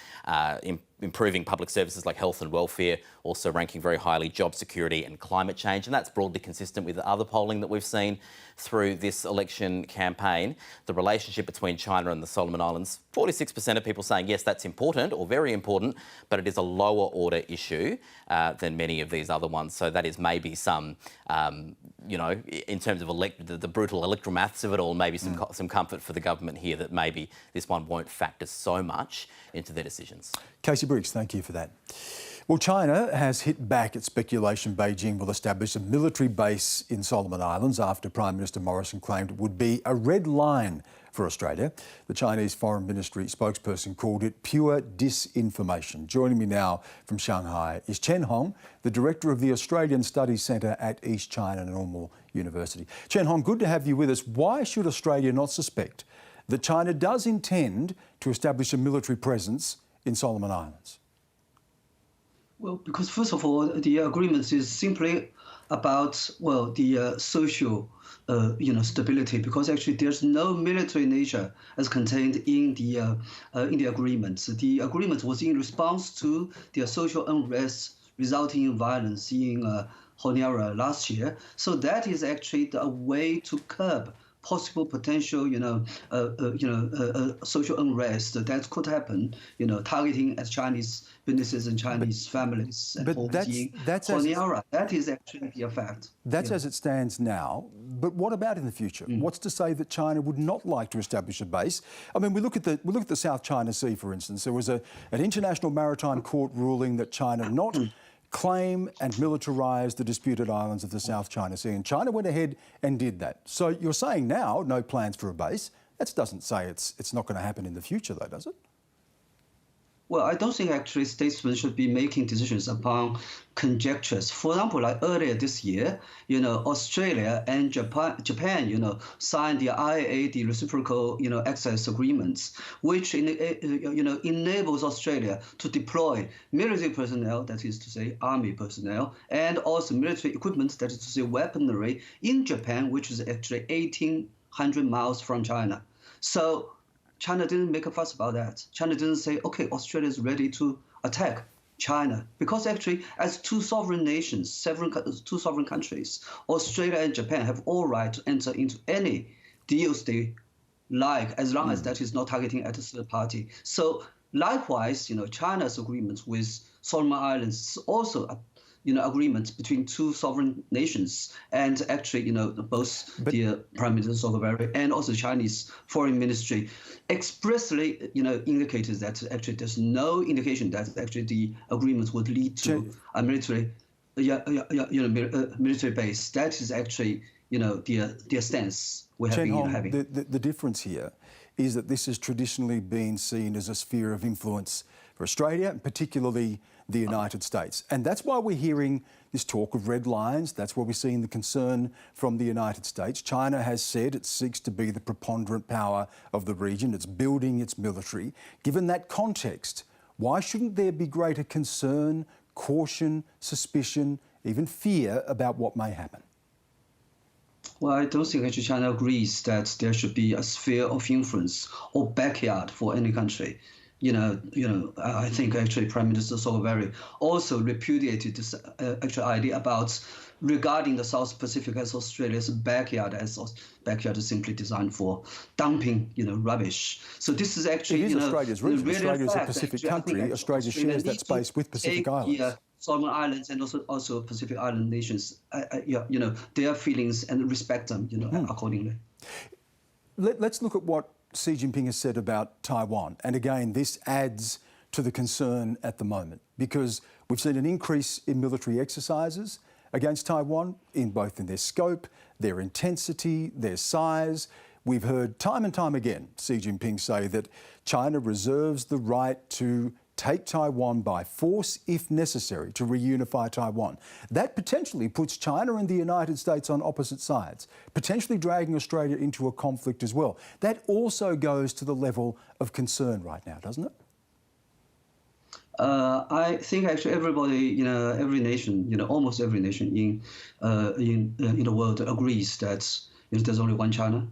Improving public services like health and welfare, also ranking very highly job security and climate change. And that's broadly consistent with the other polling that we've seen through this election campaign. The relationship between China and the Solomon Islands, 46% of people saying, yes, that's important or very important, but it is a lower order issue than many of these other ones. So that is maybe some, you know, in terms of the brutal electoral maths of it all, maybe some comfort for the government here that maybe this one won't factor so much into their decisions. Casey Briggs, thank you for that. Well, China has hit back at speculation Beijing will establish a military base in Solomon Islands after Prime Minister Morrison claimed it would be a red line for Australia. The Chinese Foreign Ministry spokesperson called it pure disinformation. Joining me now from Shanghai is Chen Hong, the director of the Australian Studies Centre at East China Normal University. Chen Hong, good to have you with us. Why should Australia not suspect that China does intend to establish a military presence in Solomon Islands? Well, because first of all, the agreement is simply about, well, the social, stability. Because actually, there's no military nature as contained in the agreement. The agreement was in response to the social unrest resulting in violence in Honiara last year. So that is actually a way to curb possible potential, social unrest that could happen, targeting at Chinese businesses and Chinese families. And but that's Honiara, that is actually the effect. That's as it stands now. But what about in the future? What's to say that China would not like to establish a base? I mean, we look at the South China Sea, for instance. There was an international maritime court ruling that China not claim and militarise the disputed islands of the South China Sea. And China went ahead and did that. So you're saying now no plans for a base. That doesn't say it's not going to happen in the future, though, does it? Well, I don't think actually statesmen should be making decisions upon conjectures. For example, like earlier this year, Australia and Japan, signed the IAA, the reciprocal, access agreements, which enables Australia to deploy military personnel, that is to say, army personnel, and also military equipment, that is to say, weaponry, in Japan, which is actually 1,800 miles from China. So China didn't make a fuss about that. China didn't say, okay, Australia is ready to attack China. Because actually, as two sovereign nations, two sovereign countries, Australia and Japan have all right to enter into any deals they like, as long as that is not targeting at a third party. So likewise, China's agreement with Solomon Islands is also agreements between two sovereign nations, and actually, both the Prime Minister Sogaveri and also the Chinese Foreign Ministry expressly, indicated that actually there's no indication that actually the agreement would lead to a military, military base. That is actually, the stance we have been having. The difference here is that this has traditionally been seen as a sphere of influence for Australia and particularly the United States. And that's why we're hearing this talk of red lines. That's why we're seeing the concern from the United States. China has said it seeks to be the preponderant power of the region. It's building its military. Given that context, why shouldn't there be greater concern, caution, suspicion, even fear about what may happen? Well, I don't think actually China agrees that there should be a sphere of influence or backyard for any country. I think actually Prime Minister Solberry also repudiated this actual idea about regarding the South Pacific as Australia's backyard, as backyard is simply designed for dumping, rubbish. So this is actually, it is Australia's region. Australia's a Pacific country. Australia shares that space with Pacific Islands. Sovereign islands and also Pacific Island nations, their feelings and respect them, accordingly. Let's look at what Xi Jinping has said about Taiwan. And again, this adds to the concern at the moment because we've seen an increase in military exercises against Taiwan, in both in their scope, their intensity, their size. We've heard time and time again Xi Jinping say that China reserves the right to take Taiwan by force if necessary to reunify Taiwan. That potentially puts China and the United States on opposite sides, potentially dragging Australia into a conflict as well. That also goes to the level of concern right now, doesn't it? I think actually everybody, every nation, almost every nation in the world agrees that there's only one China.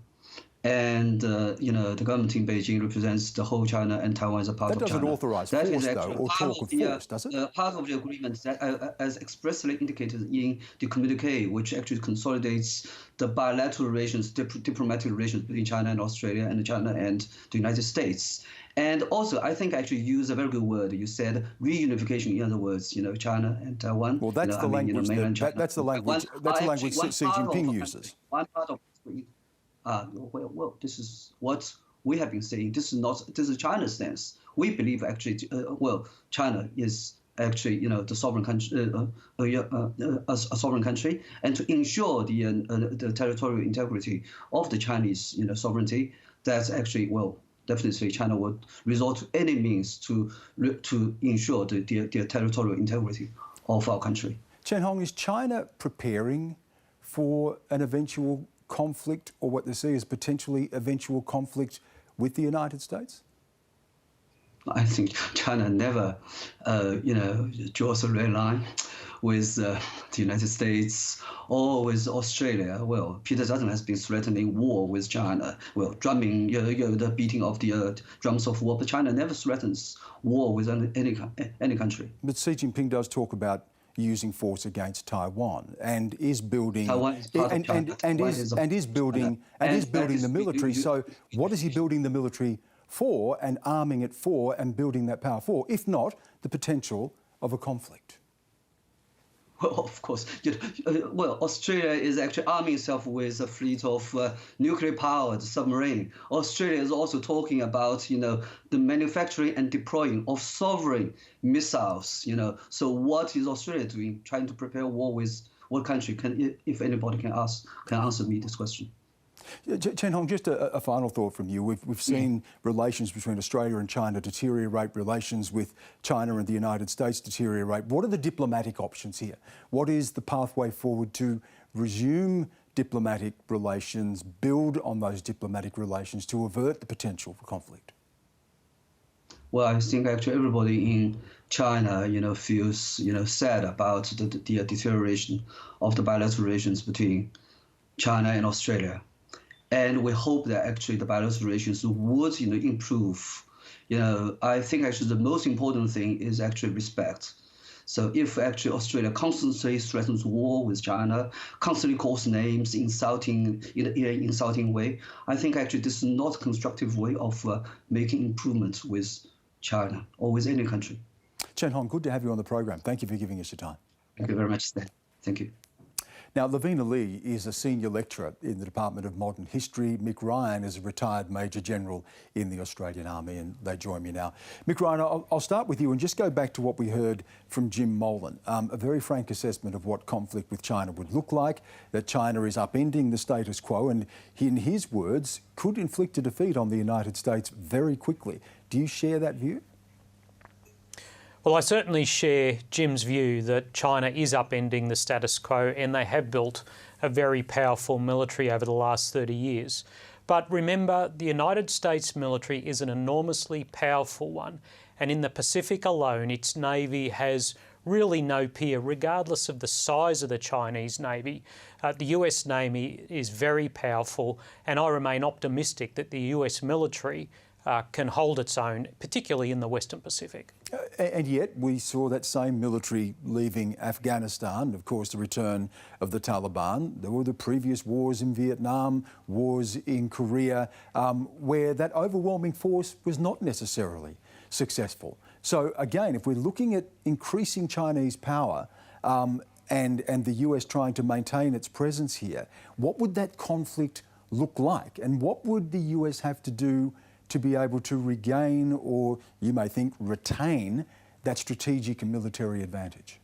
And, the government in Beijing represents the whole China and Taiwan as a part of China. That doesn't authorise force, though, or talk of force, does it? Part of the agreement that, as expressly indicated in the communique, which actually consolidates the bilateral relations, diplomatic relations between China and Australia and China and the United States. And also, I think actually you used a very good word. You said reunification, in other words, China and Taiwan. Well, that's the language that's the language Xi Jinping uses. One part of this is what we have been saying. This is China's stance. We believe actually, China is actually, the sovereign country, a sovereign country, and to ensure the territorial integrity of the Chinese, sovereignty. That's actually, definitely China would resort to any means to ensure the territorial integrity of our country. Chen Hong, is China preparing for an eventual conflict, or what they see as potentially eventual conflict with the United States? I think China never, draws a red line with the United States or with Australia. Well, Peter Dutton has been threatening war with China. Well, drumming, the beating of the drums of war, but China never threatens war with any country. But Xi Jinping does talk about using force against Taiwan and is building is building the military. So what is he building the military for and arming it for and building that power for, if not the potential of a conflict? Well, of course. Australia is actually arming itself with a fleet of nuclear-powered submarine. Australia is also talking about, the manufacturing and deploying of sovereign missiles. So what is Australia doing? Trying to prepare war with what country? If anybody can answer me this question. Chen Hong, just a final thought from you. We've seen relations between Australia and China deteriorate, relations with China and the United States deteriorate. What are the diplomatic options here? What is the pathway forward to resume diplomatic relations, build on those diplomatic relations to avert the potential for conflict? Well, I think actually everybody in China, feels, sad about the deterioration of the bilateral relations between China and Australia. And we hope that actually the bilateral relations would, improve. I think actually the most important thing is actually respect. So if actually Australia constantly threatens war with China, constantly calls names, insulting in an insulting way, I think actually this is not a constructive way of making improvements with China or with any country. Chen Hong, good to have you on the program. Thank you for giving us your time. Thank you very much, Stan. Thank you. Now, Lavina Lee is a senior lecturer in the Department of Modern History. Mick Ryan is a retired Major General in the Australian Army, and they join me now. Mick Ryan, I'll start with you and just go back to what we heard from Jim Molan, a very frank assessment of what conflict with China would look like, that China is upending the status quo and, in his words, could inflict a defeat on the United States very quickly. Do you share that view? Well, I certainly share Jim's view that China is upending the status quo, and they have built a very powerful military over the last 30 years. But remember, the United States military is an enormously powerful one, and in the Pacific alone, its navy has really no peer, regardless of the size of the Chinese navy. The US Navy is very powerful, and I remain optimistic that the US military can hold its own, particularly in the Western Pacific. And yet we saw that same military leaving Afghanistan, of course the return of the Taliban. There were the previous wars in Vietnam, wars in Korea, where that overwhelming force was not necessarily successful. So again, if we're looking at increasing Chinese power and the US trying to maintain its presence here, what would that conflict look like? And what would the US have to do to be able to regain, or you may think retain, that strategic and military advantage?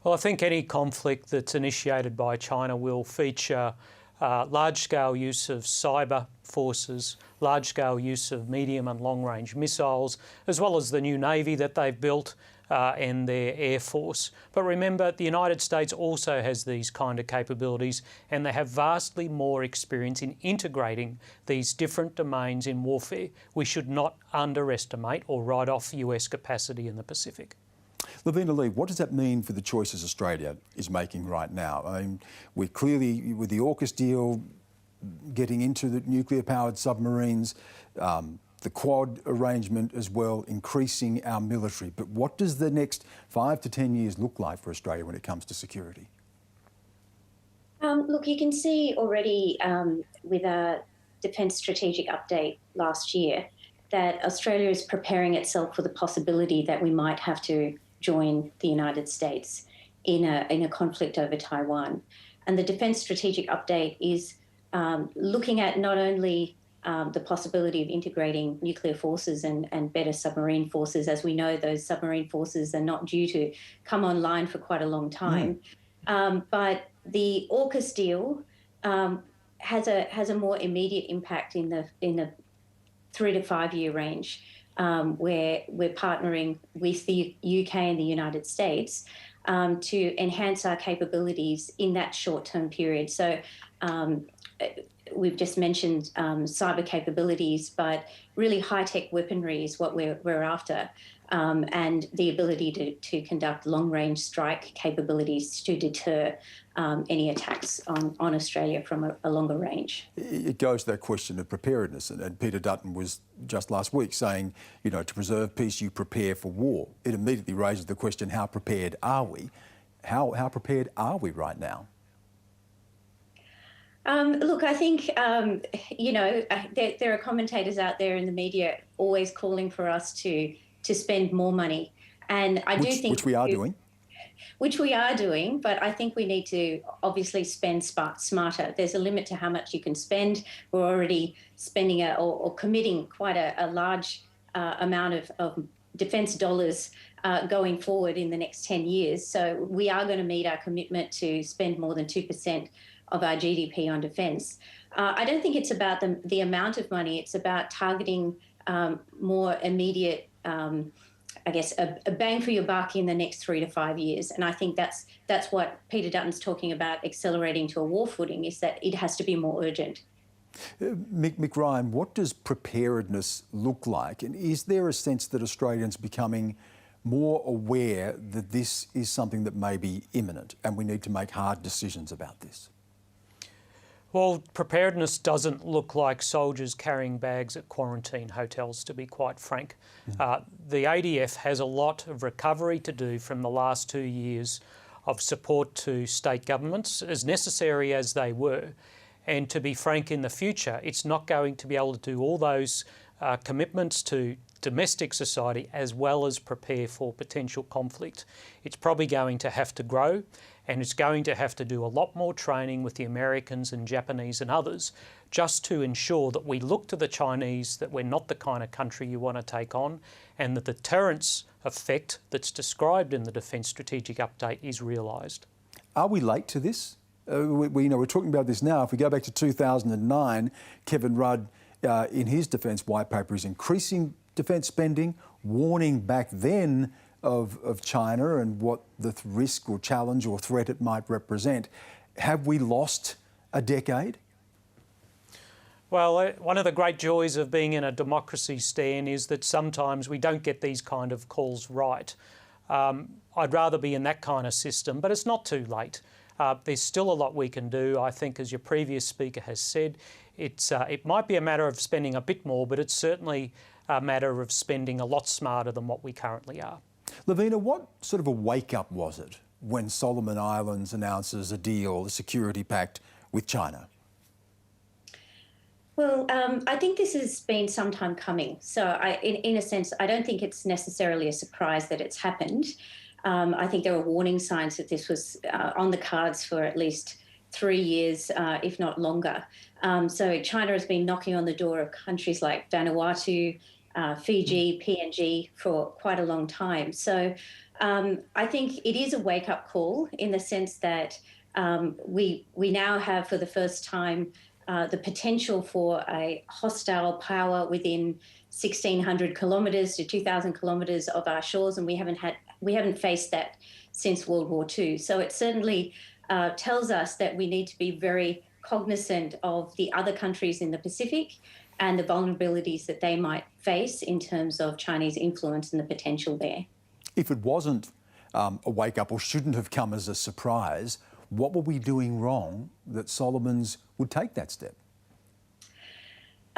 Well, I think any conflict that's initiated by China will feature large-scale use of cyber forces, large-scale use of medium and long-range missiles, as well as the new Navy that they've built and their Air Force. But remember, the United States also has these kind of capabilities, and they have vastly more experience in integrating these different domains in warfare. We should not underestimate or write off US capacity in the Pacific. Lavina Lee, what does that mean for the choices Australia is making right now? I mean, we're clearly, with the AUKUS deal, getting into the nuclear-powered submarines, the Quad arrangement as well, increasing our military. But what does the next 5 to 10 years look like for Australia when it comes to security? Look, you can see already with our Defence Strategic Update last year that Australia is preparing itself for the possibility that we might have to join the United States in a conflict over Taiwan. And the Defence Strategic Update is looking at not only the possibility of integrating nuclear forces and better submarine forces. As we know, those submarine forces are not due to come online for quite a long time. But the AUKUS deal has a more immediate impact in the 3 to 5 year range, where we're partnering with the UK and the United States to enhance our capabilities in that short-term period. So we've just mentioned cyber capabilities, but really high-tech weaponry is what we're after, and the ability to conduct long-range strike capabilities to deter any attacks on Australia from a longer range. It goes to that question of preparedness, and Peter Dutton was just last week saying, you know, to preserve peace, you prepare for war. It immediately raises the question, how prepared are we? How prepared are we right now? Look, I think, you know, there are commentators out there in the media always calling for us to spend more money. And I do think... Which we are doing. Which we are doing, but I think we need to obviously spend smarter. There's a limit to how much you can spend. We're already spending or committing quite a large amount of defence dollars going forward in the next 10 years. So we are going to meet our commitment to spend more than 2% of our GDP on defence. I don't think it's about the amount of money. It's about targeting more immediate, I guess, a bang for your buck in the next 3 to 5 years. And I think that's what Peter Dutton's talking about, accelerating to a war footing, is that it has to be more urgent. Mick Ryan, what does preparedness look like? And is there a sense that Australians are becoming more aware that this is something that may be imminent and we need to make hard decisions about this? Well, preparedness doesn't look like soldiers carrying bags at quarantine hotels, to be quite frank. The ADF has a lot of recovery to do from the last 2 years of support to state governments, as necessary as they were. And to be frank, in the future, it's not going to be able to do all those commitments to domestic society as well as prepare for potential conflict. It's probably going to have to grow, and it's going to have to do a lot more training with the Americans and Japanese and others, just to ensure that we look to the Chinese that we're not the kind of country you want to take on, and that the deterrence effect that's described in the Defence Strategic Update is realised. Are we late to this? We're talking about this now. If we go back to 2009, Kevin Rudd, in his defence white paper, is increasing defence spending, warning back then of China and what the risk or challenge or threat it might represent. Have we lost a decade? Well, one of the great joys of being in a democracy, Stan, is that sometimes we don't get these kind of calls right. I'd rather be in that kind of system, but it's not too late. There's still a lot we can do. I think, as your previous speaker has said, it might be a matter of spending a bit more, but it's certainly a matter of spending a lot smarter than what we currently are. Lavina, what sort of a wake-up was it when Solomon Islands announces a deal, a security pact with China? Well, I think this has been some time coming. So in a sense, I don't think it's necessarily a surprise that it's happened. I think there were warning signs that this was on the cards for at least 3 years, if not longer. So China has been knocking on the door of countries like Vanuatu, Fiji, PNG for quite a long time. So I think it is a wake-up call in the sense that we now have, for the first time, the potential for a hostile power within 1,600 kilometres to 2,000 kilometres of our shores, and we haven't faced that since World War II. So it certainly tells us that we need to be very cognizant of the other countries in the Pacific and the vulnerabilities that they might face in terms of Chinese influence and the potential there. If it wasn't a wake-up or shouldn't have come as a surprise, what were we doing wrong that Solomons would take that step?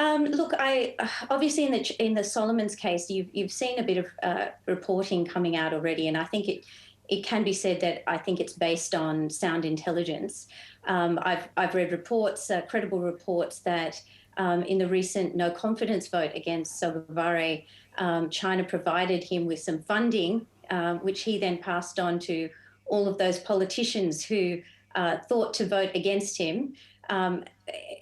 Look, obviously in the Solomons case, you've seen a bit of reporting coming out already, and I think it can be said that I think it's based on sound intelligence. I've read reports, credible reports, that in the recent no confidence vote against Sogavare, China provided him with some funding, which he then passed on to all of those politicians who thought to vote against him,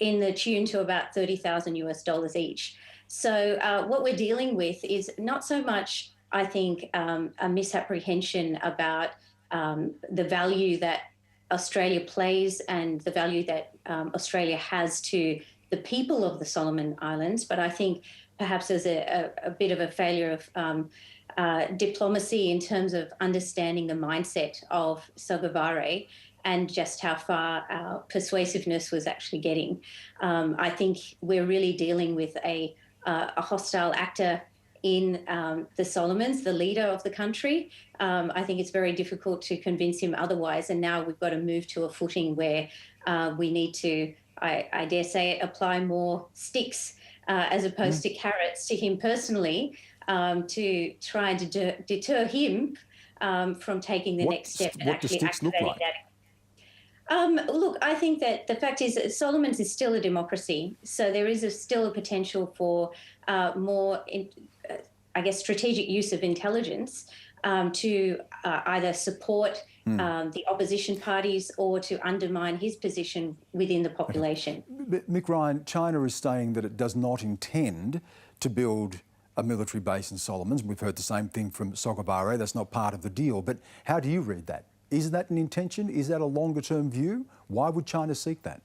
in the tune to about $30,000 each. So what we're dealing with is not so much, I think, a misapprehension about the value that Australia plays and the value that Australia has to the people of the Solomon Islands, but I think perhaps there's a bit of a failure of diplomacy in terms of understanding the mindset of Sogavare and just how far our persuasiveness was actually getting. I think we're really dealing with a hostile actor in the Solomons, the leader of the country. I think it's very difficult to convince him otherwise, and now we've got to move to a footing where we need to, I dare say, apply more sticks as opposed to carrots to him personally, to try and deter him from taking the next step and actually activating that. Look, I think that the fact is that Solomons is still a democracy, so there is still a potential for more, I guess, strategic use of intelligence to either support the opposition parties or to undermine his position within the population. But Mick Ryan, China is saying that it does not intend to build a military base in Solomons. We've heard the same thing from Sogavare. That's not part of the deal. But how do you read that? Is that an intention? Is that a longer-term view? Why would China seek that?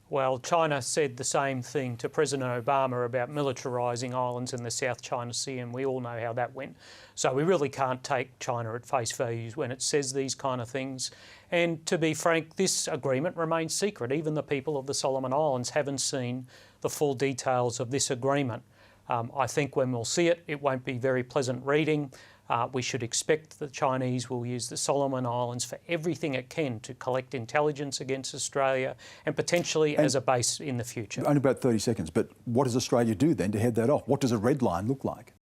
Well, China said the same thing to President Obama about militarising islands in the South China Sea, and we all know how that went. So we really can't take China at face value when it says these kind of things. And to be frank, this agreement remains secret. Even the people of the Solomon Islands haven't seen the full details of this agreement. I think when we'll see it, it won't be very pleasant reading. We should expect the Chinese will use the Solomon Islands for everything it can to collect intelligence against Australia and potentially as a base in the future. Only about 30 seconds, but what does Australia do then to head that off? What does a red line look like?